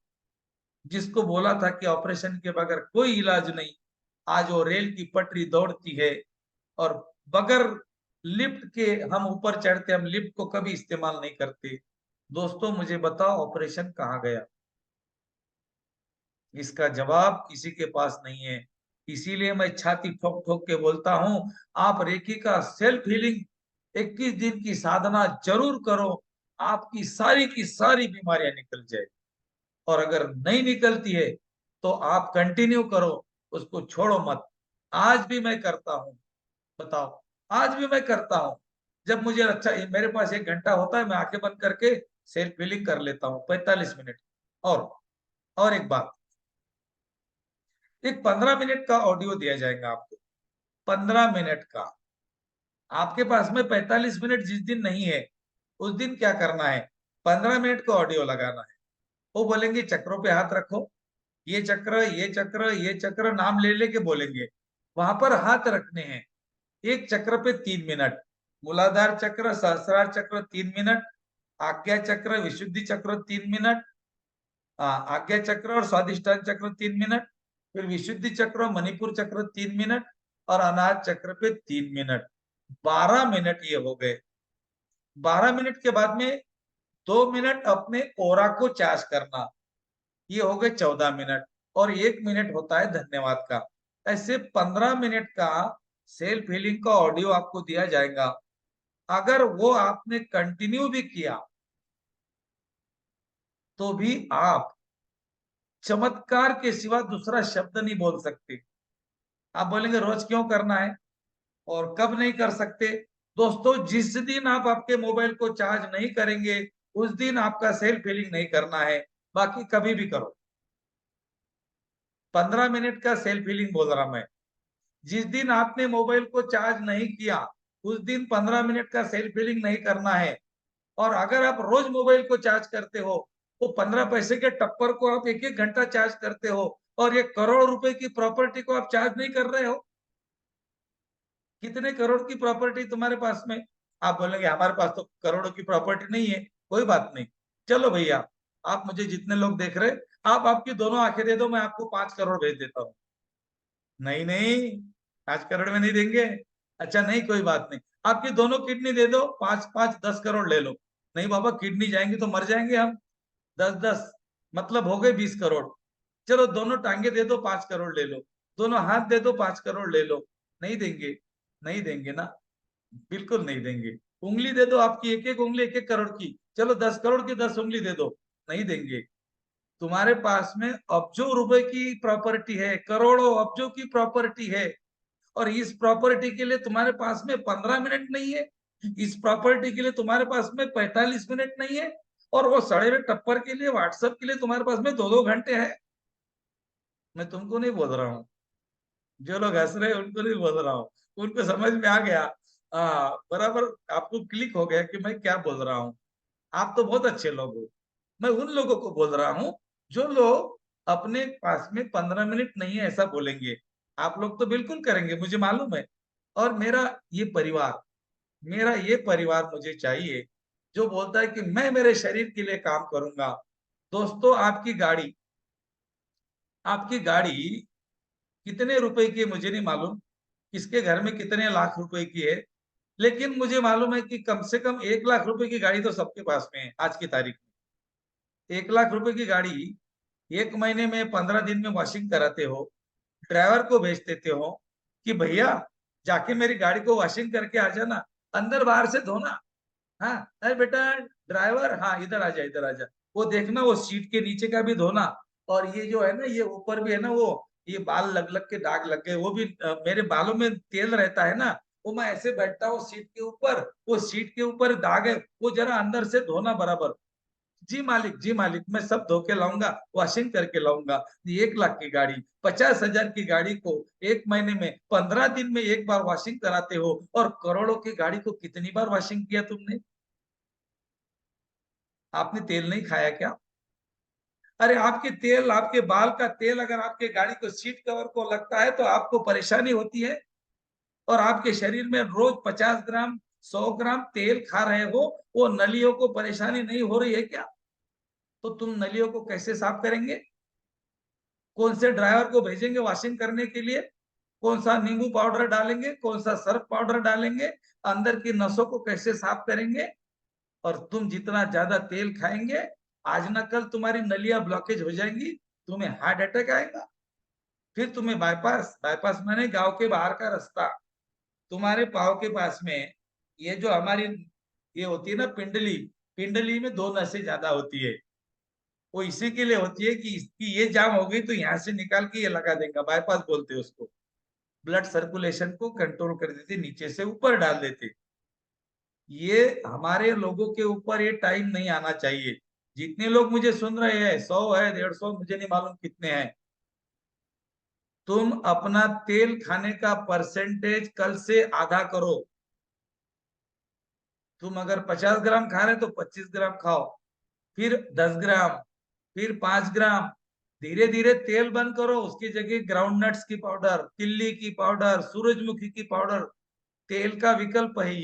जिसको बोला था कि ऑपरेशन के बगैर कोई इलाज नहीं, आज वो रेल की पटरी दौड़ती है। और बगैर लिफ्ट के हम ऊपर चढ़ते, हम लिफ्ट को कभी इस्तेमाल नहीं करते। दोस्तों, मुझे बताओ ऑपरेशन कहाँ गया। इसका जवाब किसी के पास नहीं है। इसीलिए मैं छाती ठोक ठोक के बोलता हूं, आप रेकी का सेल्फ हीलिंग 21 दिन की साधना जरूर करो। आपकी सारी की सारी बीमारियां निकल जाए। और अगर नहीं निकलती है तो आप कंटिन्यू करो, उसको छोड़ो मत। आज भी मैं करता हूँ, बताओ, आज भी मैं करता हूँ। जब मुझे अच्छा, मेरे पास 1 घंटा होता है, मैं आंखें बंद करके सेल्फ हीलिंग कर लेता हूँ 45 मिनट। और एक बात, एक 15 मिनट का ऑडियो दिया जाएगा आपको, 15 मिनट का। आपके पास में 45 मिनट जिस दिन नहीं है, उस दिन क्या करना है, 15 मिनट का ऑडियो लगाना है। वो बोलेंगे चक्रों पे हाथ रखो, ये चक्र, ये चक्र, ये चक्र, नाम ले लेके बोलेंगे, वहां पर हाथ रखने हैं। एक चक्र पे 3 मिनट, मूलाधार चक्र, सहस्रार चक्र 3 मिनट, आज्ञा चक्र, विशुद्धि चक्र 3 मिनट, आज्ञा चक्र और स्वादिष्ठान चक्र 3 मिनट, फिर विशुद्धि चक्र और मणिपुर चक्र 3 मिनट, और अनाहत चक्र पे 3 मिनट। 12 मिनट ये हो गए। 12 मिनट के बाद में 2 मिनट अपने ओरा को चार्ज करना, ये हो गए 14 मिनट। और 1 मिनट होता है धन्यवाद का। ऐसे 15 मिनट का सेल्फ हीलिंग का ऑडियो आपको दिया जाएगा। अगर वो आपने कंटिन्यू भी किया तो भी आप चमत्कार के सिवा दूसरा शब्द नहीं बोल सकते। आप बोलेंगे रोज क्यों करना है और कब नहीं कर सकते? दोस्तों, जिस दिन आप आपके मोबाइल को चार्ज नहीं करेंगे, उस दिन आपका सेल्फ हीलिंग नहीं करना है, बाकी कभी भी करो। 15 मिनट का सेल्फ हीलिंग बोल रहा मैं। जिस दिन आपने मोबाइल को चार्ज नहीं किया, उस दिन 15 मिनट का सेल्फ हीलिंग नहीं करना है। और अगर आप रोज मोबाइल को चार्ज करते हो, वो 15 पैसे के टप्पर को आप 1-1 घंटा चार्ज करते हो, और ये करोड़ रुपए की प्रॉपर्टी को आप चार्ज नहीं कर रहे हो। कितने करोड़ की प्रॉपर्टी तुम्हारे पास में? आप बोलेंगे हमारे पास तो करोड़ों की प्रॉपर्टी नहीं है। कोई बात नहीं, चलो भैया, आप मुझे जितने लोग देख रहे, आप आपकी दोनों आंखें दे दो, मैं आपको 5 करोड़ भेज देता हूँ। नहीं नहीं, 5 करोड़ में नहीं देंगे। अच्छा नहीं, कोई बात नहीं, आपकी दोनों किडनी दे दो, 5-5, 10 करोड़ ले लो। नहीं बाबा, किडनी जाएंगी तो मर जाएंगे हम। 10-10 मतलब हो गए 20 करोड़। चलो दोनों टांगे दे दो, 5 करोड़ ले लो। दोनों हाथ दे दो, 5 करोड़ ले लो। नहीं देंगे? नहीं देंगे ना, बिल्कुल नहीं देंगे। उंगली दे दो, आपकी एक एक उंगली 1-1 करोड़ की, चलो 10 करोड़ की 10 उंगली दे दो। नहीं देंगे। तुम्हारे पास में अब्जों रुपए की प्रॉपर्टी है, करोड़ों अब्जों की प्रॉपर्टी है, और इस प्रॉपर्टी के लिए तुम्हारे पास में 15 मिनट नहीं है, इस प्रॉपर्टी के लिए तुम्हारे पास में 45 मिनट नहीं है, और वो सड़े हुए टप्पर के लिए, व्हाट्सएप के लिए तुम्हारे पास में 2-2 घंटे है। मैं तुमको नहीं बोल रहा हूँ, जो लोग हंस रहे हैं उनको नहीं बोल रहा हूँ, उनको समझ में आ गया। बराबर, आपको क्लिक हो गया कि मैं क्या बोल रहा हूँ। आप तो बहुत अच्छे लोग हो। मैं उन लोगों को बोल रहा हूँ जो लोग अपने पास में 15 मिनट नहीं है ऐसा बोलेंगे। आप लोग तो बिल्कुल करेंगे, मुझे मालूम है। और मेरा ये परिवार मुझे चाहिए, जो बोलता है कि मैं मेरे शरीर के लिए काम करूंगा। दोस्तों, आपकी गाड़ी कितने रुपए की है मुझे नहीं मालूम, किसके घर में कितने लाख रुपए की है, लेकिन मुझे मालूम है कि कम से कम 1 लाख रुपए की गाड़ी तो सबके पास में है आज की तारीख में। 1 लाख रुपए की गाड़ी 1 महीने में, 15 दिन में वॉशिंग कराते हो, ड्राइवर को भेज देते हो कि भैया जाके मेरी गाड़ी को वॉशिंग करके आ जाना, अंदर बाहर से धोना। हाँ, अरे बेटा ड्राइवर, हाँ इधर आ जा, इधर आ जा, वो देखना, वो सीट के नीचे का भी धोना, और ये जो है ना, ये ऊपर भी है ना, वो ये बाल लग लग के दाग लग गए, वो भी मेरे बालों में तेल रहता है ना, वो मैं ऐसे बैठता हूँ सीट के ऊपर, वो सीट के ऊपर दाग है, वो जरा अंदर से धोना बराबर। जी मालिक, जी मालिक, मैं सब धो के लाऊंगा, वॉशिंग करके लाऊंगा। 1 लाख की गाड़ी, 50,000 की गाड़ी को 1 महीने में, 15 दिन में एक बार वॉशिंग कराते हो, और करोड़ों की गाड़ी को कितनी बार वॉशिंग किया तुमने? आपने तेल नहीं खाया क्या? अरे आपके तेल, आपके बाल का तेल अगर आपके गाड़ी को सीट कवर को लगता है तो आपको परेशानी होती है, और आपके शरीर में रोज 50 ग्राम, 100 ग्राम तेल खा रहे हो, वो नलियों को परेशानी नहीं हो रही है क्या? तो तुम नलियों को कैसे साफ करेंगे? कौन से ड्राइवर को भेजेंगे वॉशिंग करने के लिए? कौन सा नींबू पाउडर डालेंगे, कौन सा सर्फ पाउडर डालेंगे? अंदर की नसों को कैसे साफ करेंगे? और तुम जितना ज्यादा तेल खाएंगे, आज ना कल तुम्हारी नलियां ब्लॉकेज हो जाएंगी, तुम्हें हार्ट अटैक आएगा, फिर तुम्हें बाईपास, बाईपास माने गांव के बाहर का रास्ता, तुम्हारे पाँव के पास में, ये जो हमारी ये होती है ना पिंडली, पिंडली में 2 नसें ज्यादा होती है, वो इसी के लिए होती है कि इसकी ये जाम हो गई तो यहाँ से निकाल के ये लगा देगा, बाईपास बोलते हैं उसको। ब्लड सर्कुलेशन को कंट्रोल कर देते, नीचे से ऊपर डाल देते। ये हमारे लोगों के ऊपर ये टाइम नहीं आना चाहिए। जितने लोग मुझे सुन रहे हैं, 100 है, 150, मुझे नहीं मालूम कितने हैं, तुम अपना तेल खाने का परसेंटेज कल से आधा करो। तुम अगर 50 ग्राम खा रहे तो 25 ग्राम खाओ, फिर 10 ग्राम, फिर 5 ग्राम। धीरे धीरे तेल बंद करो, उसकी जगह ग्राउंड नट्स की पाउडर, तिल्ली की पाउडर, सूरजमुखी की पाउडर। तेल का विकल्प है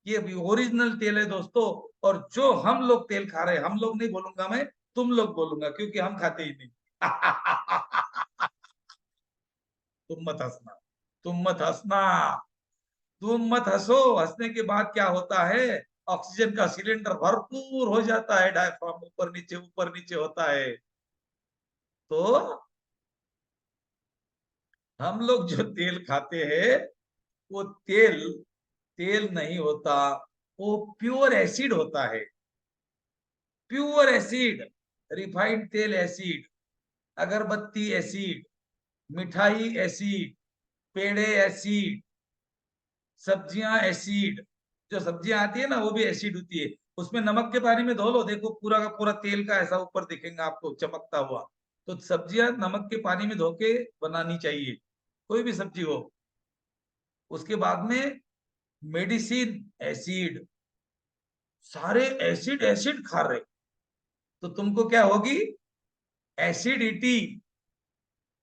ये भी ओरिजिनल तेल है दोस्तों। और जो हम लोग तेल खा रहे हैं, हम लोग नहीं बोलूंगा मैं, तुम लोग बोलूंगा, क्योंकि हम खाते ही नहीं। तुम मत हंसना, तुम मत हंसना, तुम मत हंसो। हंसने के बाद क्या होता है, ऑक्सीजन का सिलेंडर भरपूर हो जाता है, डायफ्राम ऊपर नीचे होता है। तो हम लोग जो तेल खाते हैं वो तेल तेल नहीं होता, वो प्योर एसिड होता है। प्योर एसिड, रिफाइंड तेल एसिड, अगरबत्ती एसिड, मिठाई एसिड, पेड़े एसिड, सब्जियां एसिड। जो सब्जियां आती है ना वो भी एसिड होती है। उसमें नमक के पानी में धो लो, देखो पूरा का पूरा तेल का ऐसा ऊपर दिखेगा आपको चमकता हुआ। तो सब्जियां नमक के पानी में धो के बनानी चाहिए, कोई भी सब्जी हो। उसके बाद में मेडिसिन एसिड, सारे एसिड एसिड खा रहे, तो तुमको क्या होगी, एसिडिटी।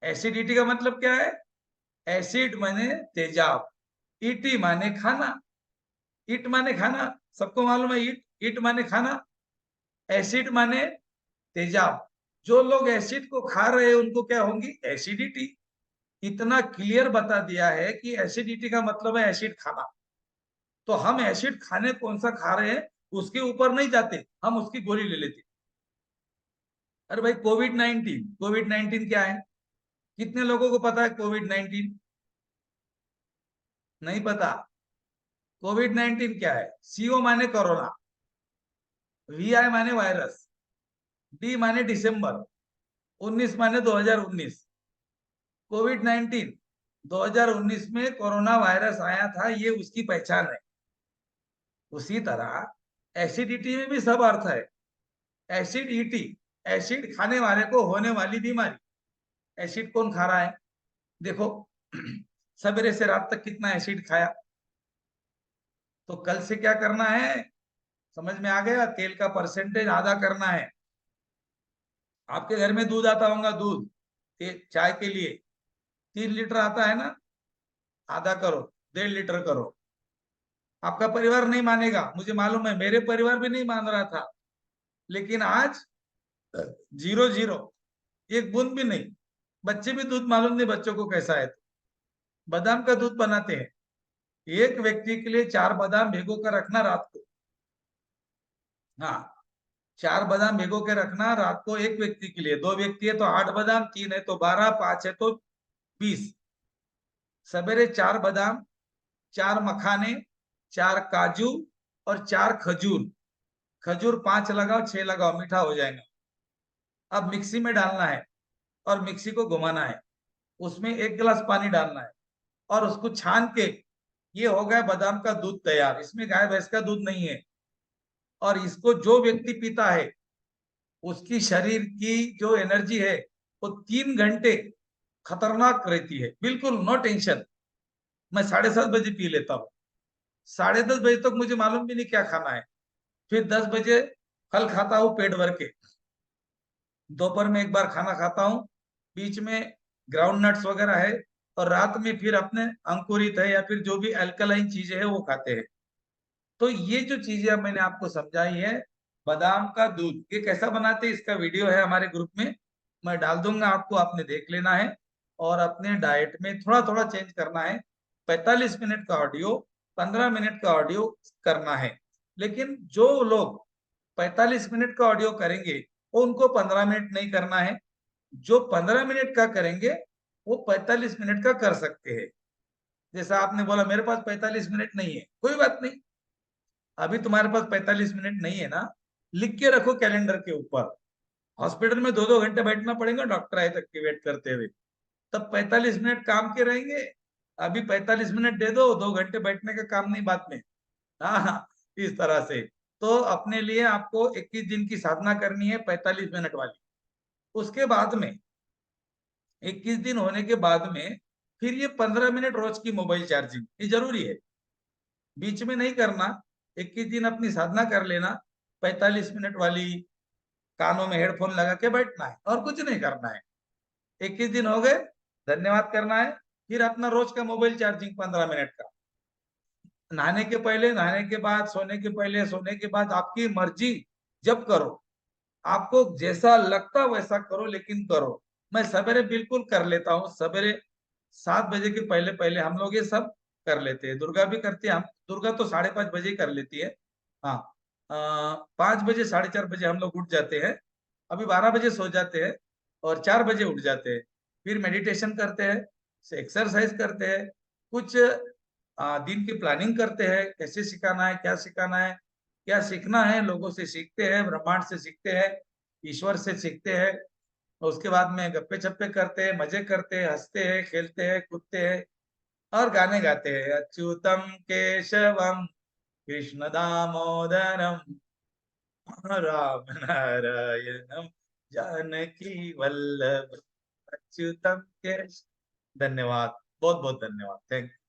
एसिडिटी का मतलब क्या है, एसिड माने तेजाब, इटी माने खाना। इट माने खाना, सबको मालूम है, इट इट माने खाना, एसिड माने तेजाब। जो लोग एसिड को खा रहे हैं उनको क्या होंगी, एसिडिटी। इतना क्लियर बता दिया है कि एसिडिटी का मतलब है एसिड खाना। तो हम एसिड खाने कौन सा खा रहे हैं उसके ऊपर नहीं जाते, हम उसकी गोली ले लेते। अरे भाई कोविड 19 क्या है, कितने लोगों को पता है कोविड 19? नहीं पता। कोविड 19 क्या है, सीओ माने कोरोना, वीआई माने वायरस, डी माने दिसंबर, 19 माने 2019। कोविड 19 2019 में कोरोना वायरस आया था, ये उसकी पहचान है। उसी तरह एसिडिटी में भी सब अर्थ है। एसिडिटी, एसिड खाने वाले को होने वाली बीमारी। एसिड कौन खा रहा है, देखो। सवेरे से रात तक कितना एसिड खाया। तो कल से क्या करना है, समझ में आ गया, तेल का परसेंटेज आधा करना है। आपके घर में दूध आता होगा, दूध चाय के लिए 3 लीटर आता है ना, आधा करो, 1.5 लीटर करो। आपका परिवार नहीं मानेगा, मुझे मालूम है, मेरे परिवार भी नहीं मान रहा था, लेकिन आज 0-0, एक बूंद भी नहीं। बच्चे भी दूध मालूम नहीं बच्चों को कैसा है, तो बादाम का दूध बनाते हैं। एक व्यक्ति के लिए 4 बादाम भिगो कर रखना रात को। हाँ, 4 बादाम भिगो के रखना रात को, एक व्यक्ति के लिए। 2 व्यक्ति है तो 8 बादाम, 3 है तो 12, 5 है तो 20। सवेरे 4 बादाम, 4 मखाने, 4 काजू और 4 खजूर। खजूर 5 लगाओ, 6 लगाओ, मीठा हो जाएगा। अब मिक्सी में डालना है और मिक्सी को घुमाना है, उसमें 1 गिलास पानी डालना है और उसको छान के, ये हो गया बादाम का दूध तैयार। इसमें गाय भैंस का दूध नहीं है। और इसको जो व्यक्ति पीता है उसकी शरीर की जो एनर्जी है वो 3 घंटे खतरनाक रहती है, बिल्कुल नो टेंशन। मैं 7:30 बजे पी लेता हूँ, 10:30 बजे तक मुझे मालूम भी नहीं क्या खाना है। फिर 10 बजे फल खाता हूँ पेट भर के, दोपहर में एक बार खाना खाता हूँ, बीच में ग्राउंड नट्स वगैरह है, और रात में फिर अपने अंकुरित है या फिर जो भी अल्कलाइन चीजें है वो खाते हैं। तो ये जो चीजें मैंने आपको समझाई है, बादाम का दूध ये कैसा बनाते हैं इसका वीडियो है हमारे ग्रुप में, मैं डाल दूंगा आपको, आपने देख लेना है। और अपने डाइट में थोड़ा थोड़ा चेंज करना है। 45 मिनट का ऑडियो, 15 मिनट का ऑडियो करना है। लेकिन जो लोग 45 मिनट का ऑडियो करेंगे वो उनको 15 मिनट नहीं करना है। जो 15 मिनट का करेंगे वो 45 मिनट का कर सकते हैं। जैसा आपने बोला मेरे पास 45 मिनट नहीं है, कोई बात नहीं। अभी तुम्हारे पास 45 मिनट नहीं है ना, लिख के रखो कैलेंडर के ऊपर, हॉस्पिटल में 2-2 घंटे बैठना पड़ेगा डॉक्टर आए तक की वेट करते हुए, तब 45 मिनट काम के रहेंगे। अभी 45 मिनट दे दो, 2 घंटे बैठने का काम नहीं बाद में। हाँ, इस तरह से। तो अपने लिए आपको 21 दिन की साधना करनी है 45 मिनट वाली। उसके बाद में 21 दिन होने के बाद में फिर ये 15 मिनट रोज की मोबाइल चार्जिंग, ये जरूरी है, बीच में नहीं करना। 21 दिन अपनी साधना कर लेना, 45 मिनट वाली, कानों में हेडफोन लगा के बैठना है और कुछ नहीं करना है। 21 दिन हो गए, धन्यवाद करना है। फिर अपना रोज का मोबाइल चार्जिंग 15 मिनट का, नहाने के पहले, नहाने के बाद, सोने के पहले, सोने के बाद, आपकी मर्जी, जब करो, आपको जैसा लगता वैसा करो, लेकिन करो। मैं सवेरे बिल्कुल कर लेता हूँ, सवेरे 7 बजे के पहले पहले हम लोग ये सब कर लेते हैं। दुर्गा भी करती है, हम दुर्गा तो 5:30 बजे ही कर लेती है। हाँ, 5 बजे, 4:30 बजे हम लोग उठ जाते हैं। अभी 12 बजे सो जाते हैं और 4 बजे उठ जाते हैं। फिर मेडिटेशन करते हैं, एक्सरसाइज करते हैं, कुछ दिन की प्लानिंग करते हैं, कैसे सिखाना है, क्या सिखाना है, क्या सीखना है। लोगों से सीखते हैं, ब्रह्मांड से सीखते हैं, ईश्वर से सीखते हैं। उसके बाद में गप्पे छप्पे करते हैं, मजे करते हैं, हंसते हैं, खेलते हैं, कूदते हैं और गाने गाते हैं। अच्युतम केशवम कृष्ण दामोदरम राम नारायणम जानकी वल्लभ अच्युतम केशव। धन्यवाद, बहुत बहुत धन्यवाद, थैंक यू।